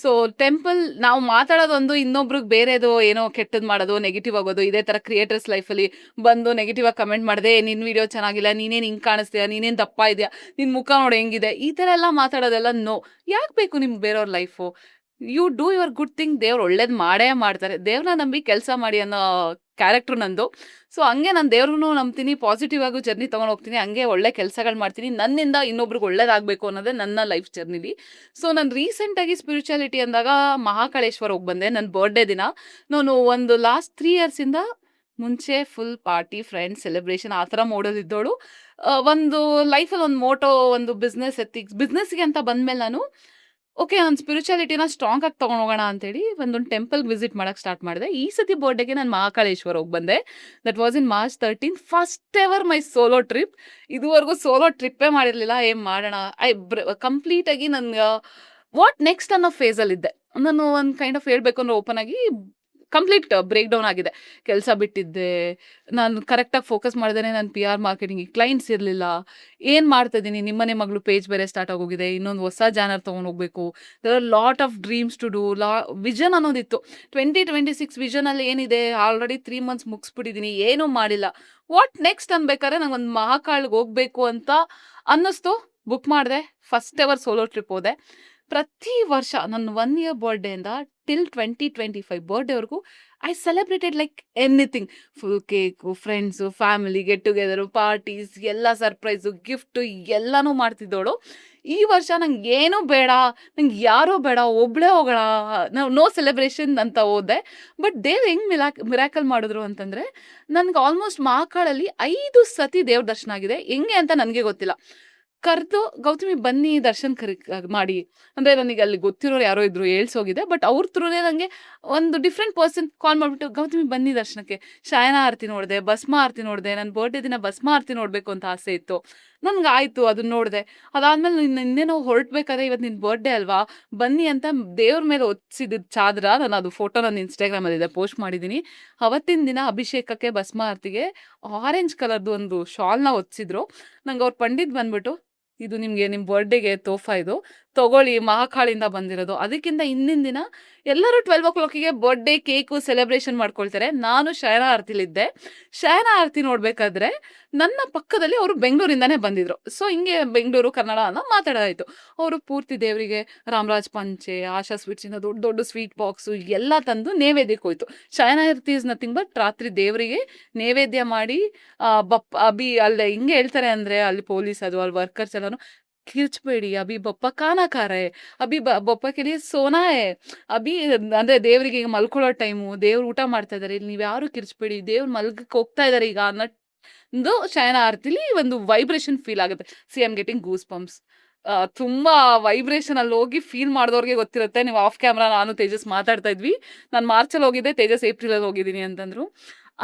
ಸೊ ಟೆಂಪಲ್ ನಾವು ಮಾತಾಡೋದೊಂದು, ಇನ್ನೊಬ್ರಿಗೆ ಬೇರೆದು ಏನೋ ಕೆಟ್ಟದ್ದು ಮಾಡೋದು, ನೆಗೆಟಿವ್ ಆಗೋದು. ಇದೇ ಥರ ಕ್ರಿಯೇಟರ್ಸ್ ಲೈಫಲ್ಲಿ ಬಂದು ನೆಗೆಟಿವ್ ಆಗಿ ಕಮೆಂಟ್ ಮಾಡಿದೆ, ನಿನ್ನ ವಿಡಿಯೋ ಚೆನ್ನಾಗಿಲ್ಲ, ನೀನೇನು ಹಿಂಗೆ ಕಾಣಿಸ್ತೀಯ, ನೀನೇನು ದಪ್ಪ ಇದೆಯಾ, ನಿನ್ನ ಮುಖ ನೋಡಿ ಹೆಂಗಿದೆ, ಈ ಥರ ಎಲ್ಲ ಮಾತಾಡೋದೆಲ್ಲ ನೋ. ಯಾಕೆ ಬೇಕು ನಿಮ್ಗೆ ಬೇರೆಯವ್ರ life? You do your good thing. ದೇವ್ರು ಒಳ್ಳೇದು ಮಾಡೇ ಮಾಡ್ತಾರೆ. ದೇವ್ರನ್ನ ನಂಬಿ ಕೆಲಸ ಮಾಡಿ ಅನ್ನೋ ಕ್ಯಾರೆಕ್ಟ್ರು ನಂದು. ಸೊ ಹಂಗೆ ನಾನು ದೇವ್ರನ್ನೂ ನಂಬ್ತೀನಿ, ಪಾಸಿಟಿವ್ ಆಗೂ ಜರ್ನಿ ತೊಗೊಂಡು ಹೋಗ್ತೀನಿ, ಹಂಗೆ ಒಳ್ಳೆ ಕೆಲಸಗಳು ಮಾಡ್ತೀನಿ. ನನ್ನಿಂದ ಇನ್ನೊಬ್ರಿಗೆ ಒಳ್ಳೇದಾಗಬೇಕು ಅನ್ನೋದೇ ನನ್ನ ಲೈಫ್ ಜರ್ನಿಲಿ. ಸೊ ನಾನು ರೀಸೆಂಟಾಗಿ ಸ್ಪಿರಿಚುಯಾಲಿಟಿ ಅಂದಾಗ ಮಹಾಕಾಳೇಶ್ವರ ಹೋಗಿ ಬಂದೆ ನನ್ನ ಬರ್ಡೇ ದಿನ. ನಾನು ಒಂದು ಲಾಸ್ಟ್ 3 ಇಯರ್ಸಿಂದ ಮುಂಚೆ ಫುಲ್ ಪಾರ್ಟಿ, ಫ್ರೆಂಡ್ಸ್, ಸೆಲೆಬ್ರೇಷನ್ ಆ ಥರ ಮಾಡೋದಿದ್ದೋಳು. ಒಂದು ಲೈಫಲ್ಲಿ ಒಂದು ಮೋಟೋ, ಒಂದು ಬಿಸ್ನೆಸ್ ಎಥಿಕ್ಸ್, ಬಿಸ್ನೆಸ್ಗೆ ಅಂತ ಬಂದಮೇಲೆ ನಾನು ಓಕೆ, ನಾನು ಸ್ಪಿರಿಚುಯಾಲಿಟಿನ ಸ್ಟ್ರಾಂಗ್ ಆಗಿ ತೊಗೊಂಡು ಹೋಗೋಣ ಅಂತೇಳಿ ಒಂದೊಂದು ಟೆಂಪಲ್ಗೆ ವಿಸಿಟ್ ಮಾಡೋಕ್ಕೆ ಸ್ಟಾರ್ಟ್ ಮಾಡಿದೆ. ಈ ಸತಿ ಬರ್ಡೇಗೆ ನಾನು ಮಹಾಕಾಳೇಶ್ವರ ಹೋಗಿ ಬಂದೆ. That was in March 13. First ever my solo trip. ಇದುವರೆಗೂ ಸೋಲೋ ಟ್ರಿಪ್ಪೇ ಮಾಡಿರಲಿಲ್ಲ. ಏನು ಮಾಡೋಣ, ಕಂಪ್ಲೀಟಾಗಿ ನನಗೆ ವಾಟ್ ನೆಕ್ಸ್ಟ್ ಅನ್ನೋ ಫೇಸಲ್ಲಿದ್ದೆ. ನಾನು ಒಂದು ಕೈಂಡ್ ಆಫ್ ಹೇಳ್ಬೇಕು ಅಂದರೆ ಓಪನ್ ಆಗಿ ಕಂಪ್ಲೀಟ್ ಬ್ರೇಕ್ ಡೌನ್ ಆಗಿದೆ. ಕೆಲಸ ಬಿಟ್ಟಿದ್ದೆ, ನಾನು ಕರೆಕ್ಟಾಗಿ ಫೋಕಸ್ ಮಾಡ್ದೇನೆ ನಾನು PR ಮಾರ್ಕೆಟಿಂಗಿಗೆ ಕ್ಲೈಂಟ್ಸ್ ಇರಲಿಲ್ಲ. ಏನು ಮಾಡ್ತಾ ಇದ್ದೀನಿ, ನಿಮ್ಮನೆ ಮಗಳು ಪೇಜ್ ಬೇರೆ ಸ್ಟಾರ್ಟ್ ಆಗೋಗಿದೆ, ಇನ್ನೊಂದು ಹೊಸ ಜಾನರ್ ತೊಗೊಂಡು ಹೋಗಬೇಕು, there are lot of dreams to do, vision ಅನ್ನೋದಿತ್ತು. 2026 ವಿಷನಲ್ಲಿ ಏನಿದೆ, ಆಲ್ರೆಡಿ 3 ಮಂತ್ಸ್ ಮುಗಿಸ್ಬಿಟ್ಟಿದ್ದೀನಿ, ಏನೂ ಮಾಡಿಲ್ಲ. ವಾಟ್ ನೆಕ್ಸ್ಟ್ ಅನ್ಬೇಕಾದ್ರೆ ನಂಗೊಂದು ಮಹಾಕಾಳ್ಗೆ ಹೋಗಬೇಕು ಅಂತ ಅನ್ನಿಸ್ತು. ಬುಕ್ ಮಾಡಿದೆ, ಫಸ್ಟ್ ಎವರ್ ಸೋಲೋ ಟ್ರಿಪ್ ಹೋದೆ. ಪ್ರತಿ ವರ್ಷ ನನ್ನ 1 ಇಯರ್ ಬರ್ಡೇಯಿಂದ ಟಿಲ್ 2025 ಬರ್ಡೇವರೆಗೂ I celebrated like anything. Full cake, friends, family, get together, parties, ಎಲ್ಲ ಸರ್ಪ್ರೈಸು, ಗಿಫ್ಟು ಎಲ್ಲನೂ ಮಾಡ್ತಿದ್ದೋಳು. ಈ ವರ್ಷ ನಂಗೆ ಏನೂ ಬೇಡ, ನಂಗೆ ಯಾರೂ ಬೇಡ, ಒಬ್ಬಳೇ ಹೋಗೋಣ, ನಾವು ನೋ ಸೆಲೆಬ್ರೇಷನ್ ಅಂತ ಹೋದೆ. ಬಟ್ ದೇವ್ರು ಹೆಂಗೆ ಮಿರಾಕಲ್ ಮಾಡಿದ್ರು ಅಂತಂದರೆ, ನನಗೆ ಆಲ್ಮೋಸ್ಟ್ ಮಹಾಕಾಳಲ್ಲಿ 5 ಸತಿ ದೇವ್ರ ದರ್ಶನ ಆಗಿದೆ. ಹೆಂಗೆ ಅಂತ ನನಗೆ ಗೊತ್ತಿಲ್ಲ. ಕರೆದು ಗೌತಮಿ ಬನ್ನಿ ದರ್ಶನ್ ಮಾಡಿ ಅಂದರೆ ನನಗೆ ಅಲ್ಲಿ ಗೊತ್ತಿರೋರು ಯಾರೋ ಇದ್ರು, ಹೇಳ್ಸೋಗಿದೆ. ಬಟ್ ಅವ್ರ ಥ್ರೂನೇ ನನಗೆ ಒಂದು ಡಿಫ್ರೆಂಟ್ ಪರ್ಸನ್ ಕಾಲ್ ಮಾಡಿಬಿಟ್ಟು ಗೌತಮಿ ಬನ್ನಿ ದರ್ಶನಕ್ಕೆ. ಶಯನ ಆರತಿ ನೋಡಿದೆ, ಭಸ್ಮ ಆರತಿ ನೋಡಿದೆ. ನನ್ನ ಬರ್ಡೇ ದಿನ ಭಸ್ಮ ಆರತಿ ನೋಡಬೇಕು ಅಂತ ಆಸೆ ಇತ್ತು. ನನಗೆ ಆಯಿತು, ಅದನ್ನ ನೋಡಿದೆ. ಅದಾದಮೇಲೆ ಇನ್ನೇನೋ ಹೊರಟ್ಬೇಕಾದ್ರೆ ಇವತ್ತು ನಿನ್ನ ಬರ್ಡೇ ಅಲ್ವಾ ಬನ್ನಿ ಅಂತ ದೇವ್ರ ಮೇಲೆ ಒತ್ತಿಸಿದ ಚಾದ್ರ, ನಾನು ಅದು ಫೋಟೋ ನನ್ನ ಇನ್ಸ್ಟಾಗ್ರಾಮಲ್ಲಿದೆ, ಪೋಸ್ಟ್ ಮಾಡಿದ್ದೀನಿ. ಅವತ್ತಿನ ದಿನ ಅಭಿಷೇಕಕ್ಕೆ ಭಸ್ಮ ಆರತಿಗೆ ಆರೆಂಜ್ ಕಲರ್ದು ಒಂದು ಶಾಲ್ನ ಒತ್ತಿಸಿದ್ರು. ನಂಗೆ ಅವ್ರ ಪಂಡಿತ್ ಬಂದ್ಬಿಟ್ಟು, ಇದು ನಿಮಗೆ ನಿಮ್ಮ ಬರ್ಡೇಗೆ ತೋಫಾ, ಇದು ತಗೊಳ್ಳಿ, ಮಹಾಕಾಳಿಂದ ಬಂದಿರೋದು. ಅದಕ್ಕಿಂತ ಹಿಂದಿನ ದಿನ ಎಲ್ಲರೂ 12 o'clockಗೆ ಬರ್ಡೇ ಕೇಕು ಸೆಲೆಬ್ರೇಷನ್ ಮಾಡ್ಕೊಳ್ತಾರೆ. ನಾನು ಶಯನ ಆರತಿಲಿದ್ದೆ. ಶಯನ ಆರತಿ ನೋಡಬೇಕಾದ್ರೆ ನನ್ನ ಪಕ್ಕದಲ್ಲಿ ಅವರು ಬೆಂಗಳೂರಿಂದನೇ ಬಂದಿದ್ರು. ಸೊ ಹಿಂಗೆ ಬೆಂಗಳೂರು ಕನ್ನಡ ಅನ್ನೋ ಮಾತಾಡೋದಾಯಿತು. ಅವರು ಪೂರ್ತಿ ದೇವರಿಗೆ ರಾಮರಾಜ್ ಪಂಚೆ, ಆಶಾ ಸ್ವೀಟ್ಸಿಂದ ದೊಡ್ಡ ದೊಡ್ಡ ಸ್ವೀಟ್ ಬಾಕ್ಸು ಎಲ್ಲ ತಂದು ನೈವೇದ್ಯಕ್ಕೆ ಹೋಯ್ತು. ಶಯನ ಆರತಿ ಇಸ್ ನಥಿಂಗ್ ಬಟ್ ರಾತ್ರಿ ದೇವರಿಗೆ ನೈವೇದ್ಯ ಮಾಡಿ ಅಭಿ ಅಲ್ಲೇ ಹಿಂಗೆ ಹೇಳ್ತಾರೆ ಅಂದರೆ, ಅಲ್ಲಿ ಪೊಲೀಸ್ ಅದು ಅಲ್ಲಿ ವರ್ಕರ್ಸ್ ಎಲ್ಲನೂ ಕಿರ್ಚ್ಬೇಡಿ, ಅಭಿ ಬಪ್ಪ ಖಾನಾ ಖಾ ರಹೆ, ಅಭಿ ಬಪ್ಪ ಕೆ ಲಿಯೆ ಸೋನಾ ಹೈ, ಅಭಿ ಅಂದರೆ ದೇವರಿಗೆ ಈಗ ಮಲ್ಕೊಳ್ಳೋ ಟೈಮು, ದೇವ್ರು ಊಟ ಮಾಡ್ತಾ ಇದ್ದಾರೆ, ಇಲ್ಲಿ ನೀವು ಯಾರು ಕಿರ್ಚ್ಬೇಡಿ, ದೇವ್ರು ಮಲ್ಗಕ್ಕೆ ಹೋಗ್ತಾ ಇದ್ದಾರೆ ಈಗ ಅನ್ನೋದು ಶಯನ ಆರತಿಲಿ ಒಂದು ವೈಬ್ರೇಷನ್ ಫೀಲ್ ಆಗುತ್ತೆ. See I am getting goosebumps. ತುಂಬ ವೈಬ್ರೇಷನ್ ಅಲ್ಲಿ ಹೋಗಿ ಫೀಲ್ ಮಾಡಿದವ್ರಿಗೆ ಗೊತ್ತಿರುತ್ತೆ. ನೀವು ಆಫ್ ಕ್ಯಾಮ್ರಾ ನಾನು ತೇಜಸ್ ಮಾತಾಡ್ತಾ ಇದ್ವಿ. ನಾನು ಮಾರ್ಚಲ್ಲಿ ಹೋಗಿದ್ದೆ, ತೇಜಸ್ ಏಪ್ರಿಲಲ್ಲಿ ಹೋಗಿದ್ದೀನಿ ಅಂತಂದರು.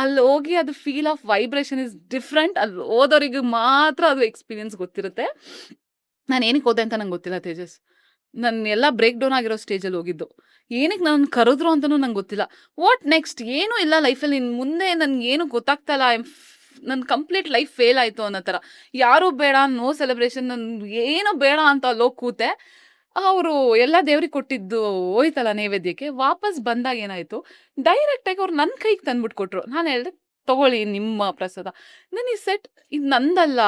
ಅಲ್ಲಿ ಹೋಗಿ ಅದು feel of vibration is different. ಅಲ್ಲಿ ಹೋದವ್ರಿಗೆ ಮಾತ್ರ ಅದು ಎಕ್ಸ್ಪೀರಿಯನ್ಸ್ ಗೊತ್ತಿರುತ್ತೆ. ನಾನು ಏನಕ್ಕೆ ಹೋದೆ ಅಂತ ನಂಗೆ ಗೊತ್ತಿಲ್ಲ ತೇಜಸ್. ನಾನು ಎಲ್ಲ ಬ್ರೇಕ್ ಡೌನ್ ಆಗಿರೋ ಸ್ಟೇಜಲ್ಲಿ ಹೋಗಿದ್ದು. ಏನಕ್ಕೆ ನನ್ನ ಕರೆದ್ರು ಅಂತಲೂ ನಂಗೆ ಗೊತ್ತಿಲ್ಲ. ವಾಟ್ ನೆಕ್ಸ್ಟ್, ಏನೂ ಇಲ್ಲ ಲೈಫಲ್ಲಿ, ಇನ್ನು ಮುಂದೆ ನನಗೇನು ಗೊತ್ತಾಗ್ತಾ ಇಲ್ಲ. ನನ್ನ ಕಂಪ್ಲೀಟ್ ಲೈಫ್ ಫೇಲ್ ಆಯಿತು ಅನ್ನೋ ಥರ. ಯಾರೂ ಬೇಡ, ನೋ ಸೆಲೆಬ್ರೇಷನ್, ನನ್ಗೆ ಏನೂ ಬೇಡ ಅಂತ ಅಲ್ಲೋಗಿ ಕೂತೆ. ಅವರು ಎಲ್ಲ ದೇವ್ರಿಗೆ ಕೊಟ್ಟಿದ್ದು ಹೋಯ್ತಲ್ಲ ನೈವೇದ್ಯಕ್ಕೆ, ವಾಪಸ್ ಬಂದಾಗ ಏನಾಯಿತು, ಡೈರೆಕ್ಟಾಗಿ ಅವ್ರು ನನ್ನ ಕೈಗೆ ತಂದ್ಬಿಟ್ಟು ಕೊಟ್ಟರು. ನಾನು ಹೇಳಿದೆ, ತಗೊಳ್ಳಿ ನಿಮ್ಮ ಪ್ರಸಾದ. ನನಗೆ ಸೆಟ್, ಇದು ನಂದಲ್ಲ,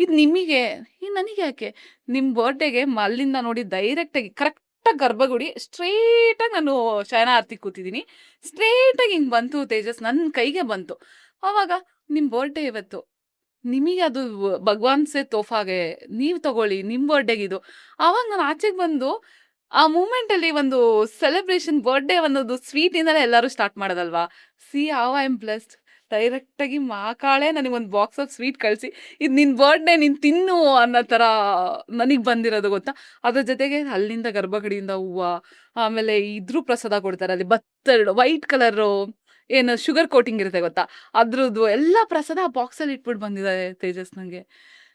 ಇದು ನಿಮಗೆ, ಇದು ನನಗೆ ಯಾಕೆ, ನಿಮ್ಮ ಬರ್ಡೇಗೆ ಅಲ್ಲಿಂದ ನೋಡಿ ಡೈರೆಕ್ಟಾಗಿ ಕರೆಕ್ಟಾಗಿ ಗರ್ಭಗುಡಿ ಸ್ಟ್ರೇಟಾಗಿ ನಾನು ಶಯನ ಆರತಿ ಕೂತಿದ್ದೀನಿ. ಸ್ಟ್ರೇಟಾಗಿ ಹಿಂಗೆ ಬಂತು ತೇಜಸ್, ನನ್ನ ಕೈಗೆ ಬಂತು. ಆವಾಗ ನಿಮ್ಮ ಬರ್ಡೇ ಇವತ್ತು, ನಿಮಗೆ ಅದು ಭಗವಾನ್ ಸೆ ತೋಫಾಗೆ, ನೀವು ತಗೊಳ್ಳಿ, ನಿಮ್ಮ ಬರ್ಡೇಗಿದು. ಆವಾಗ ನಾನು ಆಚೆಗೆ ಬಂದು ಆ ಮೂಮೆಂಟಲ್ಲಿ ಒಂದು ಸೆಲೆಬ್ರೇಷನ್, ಬರ್ಡೇ ಅನ್ನೋದು ಸ್ವೀಟಿಂದಲೇ ಎಲ್ಲರೂ ಸ್ಟಾರ್ಟ್ ಮಾಡೋದಲ್ವಾ. See how I am blessed. ಡೈರೆಕ್ಟಾಗಿ ಮಹಾಕಾಳೆ ನನಗೊಂದು ಬಾಕ್ಸ್ ಆಫ್ ಸ್ವೀಟ್ ಕಳಿಸಿ, ಇದು ನಿನ್ನ ಬರ್ಡೇ, ನೀನು ತಿನ್ನು ಅನ್ನೋ ಥರ ನನಗೆ ಬಂದಿರೋದು ಗೊತ್ತಾ. ಅದ್ರ ಜೊತೆಗೆ ಅಲ್ಲಿಂದ ಗರ್ಭಗುಡಿಯಿಂದ ಹೂವು, ಆಮೇಲೆ ಇದ್ರ ಪ್ರಸಾದ ಕೊಡ್ತಾರೆ, ಅಲ್ಲಿ ಭತ್ತರ್ಡು ವೈಟ್ ಕಲರು ಏನು ಶುಗರ್ ಕೋಟಿಂಗ್ ಇರುತ್ತೆ ಗೊತ್ತಾ, ಅದ್ರದ್ದು ಎಲ್ಲ ಪ್ರಸಾದ ಆ ಬಾಕ್ಸಲ್ಲಿ ಇಟ್ಬಿಟ್ಟು ಬಂದಿದ್ದಾರೆ ತೇಜಸ್ ನನಗೆ.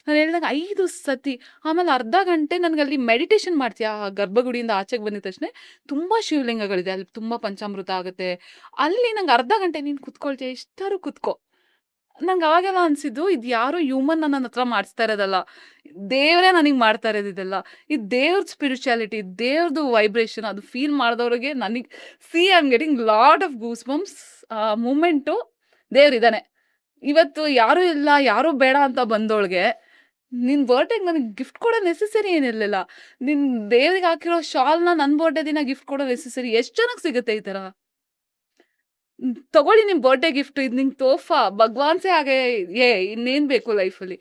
ನಾನು ಹೇಳಿದಾಗ 5 ಸತಿ. ಆಮೇಲೆ ಅರ್ಧ ಗಂಟೆ ನನಗಲ್ಲಿ ಮೆಡಿಟೇಷನ್ ಮಾಡ್ತೀಯ. ಆ ಗರ್ಭಗುಡಿಯಿಂದ ಆಚೆಗೆ ಬಂದಿದ ತಕ್ಷಣ ತುಂಬ ಶಿವಲಿಂಗಗಳಿದೆ, ಅಲ್ಲಿ ತುಂಬ ಪಂಚಾಮೃತ ಆಗುತ್ತೆ. ಅಲ್ಲಿ ನಂಗೆ ಅರ್ಧ ಗಂಟೆ ನೀನು ಕುತ್ಕೊಳ್ತೀಯ, ಇಷ್ಟಾರು ಕುತ್ಕೋ. ನಂಗೆ ಅವಾಗೆಲ್ಲ ಅನಿಸಿದ್ದು, ಇದು ಯಾರೋ ಹ್ಯೂಮನ್ ನನ್ನ ಹತ್ರ ಮಾಡಿಸ್ತಾ ಇರೋದಲ್ಲ, ದೇವರೇ ನನಗೆ ಮಾಡ್ತಾ ಇರೋದು ಇದೆಲ್ಲ. ಇದು ದೇವ್ರ ಸ್ಪಿರಿಚುಯಾಲಿಟಿ, ದೇವ್ರದ್ದು ವೈಬ್ರೇಷನ್, ಅದು ಫೀಲ್ ಮಾಡಿದವ್ರಿಗೆ ನನಗೆ C I am getting lot of goose bumps. ಆ ಮೂಮೆಂಟು ದೇವ್ರಿದ್ದಾನೆ. ಇವತ್ತು ಯಾರೂ ಇಲ್ಲ, ಯಾರೂ ಬೇಡ ಅಂತ ಬಂದೋಳಿಗೆ ನಿನ್ನ ಬರ್ಡೇಗೆ ನನಗೆ ಗಿಫ್ಟ್ ಕೊಡೋ ನೆಸೆಸರಿ ಏನಿರಲಿಲ್ಲ. ನಿನ್ನ ದೇವ್ರಿಗೆ ಹಾಕಿರೋ ಶಾಲ್ನ ನನ್ನ ಬರ್ಡೇ ದಿನ ಗಿಫ್ಟ್ ಕೊಡೋ ನೆಸೆಸರಿ ಎಷ್ಟು ಜನಕ್ಕೆ ಸಿಗುತ್ತೆ ಈ ಥರ. ತಗೊಳ್ಳಿ ನಿಮ್ಮ ಬರ್ಡೇ ಗಿಫ್ಟ್, ಇದು ನಿಂಗೆ ತೋಫಾ, ಭಗವಾನ್ಸೇ ಹಾಗೆ, ಇನ್ನೇನು ಬೇಕು ಲೈಫಲ್ಲಿ.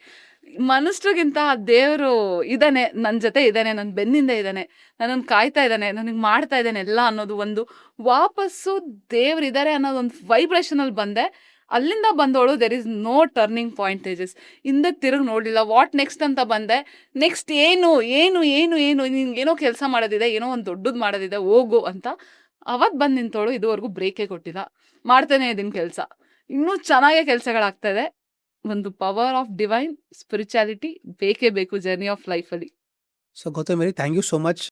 ಮನುಷ್ಯರಿಗಿಂತ ದೇವರು ಇದ್ದಾನೆ, ನನ್ನ ಜೊತೆ ಇದ್ದಾನೆ, ನನ್ನ ಬೆನ್ನಿಂದ ಇದ್ದಾನೆ, ನನ್ನನ್ನು ಕಾಯ್ತಾ ಇದ್ದಾನೆ, ನನಗೆ ಮಾಡ್ತಾ ಇದ್ದಾನೆ ಎಲ್ಲ ಅನ್ನೋದು ಒಂದು ವಾಪಸ್ಸು ದೇವ್ರಿದ್ದಾರೆ ಅನ್ನೋದೊಂದು ವೈಬ್ರೇಷನಲ್ಲಿ ಬಂದೆ. ಅಲ್ಲಿಂದ ಬಂದವಳು there is no turning point Tejas. ಹಿಂದಕ್ಕೆ ತಿರುಗಿ ನೋಡಲಿಲ್ಲ. ವಾಟ್ ನೆಕ್ಸ್ಟ್ ಅಂತ ಬಂದೆ. ನೆಕ್ಸ್ಟ್ ಏನು ಏನು ಏನು ಏನು ನಿನ್ಗೇನೋ ಕೆಲಸ ಮಾಡೋದಿದೆ, ಏನೋ ಒಂದು ದೊಡ್ಡದು ಮಾಡೋದಿದೆ, ಹೋಗು ಅಂತ ಅವತ್ತು ಬಂದು ನಿಂತವಳು. ಇದುವರೆಗೂ ಬ್ರೇಕೇ ಕೊಟ್ಟಿಲ್ಲ, ಮಾಡ್ತಾನೆ ಇದ್ದೀನಿ ಕೆಲಸ. ಇನ್ನೂ ಚೆನ್ನಾಗೇ ಕೆಲಸಗಳಾಗ್ತಾಯಿದೆ. ಒಂದು ಪವರ್ ಆಫ್ ಡಿವೈನ್ ಸ್ಪಿರಿಚುಯಾಲಿಟಿ ಬೇಕೇ ಬೇಕು ಜರ್ನಿ ಆಫ್ ಲೈಫಲ್ಲಿ. ಸೊ ಗೌತಮ್ ಮೇರಿ, ಥ್ಯಾಂಕ್ ಯು ಸೋ ಮಚ್.